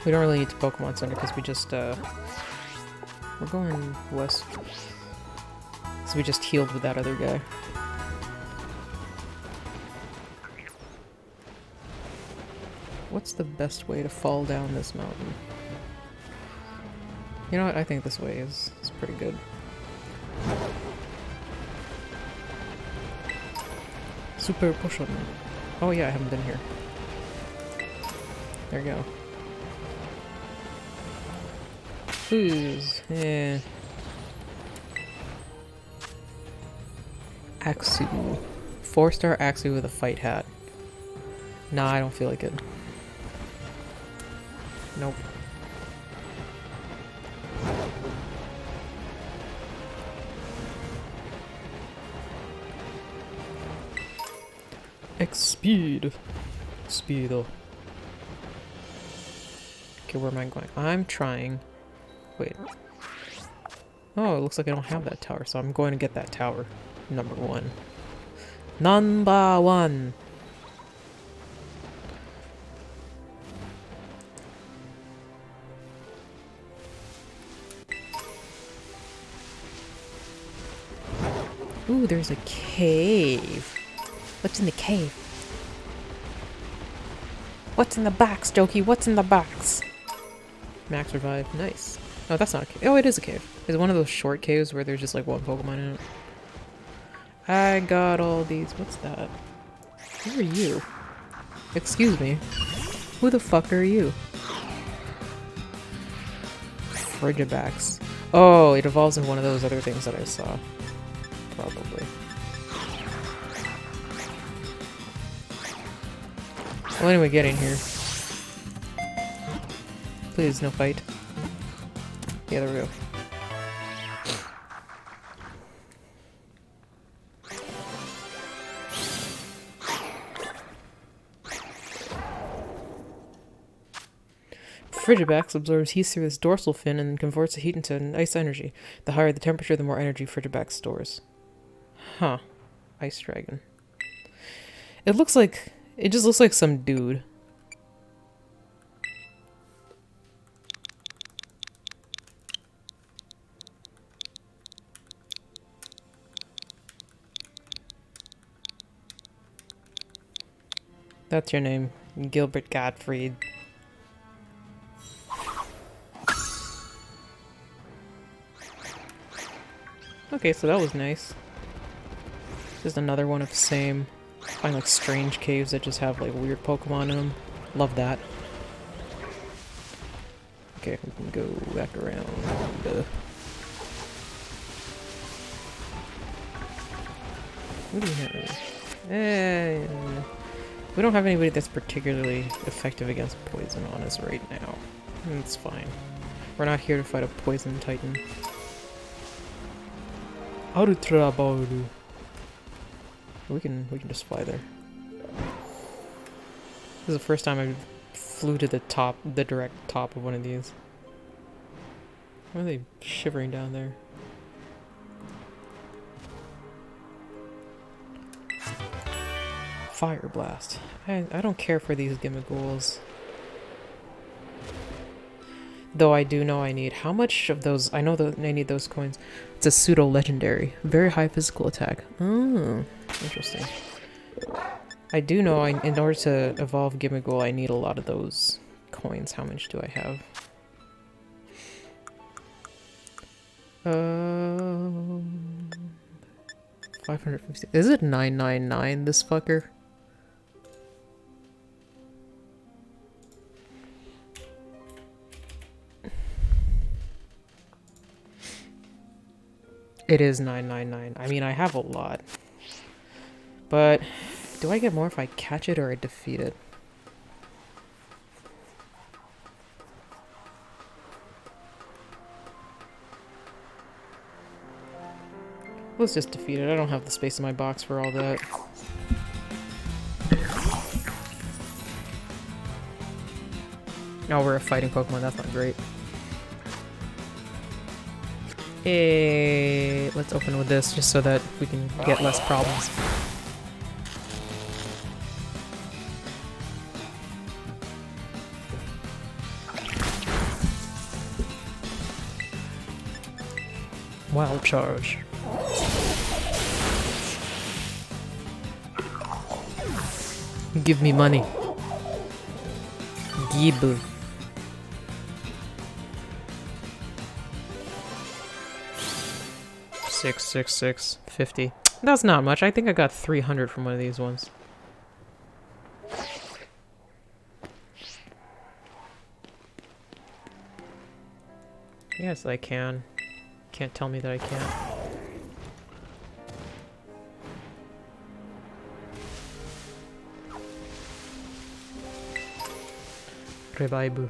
We don't really need to Pokemon Center because we just, we're going west. So we just healed with that other guy. What's the best way to fall down this mountain? You know what? I think this way is pretty good. Super Potion. Oh yeah, I haven't been here. There you go. Who's... eh. Axu. 4-star Axu with a fight hat. Nah, I don't feel like it. Nope. Speed. Speedo. Okay, where am I going? I'm trying. Wait. Oh, it looks like I don't have that tower, so I'm going to get that tower. Number 1. Number 1. Ooh, there's a cave. What's in the cave? What's in the box, Jokey? What's in the box? Max revive. Nice. Oh, that's not a cave. Oh, it is a cave. Is it one of those short caves where there's just like one Pokemon in it? I got all these. What's that? Who are you? Excuse me. Who the fuck are you? Frigibax. Oh, it evolves in one of those other things that I saw. Probably. Well, anyway, get in here. Please, no fight. Yeah, there we go. Frigibax absorbs heat through its dorsal fin and converts the heat into ice energy. The higher the temperature, the more energy Frigibax stores. Huh. Ice Dragon. It looks like... It just looks like some dude. That's your name. Gilbert Gottfried. Okay, so that was nice. Just another one of the same. Find like strange caves that just have like weird Pokemon in them. Love that. Okay, we can go back around. What do we have? We don't have anybody that's particularly effective against poison on us right now. It's fine. We're not here to fight a poison titan. Arutrabauru. We can just fly there. This is the first time I flew to the top, the direct top of one of these. Why are they shivering down there? Fire Blast. I don't care for these Gimmigholes. Though I do know I need... How much of those... I know that I need those coins. It's a pseudo-legendary. Very high physical attack. Oh, interesting. I do know in order to evolve Gimmighoul, I need a lot of those coins. How much do I have? 550. Is it 999, this fucker? It is 999. I mean, I have a lot. But do I get more if I catch it or I defeat it? Let's just defeat it. I don't have the space in my box for all that. Oh, we're a fighting Pokemon. That's not great. Let's open with this just so that we can get less problems. Wild Charge. Give me money. Gib. $666 $50. That's not much. I think I got 300 from one of these ones. Yes, I can. Can't tell me that I can't. Rebaibu.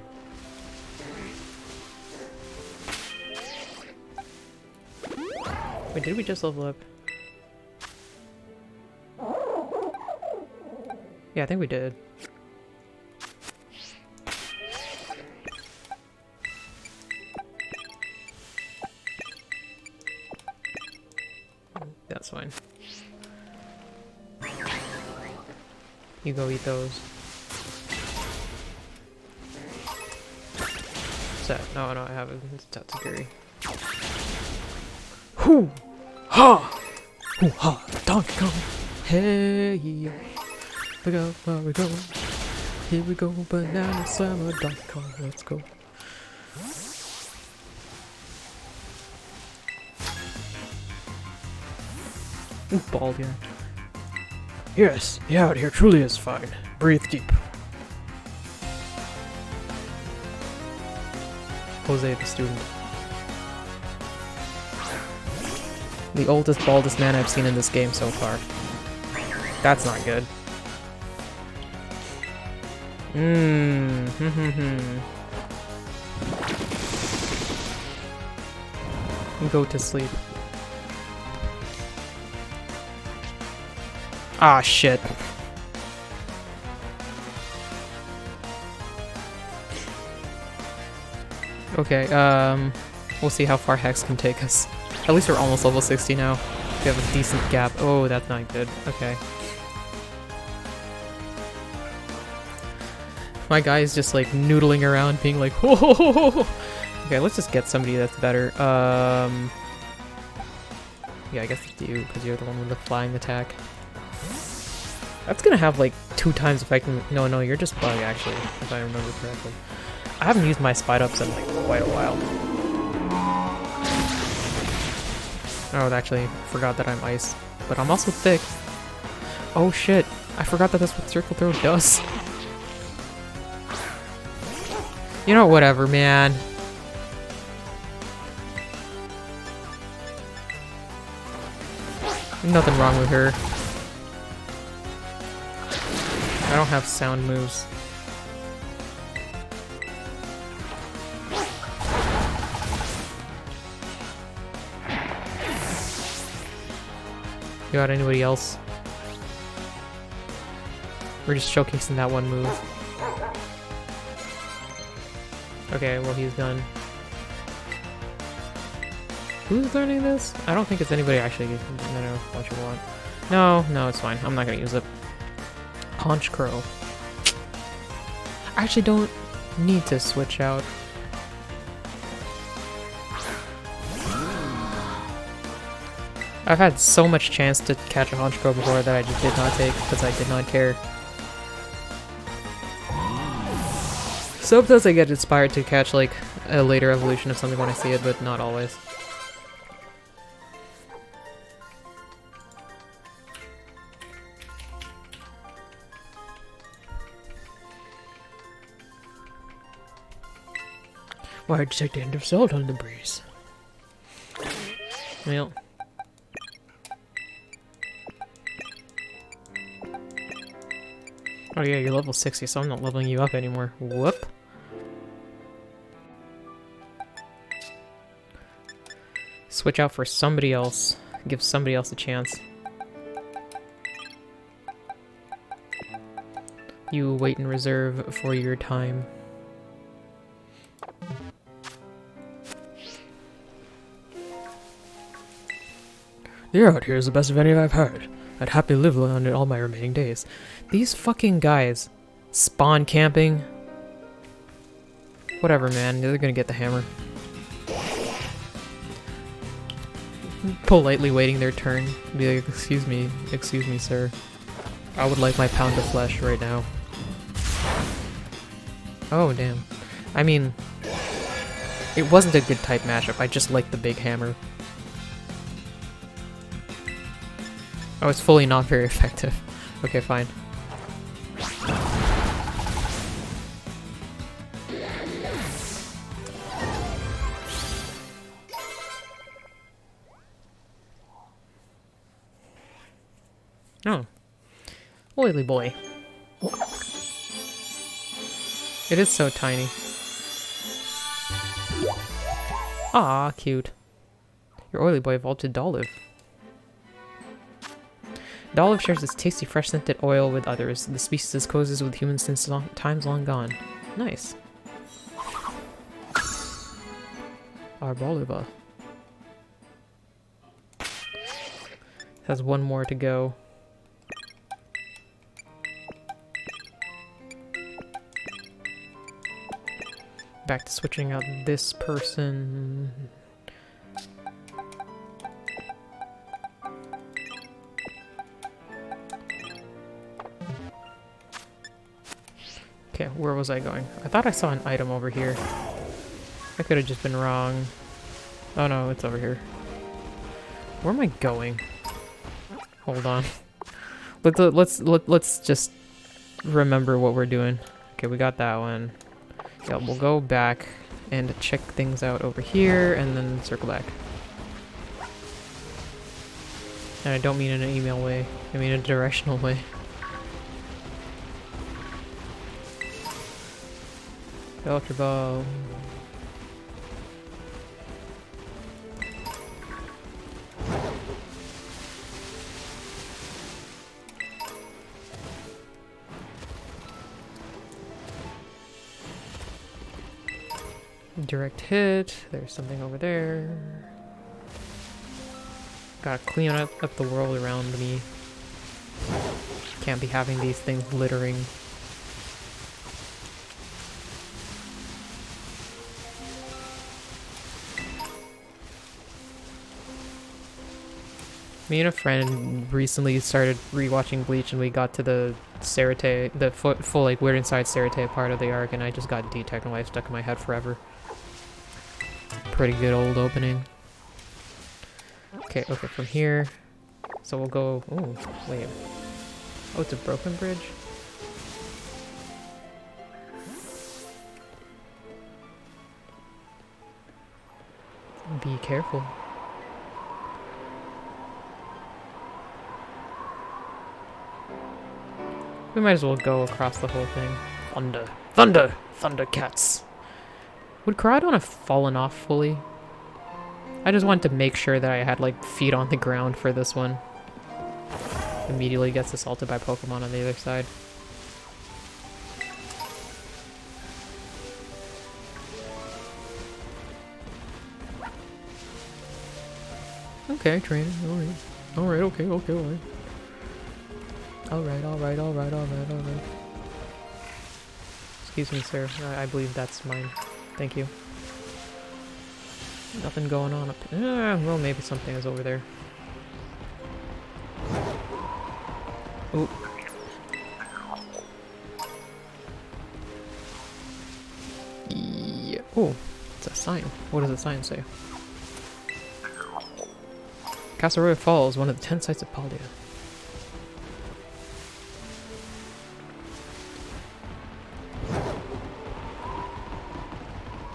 Wait, did we just level up? Yeah, I think we did. That's fine. You go eat those. What's that? No, I haven't. It's Tatsugiri. Hoo! Ha! Ooh ha! Donkey Kong! Hey! Look out where we go! Here we go, banana slammer, Donkey Kong, let's go. Ooh, bald, yeah. Yes, the air out here truly is fine. Breathe deep. Jose the student. The oldest, baldest man I've seen in this game so far. That's not good. Go to sleep. Ah, shit. Okay, we'll see how far Hex can take us. At least we're almost level 60 now. We have a decent gap. Oh, that's not good. Okay. My guy is just like noodling around, being like, ho ho ho ho. Okay, let's just get somebody that's better. Yeah, I guess it's you, because you're the one with the flying attack. That's gonna have like 2 times effect. No, you're just bug actually, if I remember correctly. I haven't used my spite ups in like quite a while. Oh, actually, forgot that I'm ice, but I'm also thick. Oh shit, I forgot that that's what circle throw does. You know, whatever, man. Nothing wrong with her. I don't have sound moves. You got anybody else? We're just showcasing that one move. Okay, well he's done. Who's learning this? I don't think it's anybody actually. No, what you want. No, it's fine. I'm not gonna use it. Haunch Crow. I actually don't need to switch out. I've had so much chance to catch a Haunch Crow before that I just did not take because I did not care. Sometimes I get inspired to catch like a later evolution of something when I see it, but not always. Why detect the end of salt on the breeze? Well. Oh yeah, you're level 60, so I'm not leveling you up anymore. Whoop. Switch out for somebody else. Give somebody else a chance. You wait in reserve for your time. The air out here is the best of any I've had. I'd happily live on it all my remaining days. These fucking guys. Spawn camping. Whatever, man. They're gonna get the hammer. Politely waiting their turn. Be like, excuse me, sir. I would like my pound of flesh right now. Oh, damn. I mean, it wasn't a good type mashup. I just liked the big hammer. Oh, it's fully not very effective. Okay, fine. Oh. Oily boy. It is so tiny. Ah, cute. Your oily boy evolved to Dolive. The olive shares its tasty, fresh-scented oil with others. The species has coexisted with humans since times long gone. Nice. Arboliva. Has one more to go. Back to switching out this person. Okay, where was I going? I thought I saw an item over here. I could have just been wrong. Oh no, it's over here. Where am I going? Hold on. Let's just remember what we're doing. Okay, we got that one. Yeah, we'll go back and check things out over here and then circle back. And I don't mean in an email way. I mean in a directional way. Ultra ball. Direct hit. There's something over there. Gotta clean up the world around me. Can't be having these things littering. Me and a friend recently started rewatching Bleach, and we got to the Serite, the full like Weird Inside Serite part of the arc, and I just got detechnalized stuck in my head forever. Pretty good old opening. Okay, from here. So we'll go. Oh, wait. Oh, it's a broken bridge. Be careful. We might as well go across the whole thing. Thunder. Thunder! Thundercats! Would Caradon have fallen off fully? I just wanted to make sure that I had, like, feet on the ground for this one. Immediately gets assaulted by Pokemon on the other side. Okay, trainer. Alright. Alright, okay, alright. Alright. Excuse me, sir. I believe that's mine. Thank you. Nothing going on up here. Well, maybe something is over there. Oh. Yeah. Oh, it's a sign. What does the sign say? Casaroya Falls, one of the 10 sites of Paldea.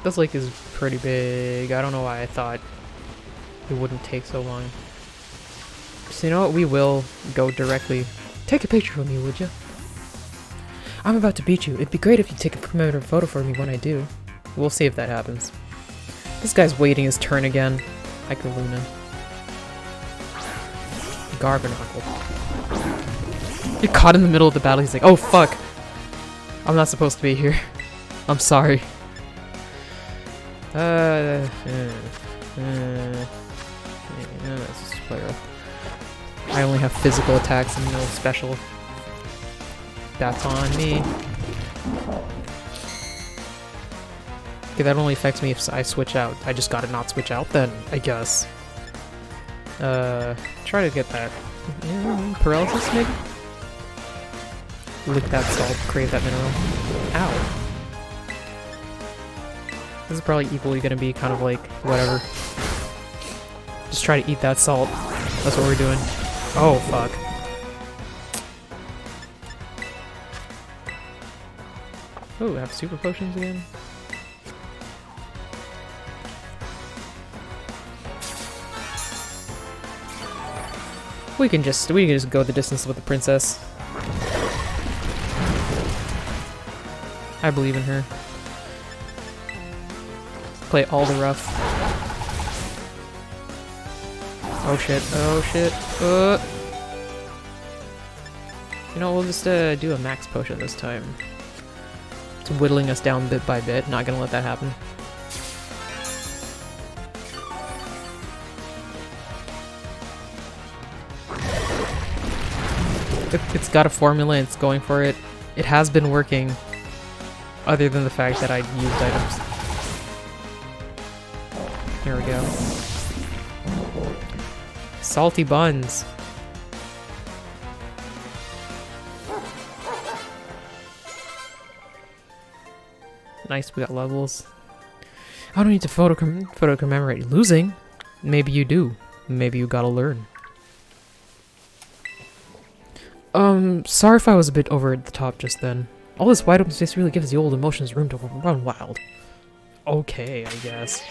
This lake is pretty big. I don't know why I thought it wouldn't take so long. So you know what? We will go directly. Take a picture of me, would you? I'm about to beat you. It'd be great if you take a commemorative photo for me when I do. We'll see if that happens. This guy's waiting his turn again. Hikaluna. Garbarnacle. You're caught in the middle of the battle. He's like, oh fuck. I'm not supposed to be here. I'm sorry. Let's just play rough. I only have physical attacks and no special. That's on me. Okay, that only affects me if I switch out. I just gotta not switch out then, I guess. Try to get that. Paralysis, maybe? Lick that salt, crave that mineral. Ow. This is probably equally gonna be kind of like, whatever. Just try to eat that salt. That's what we're doing. Oh, fuck. Oh, I have super potions again? We can just go the distance with the princess. I believe in her. Play all the rough. Oh shit, oh shit. You know, we'll just do a max potion this time. It's whittling us down bit by bit. Not gonna let that happen. It's got a formula, it's going for it. It has been working, other than the fact that I used items. Here we go. Salty buns. Nice, we got levels. I don't need to photo commemorate losing. Maybe you do. Maybe you gotta learn. Sorry if I was a bit over the top just then. All this wide open space really gives the old emotions room to run wild. Okay, I guess.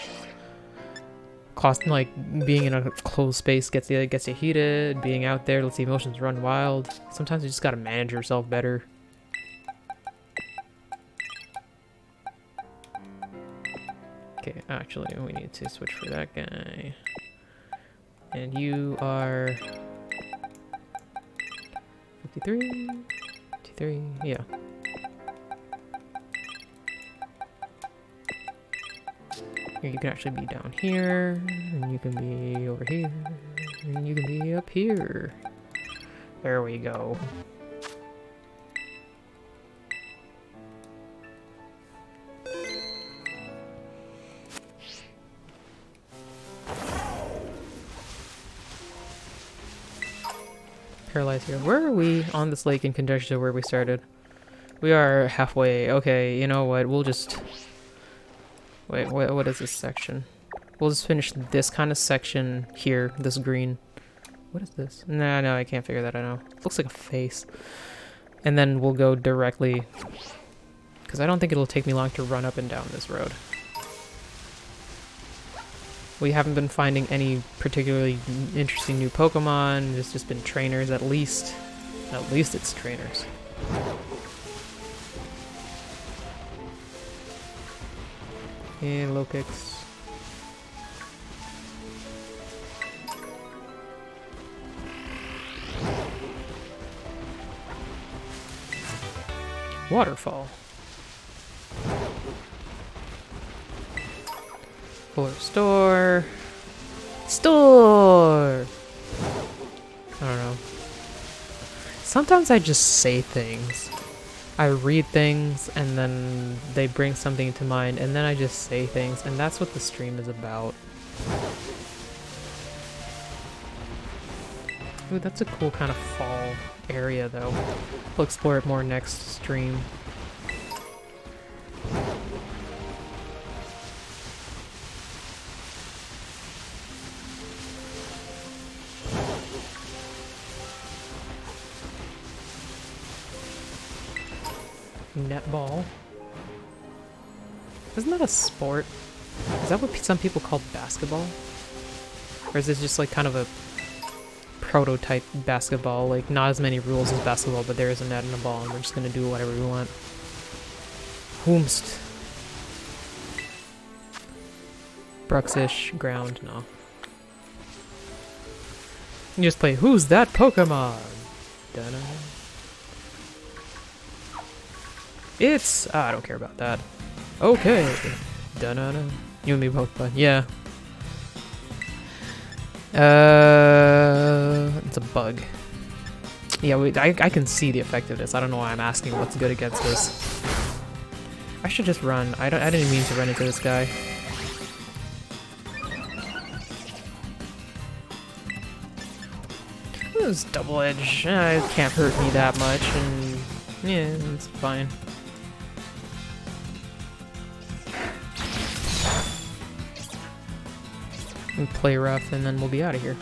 Like being in a closed space gets you heated. Being out there lets the emotions run wild. Sometimes you just gotta manage yourself better. Okay, actually, we need to switch for that guy. And you are 53, 53, yeah. Here, you can actually be down here, and you can be over here, and you can be up here. There we go. Paralyzed here. Where are we on this lake in conjunction to where we started? We are halfway. Okay, you know what? We'll just... Wait, what is this section? We'll just finish this kind of section here, this green. What is this? No, I can't figure that out now. It looks like a face. And then we'll go directly... Because I don't think it'll take me long to run up and down this road. We haven't been finding any particularly interesting new Pokemon. It's just been trainers at least. At least it's trainers. And low kicks. Waterfall. Fuller store. Store! I don't know. Sometimes I just say things. I read things and then they bring something to mind and then I just say things and that's what the stream is about. Ooh, that's a cool kind of fall area though. We'll explore it more next stream. Netball. Isn't that a sport? Is that what some people call basketball? Or is this just like kind of a prototype basketball? Like not as many rules as basketball, but there is a net and a ball and we're just gonna do whatever we want. Whomst. Bruxish, ground, no. You just play, who's that Pokemon? Dunno. It's... I don't care about that. Okay. Dunno. You and me both, but yeah. It's a bug. Yeah, I can see the effectiveness. I don't know why I'm asking what's good against this. I should just run. I didn't mean to run into this guy. This double edge. It can't hurt me that much, and yeah, it's fine. And play rough, and then we'll be out of here.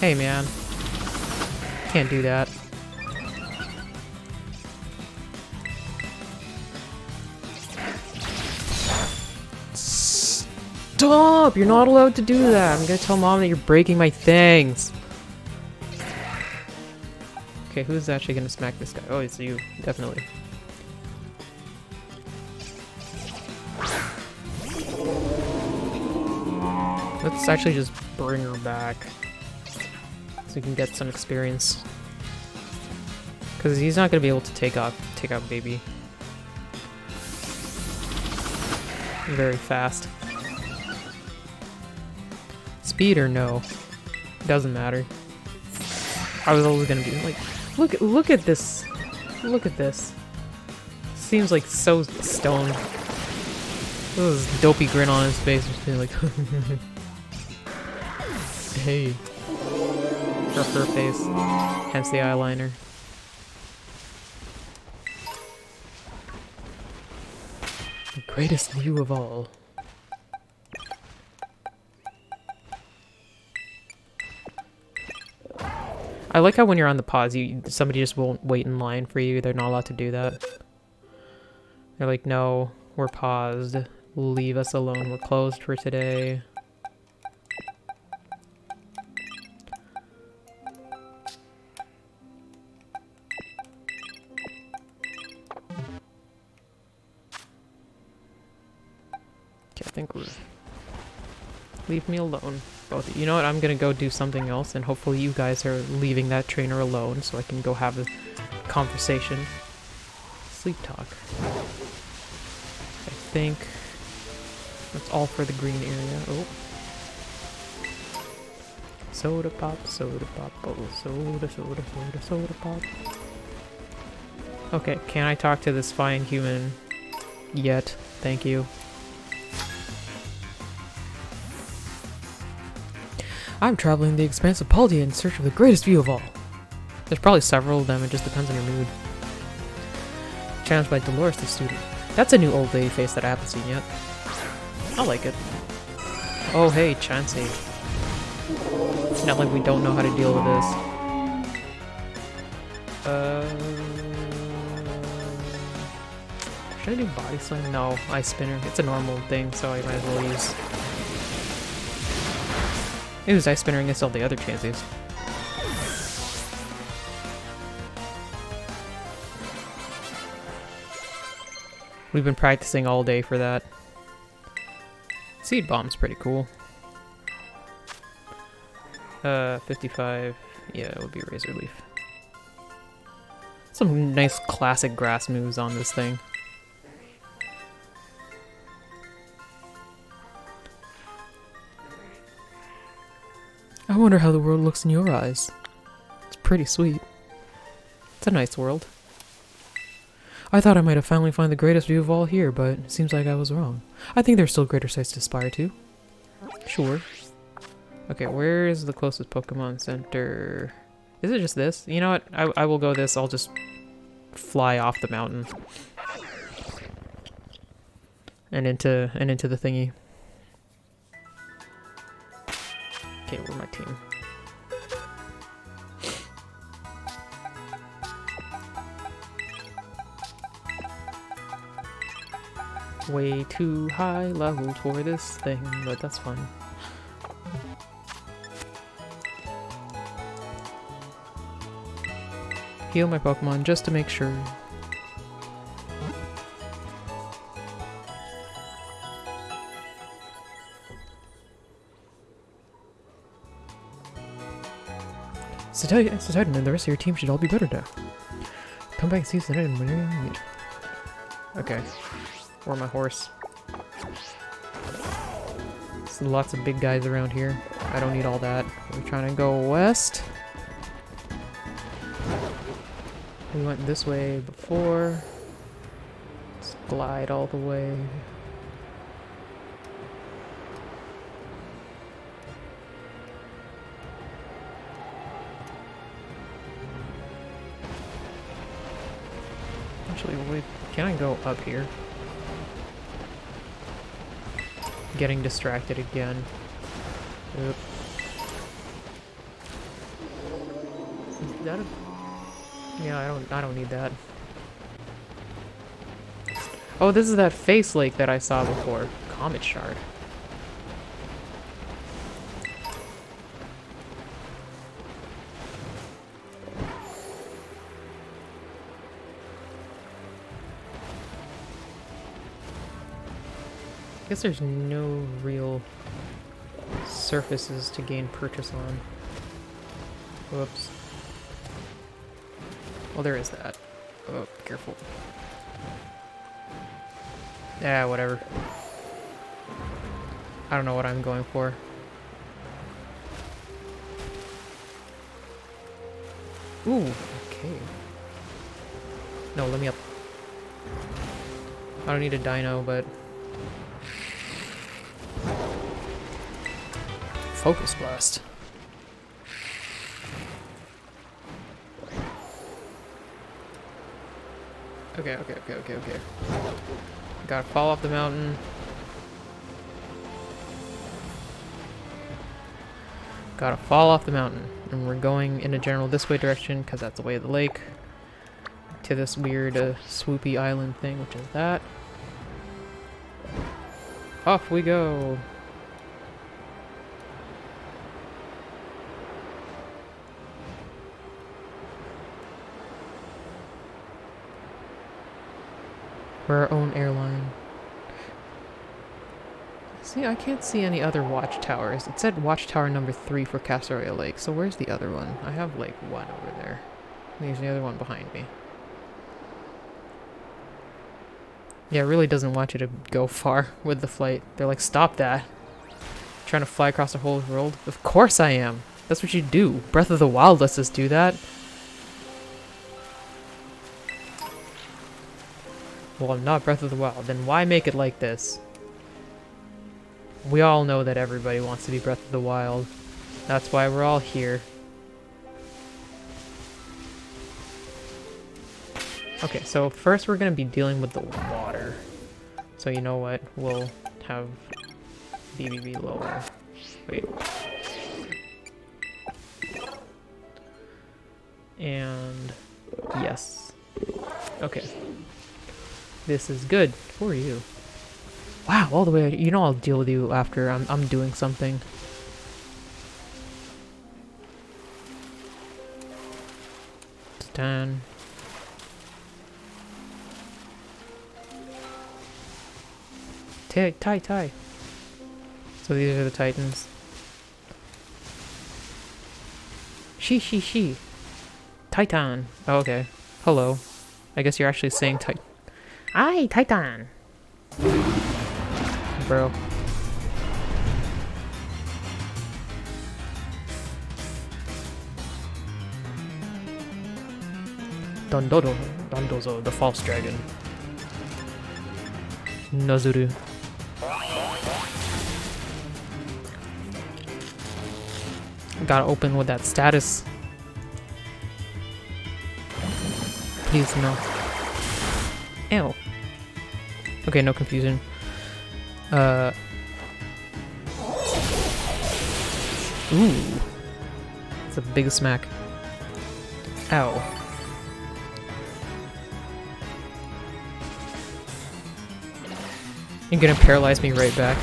Hey, man. Can't do that. Stop! You're not allowed to do that. I'm gonna tell Mom that you're breaking my things. Okay, who's actually gonna smack this guy? Oh, it's you. Definitely. Let's actually just bring her back so we can get some experience. Because he's not gonna be able to take out baby very fast. Speed or no, doesn't matter. I was always gonna be like, look at this, look at this. Seems like so stoned. This dopey grin on his face, just being like. Hey. Her face. Hence the eyeliner. The greatest view of all. I like how when you're on the pause, somebody just won't wait in line for you. They're not allowed to do that. They're like, no, we're paused. Leave us alone. We're closed for today. Okay, I think we're... Leave me alone. Both of you. You know what? I'm gonna go do something else, and hopefully you guys are leaving that trainer alone so I can go have a conversation. Sleep talk. I think that's all for the green area. Oh. Soda pop, oh, soda, soda, soda, soda pop. Okay, can I talk to this fine human yet? Thank you. I'm traveling the expanse of Paldia in search of the greatest view of all. There's probably several of them, it just depends on your mood. Challenged by Dolores the student. That's a new old lady face that I haven't seen yet. I like it. Oh hey, Chansey. It's not like we don't know how to deal with this. Should I do body slam? No, ice spinner. It's a normal thing, so I might as well use... It was ice spinner against all the other Chanseys. We've been practicing all day for that. Seed bomb's pretty cool. 55. Yeah, it would be Razor Leaf. Some nice classic grass moves on this thing. I wonder how the world looks in your eyes. It's pretty sweet. It's a nice world. I thought I might have finally found the greatest view of all here, but it seems like I was wrong. I think there's still greater sights to aspire to. Sure. Okay, where is the closest Pokemon Center? Is it just this? You know what? I will go this. I'll just fly off the mountain. And into the thingy. Okay, where's my team? Way too high level for this thing, but that's fine. Heal my Pokemon just to make sure. Titan and the rest of your team should all be better now. Come back and see Titan whenever you need. Okay. Or my horse. There's lots of big guys around here. I don't need all that. We're trying to go west. We went this way before. Let's glide all the way. Actually, wait, can I go up here? Getting distracted again. Oop. Is that a... Yeah, I don't need that. Oh, this is that face lake that I saw before. Comet Shard. I guess there's no real surfaces to gain purchase on. Whoops. Well, there is that. Oh, careful. Yeah, whatever. I don't know what I'm going for. Ooh, okay. No, let me up. I don't need a dino, but... Focus Blast. Okay. Gotta fall off the mountain. Gotta fall off the mountain. And we're going in a general this way direction, because that's the way of the lake. To this weird swoopy island thing, which is that. Off we go. We're our own airline. See, I can't see any other watchtowers. It said watchtower number 3 for Castoria Lake, so where's the other one? I have like one over there. There's the other one behind me. Yeah, it really doesn't want you to go far with the flight. They're like, stop that. Trying to fly across the whole world? Of course I am. That's what you do. Breath of the Wild lets us do that. Well, I'm not Breath of the Wild. Then why make it like this? We all know that everybody wants to be Breath of the Wild. That's why we're all here. Okay, so first we're going to be dealing with the water. So you know what? We'll have BBB lower. Wait. And yes. Okay. This is good for you. Wow, all the way. You know I'll deal with you after I'm doing something. Stand. Tie. So these are the Titans. She. Titan. Oh, okay. Hello. I guess you're actually saying Titan. Aye, Titan. Bro. Dondozo, the false dragon. Nazuru. Gotta open with that status. Please, no. Ew. Okay, no confusion. Ooh. It's a big smack. Ow. You're gonna paralyze me right back.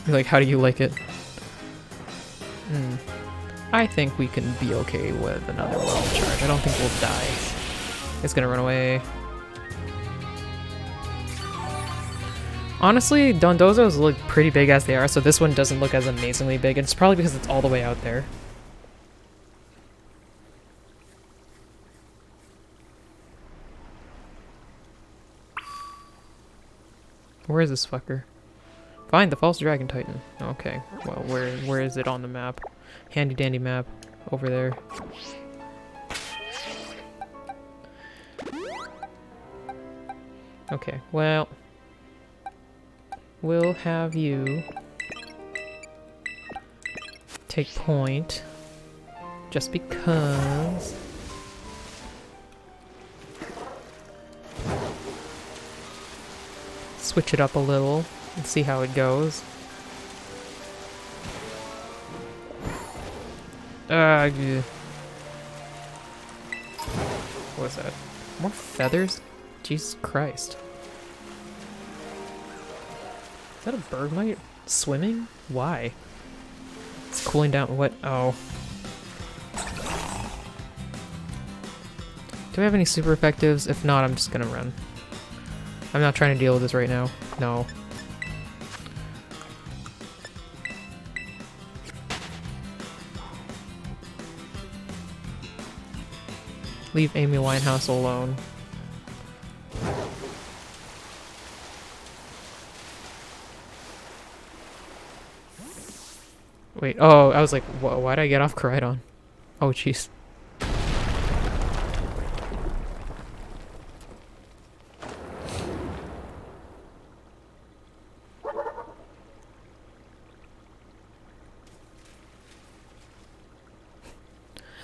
You're like, how do you like it? I think we can be okay with another world charge. I don't think we'll die. It's gonna run away. Honestly, Dondozos look pretty big as they are, so this one doesn't look as amazingly big. It's probably because it's all the way out there. Where is this fucker? Find the false dragon titan. Okay, well, where is it on the map? Handy dandy map over there. Okay, well, we'll have you take point just because. Switch it up a little and see how it goes. Yeah. What's that? More feathers? Jesus Christ. Is that a bergmite swimming? Why? It's cooling down. What? Oh. Do I have any super effectives? If not, I'm just gonna run. I'm not trying to deal with this right now. No. Leave Amy Winehouse alone. Wait, oh, I was like, why'd I get off Coridon? Oh, jeez.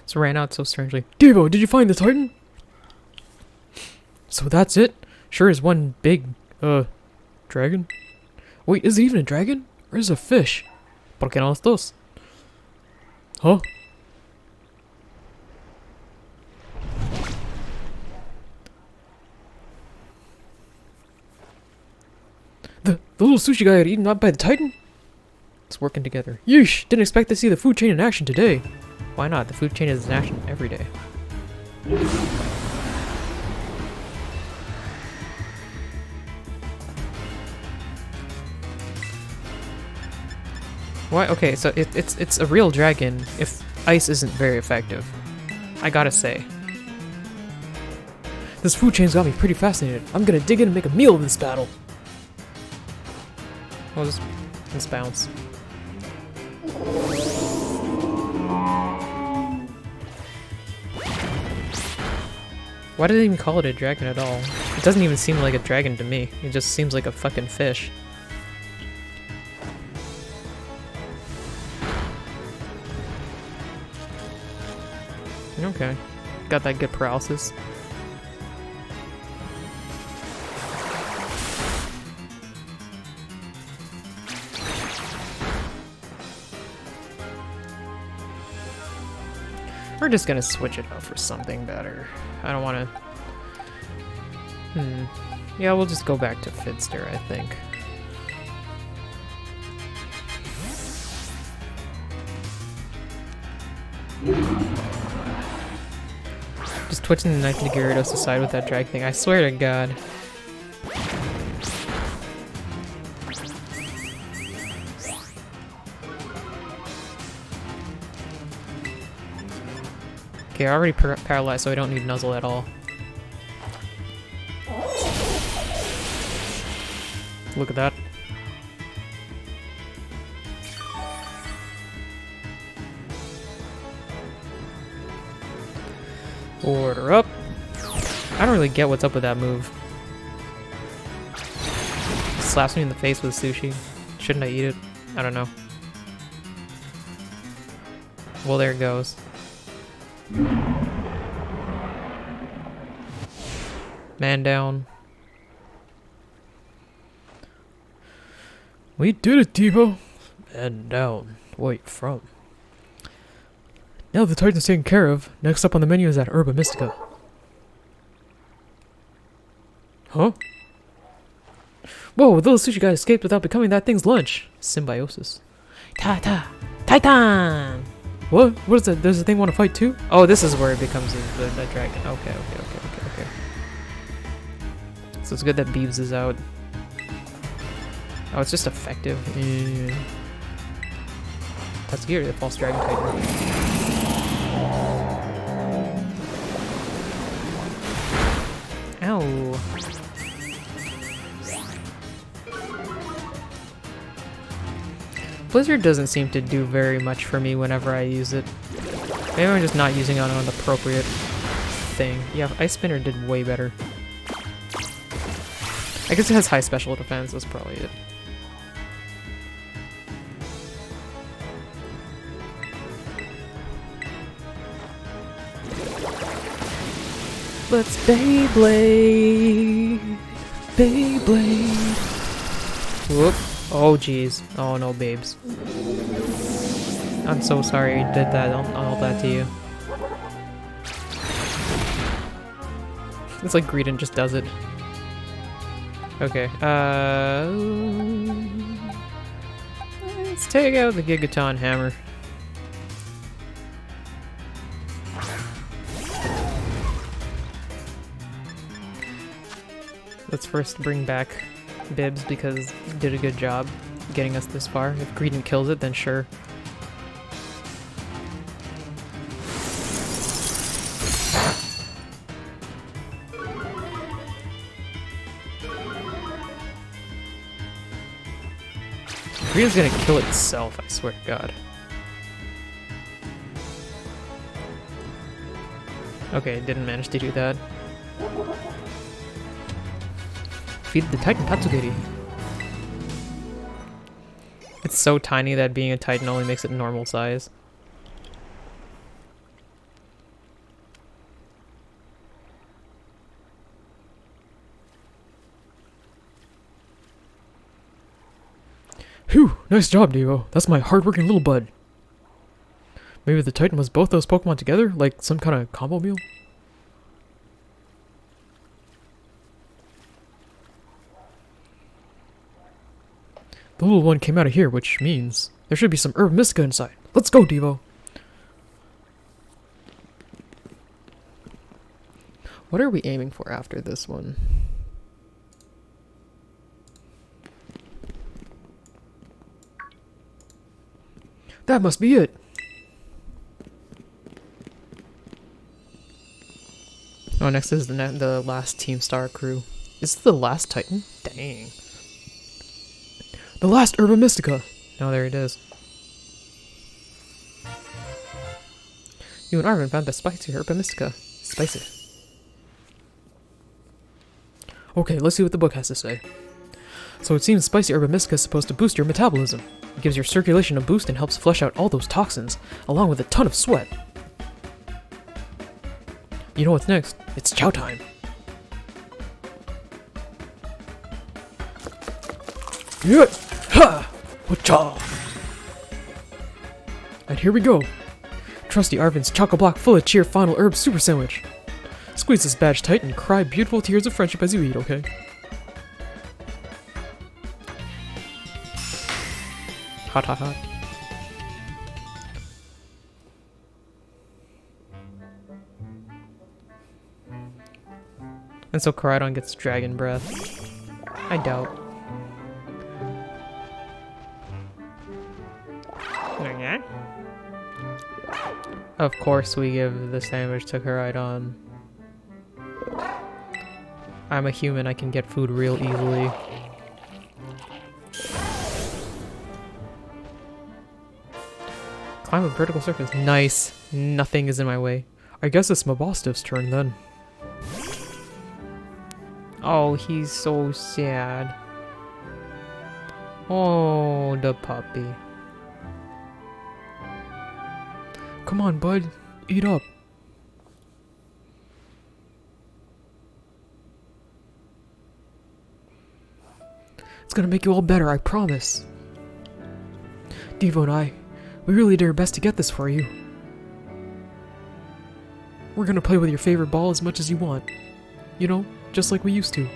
This ran out so strangely. Devo, did you find the Titan? So that's it? Sure is one big, Dragon? Wait, is it even a dragon? Or is it a fish? ¿Por qué no los dos? Huh? The little sushi guy got eaten up by the Titan? It's working together. Yeesh! Didn't expect to see the food chain in action today. Why not? The food chain is in action every day. Why? Okay, so it's a real dragon if ice isn't very effective. I gotta say. This food chain's got me pretty fascinated. I'm gonna dig in and make a meal of this battle. Well, let's bounce. Why did they even call it a dragon at all? It doesn't even seem like a dragon to me. It just seems like a fucking fish. Okay. Got that good paralysis. We're just gonna switch it up for something better. I don't wanna... Yeah, we'll just go back to Fidster, I think. Just twitching the knife to Gyarados aside with that drag thing. I swear to God. Okay, I already paralyzed, so I don't need Nuzzle at all. Look at that. Order up. I don't really get what's up with that move. Slaps me in the face with sushi. Shouldn't I eat it? I don't know. Well, there it goes. Man down. We did it, Devo! Man down. Wait, from? Now the Titan's taken care of, next up on the menu is that Herba Mystica. Huh? Whoa, the little sushi guy escaped without becoming that thing's lunch. Symbiosis. Titan! What? What is that? Does the thing want to fight too? Oh, this is where it becomes the dragon. Okay. So it's good that Beebs is out. Oh, it's just effective. Yeah. That's Gear, the false dragon titan. Ow. Blizzard doesn't seem to do very much for me whenever I use it. Maybe I'm just not using it on an appropriate thing. Yeah, Ice Spinner did way better. I guess it has high special defense, that's probably it. Let's Beyblade! Beyblade! Whoop. Oh jeez. Oh no, babes. I'm so sorry I did that, all that to you. It's like Greedent just does it. Okay, let's take out the Gigaton Hammer. Let's first bring back Bibs because he did a good job getting us this far. If Greedent kills it, then sure. Greedent's gonna kill itself, I swear to God. Okay, didn't manage to do that. Feed the Titan Tatsugiri. It's so tiny that being a Titan only makes it normal size. Phew, nice job, Devo. That's my hardworking little bud. Maybe the Titan was both those Pokemon together, like some kind of combo meal? The little one came out of here, which means there should be some Herb Mystica inside. Let's go, Devo! What are we aiming for after this one? That must be it! Oh, next is the last Team Star crew. Is it the last Titan? Dang. The last Herba Mystica! Oh, there it is. You and Arvin found the spicy Herba Mystica. Spicy. Okay, let's see what the book has to say. So it seems spicy Herba Mystica is supposed to boost your metabolism. It gives your circulation a boost and helps flush out all those toxins, along with a ton of sweat. You know what's next? It's chow time. Yeah! Ha! Wacha! And here we go. Trusty Arvin's Choco-Block full of cheer final herb super sandwich. Squeeze this badge tight and cry beautiful tears of friendship as you eat, okay? Hot, hot, hot. And so Koraidon gets dragon breath. I doubt. Of course we give the sandwich to Koraidon. I'm a human, I can get food real easily. Climb a vertical surface. Nice. Nothing is in my way. I guess it's Mabostif's turn then. Oh, he's so sad. Oh, the puppy. Come on, bud. Eat up. It's gonna make you all better, I promise. Devo and I, we really did our best to get this for you. We're gonna play with your favorite ball as much as you want. You know, just like we used to.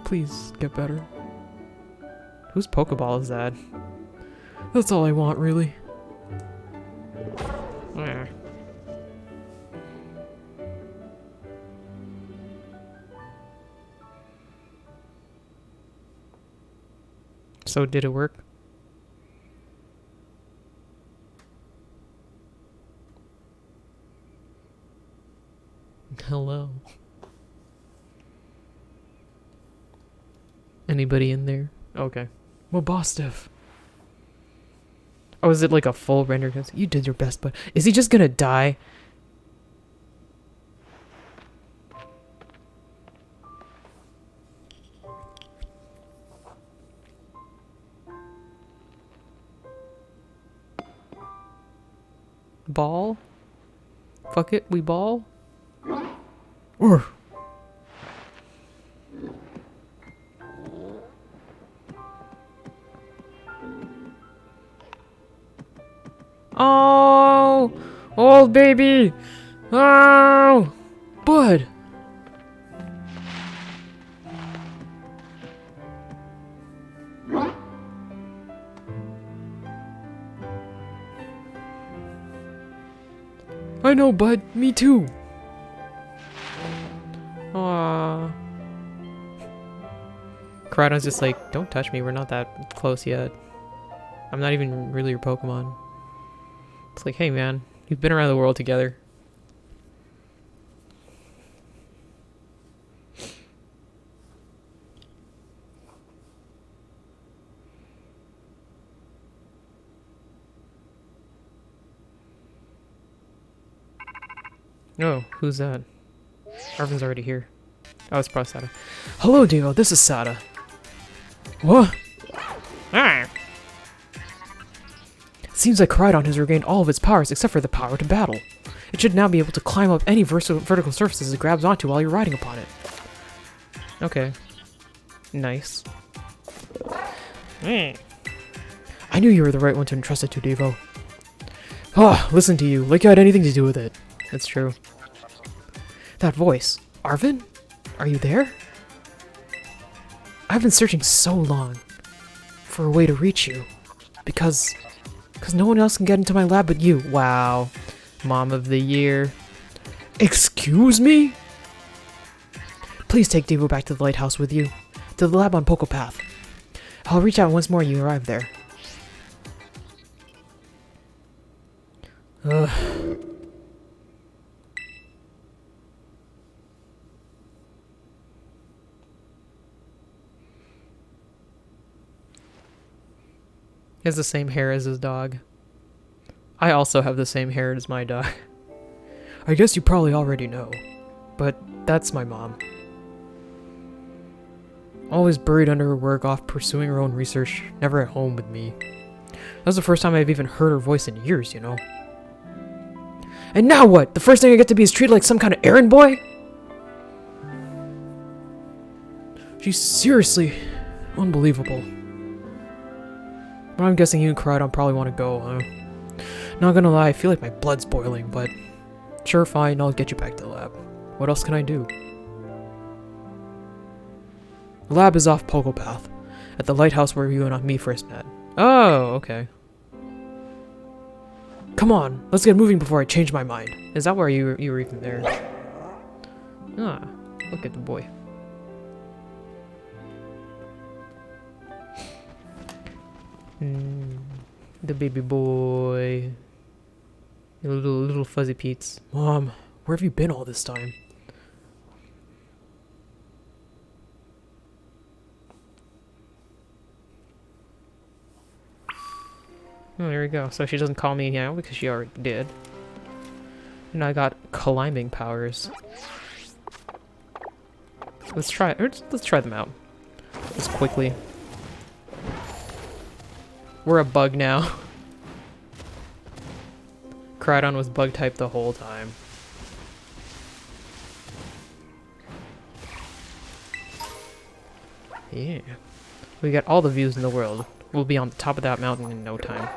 Please, get better. Whose Pokeball is that? That's all I want, really. So did it work? Hello. Anybody in there? Okay. Mabostif. Oh, is it like a full render? You did your best, but is he just gonna die? Ball? Fuck it, we ball? Or oh, old baby. Oh, Bud. I know, Bud. Me too. Aww. Koraidon's just like, don't touch me. We're not that close yet. I'm not even really your Pokemon. It's like, hey man, you've been around the world together. Oh, who's that? Arvin's already here. Oh, it's probably Sada. Hello, Devo. This is Sada. What? Ah! Seems like Koraidon has regained all of its powers except for the power to battle. It should now be able to climb up any vertical surfaces it grabs onto while you're riding upon it. Okay. Nice. Mm. I knew you were the right one to entrust it to, Devo. Ah, listen to you, like you had anything to do with it. That's true. That voice. Arvin? Are you there? I've been searching so long for a way to reach you. Because no one else can get into my lab but you. Wow. Mom of the year. Excuse me? Please take Devo back to the lighthouse with you. To the lab on Poco Path. I'll reach out once more you arrive there. Ugh. He has the same hair as his dog. I also have the same hair as my dog. I guess you probably already know, but that's my mom. Always buried under her work, off pursuing her own research, never at home with me. That's the first time I've even heard her voice in years, you know? And now what? The first thing I get to be is treated like some kind of errand boy? She's seriously unbelievable. But I'm guessing you and Caridon probably want to go, huh? Not gonna lie, I feel like my blood's boiling, but sure, fine, I'll get you back to the lab. What else can I do? The lab is off Poco Path, at the lighthouse where you and me first met. Oh, okay. Come on, let's get moving before I change my mind. Is that where you were even there? Ah, look at the boy. The baby boy. Little fuzzy Pete's. Mom, where have you been all this time? Oh, there we go. So she doesn't call me now because she already did. And I got climbing powers. Let's try them out. Just quickly. We're a bug now. Caridon was bug type the whole time. Yeah. We got all the views in the world. We'll be on the top of that mountain in no time.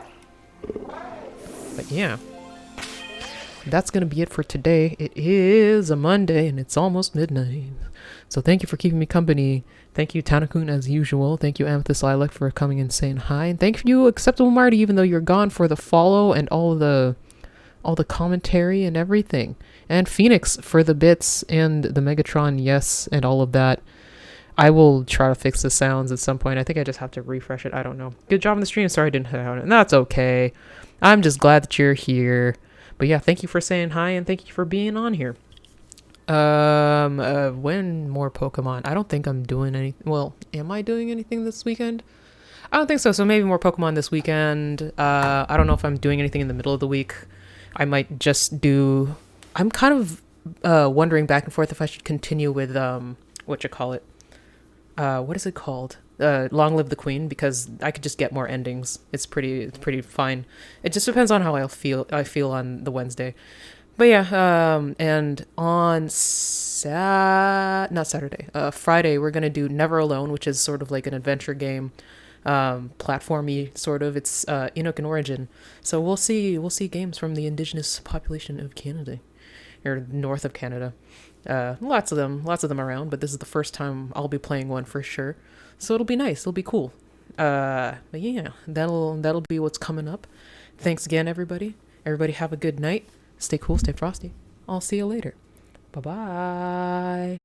But yeah. That's gonna be it for today. It is a Monday and it's almost midnight. So thank you for keeping me company. Thank you, Tanakun, as usual. Thank you, Amethyst Lilac, for coming and saying hi. And thank you, Acceptable Marty, even though you're gone, for the follow and all the commentary and everything. And Phoenix for the bits and the Megatron yes and all of that. I will try to fix the sounds at some point. I think I just have to refresh it. I don't know. Good job on the stream. Sorry I didn't have it. And that's okay. I'm just glad that you're here. But yeah, thank you for saying hi and thank you for being on here. When more Pokemon? I don't think I'm doing anything. Well, am I doing anything this weekend? I don't think so. So maybe more Pokemon this weekend. I don't know if I'm doing anything in the middle of the week. I might just do... I'm kind of wondering back and forth if I should continue with, what is it called? Long Live the Queen, because I could just get more endings. It's pretty fine. It just depends on how I feel on the Wednesday. But yeah, and on Friday, we're gonna do Never Alone, which is sort of like an adventure game, platformy sort of. It's Inuk in origin, so we'll see games from the indigenous population of Canada, or north of Canada. Lots of them around, but this is the first time I'll be playing one for sure. So it'll be nice. It'll be cool. But yeah, that'll be what's coming up. Thanks again, everybody. Everybody have a good night. Stay cool, stay frosty. I'll see you later. Bye-bye.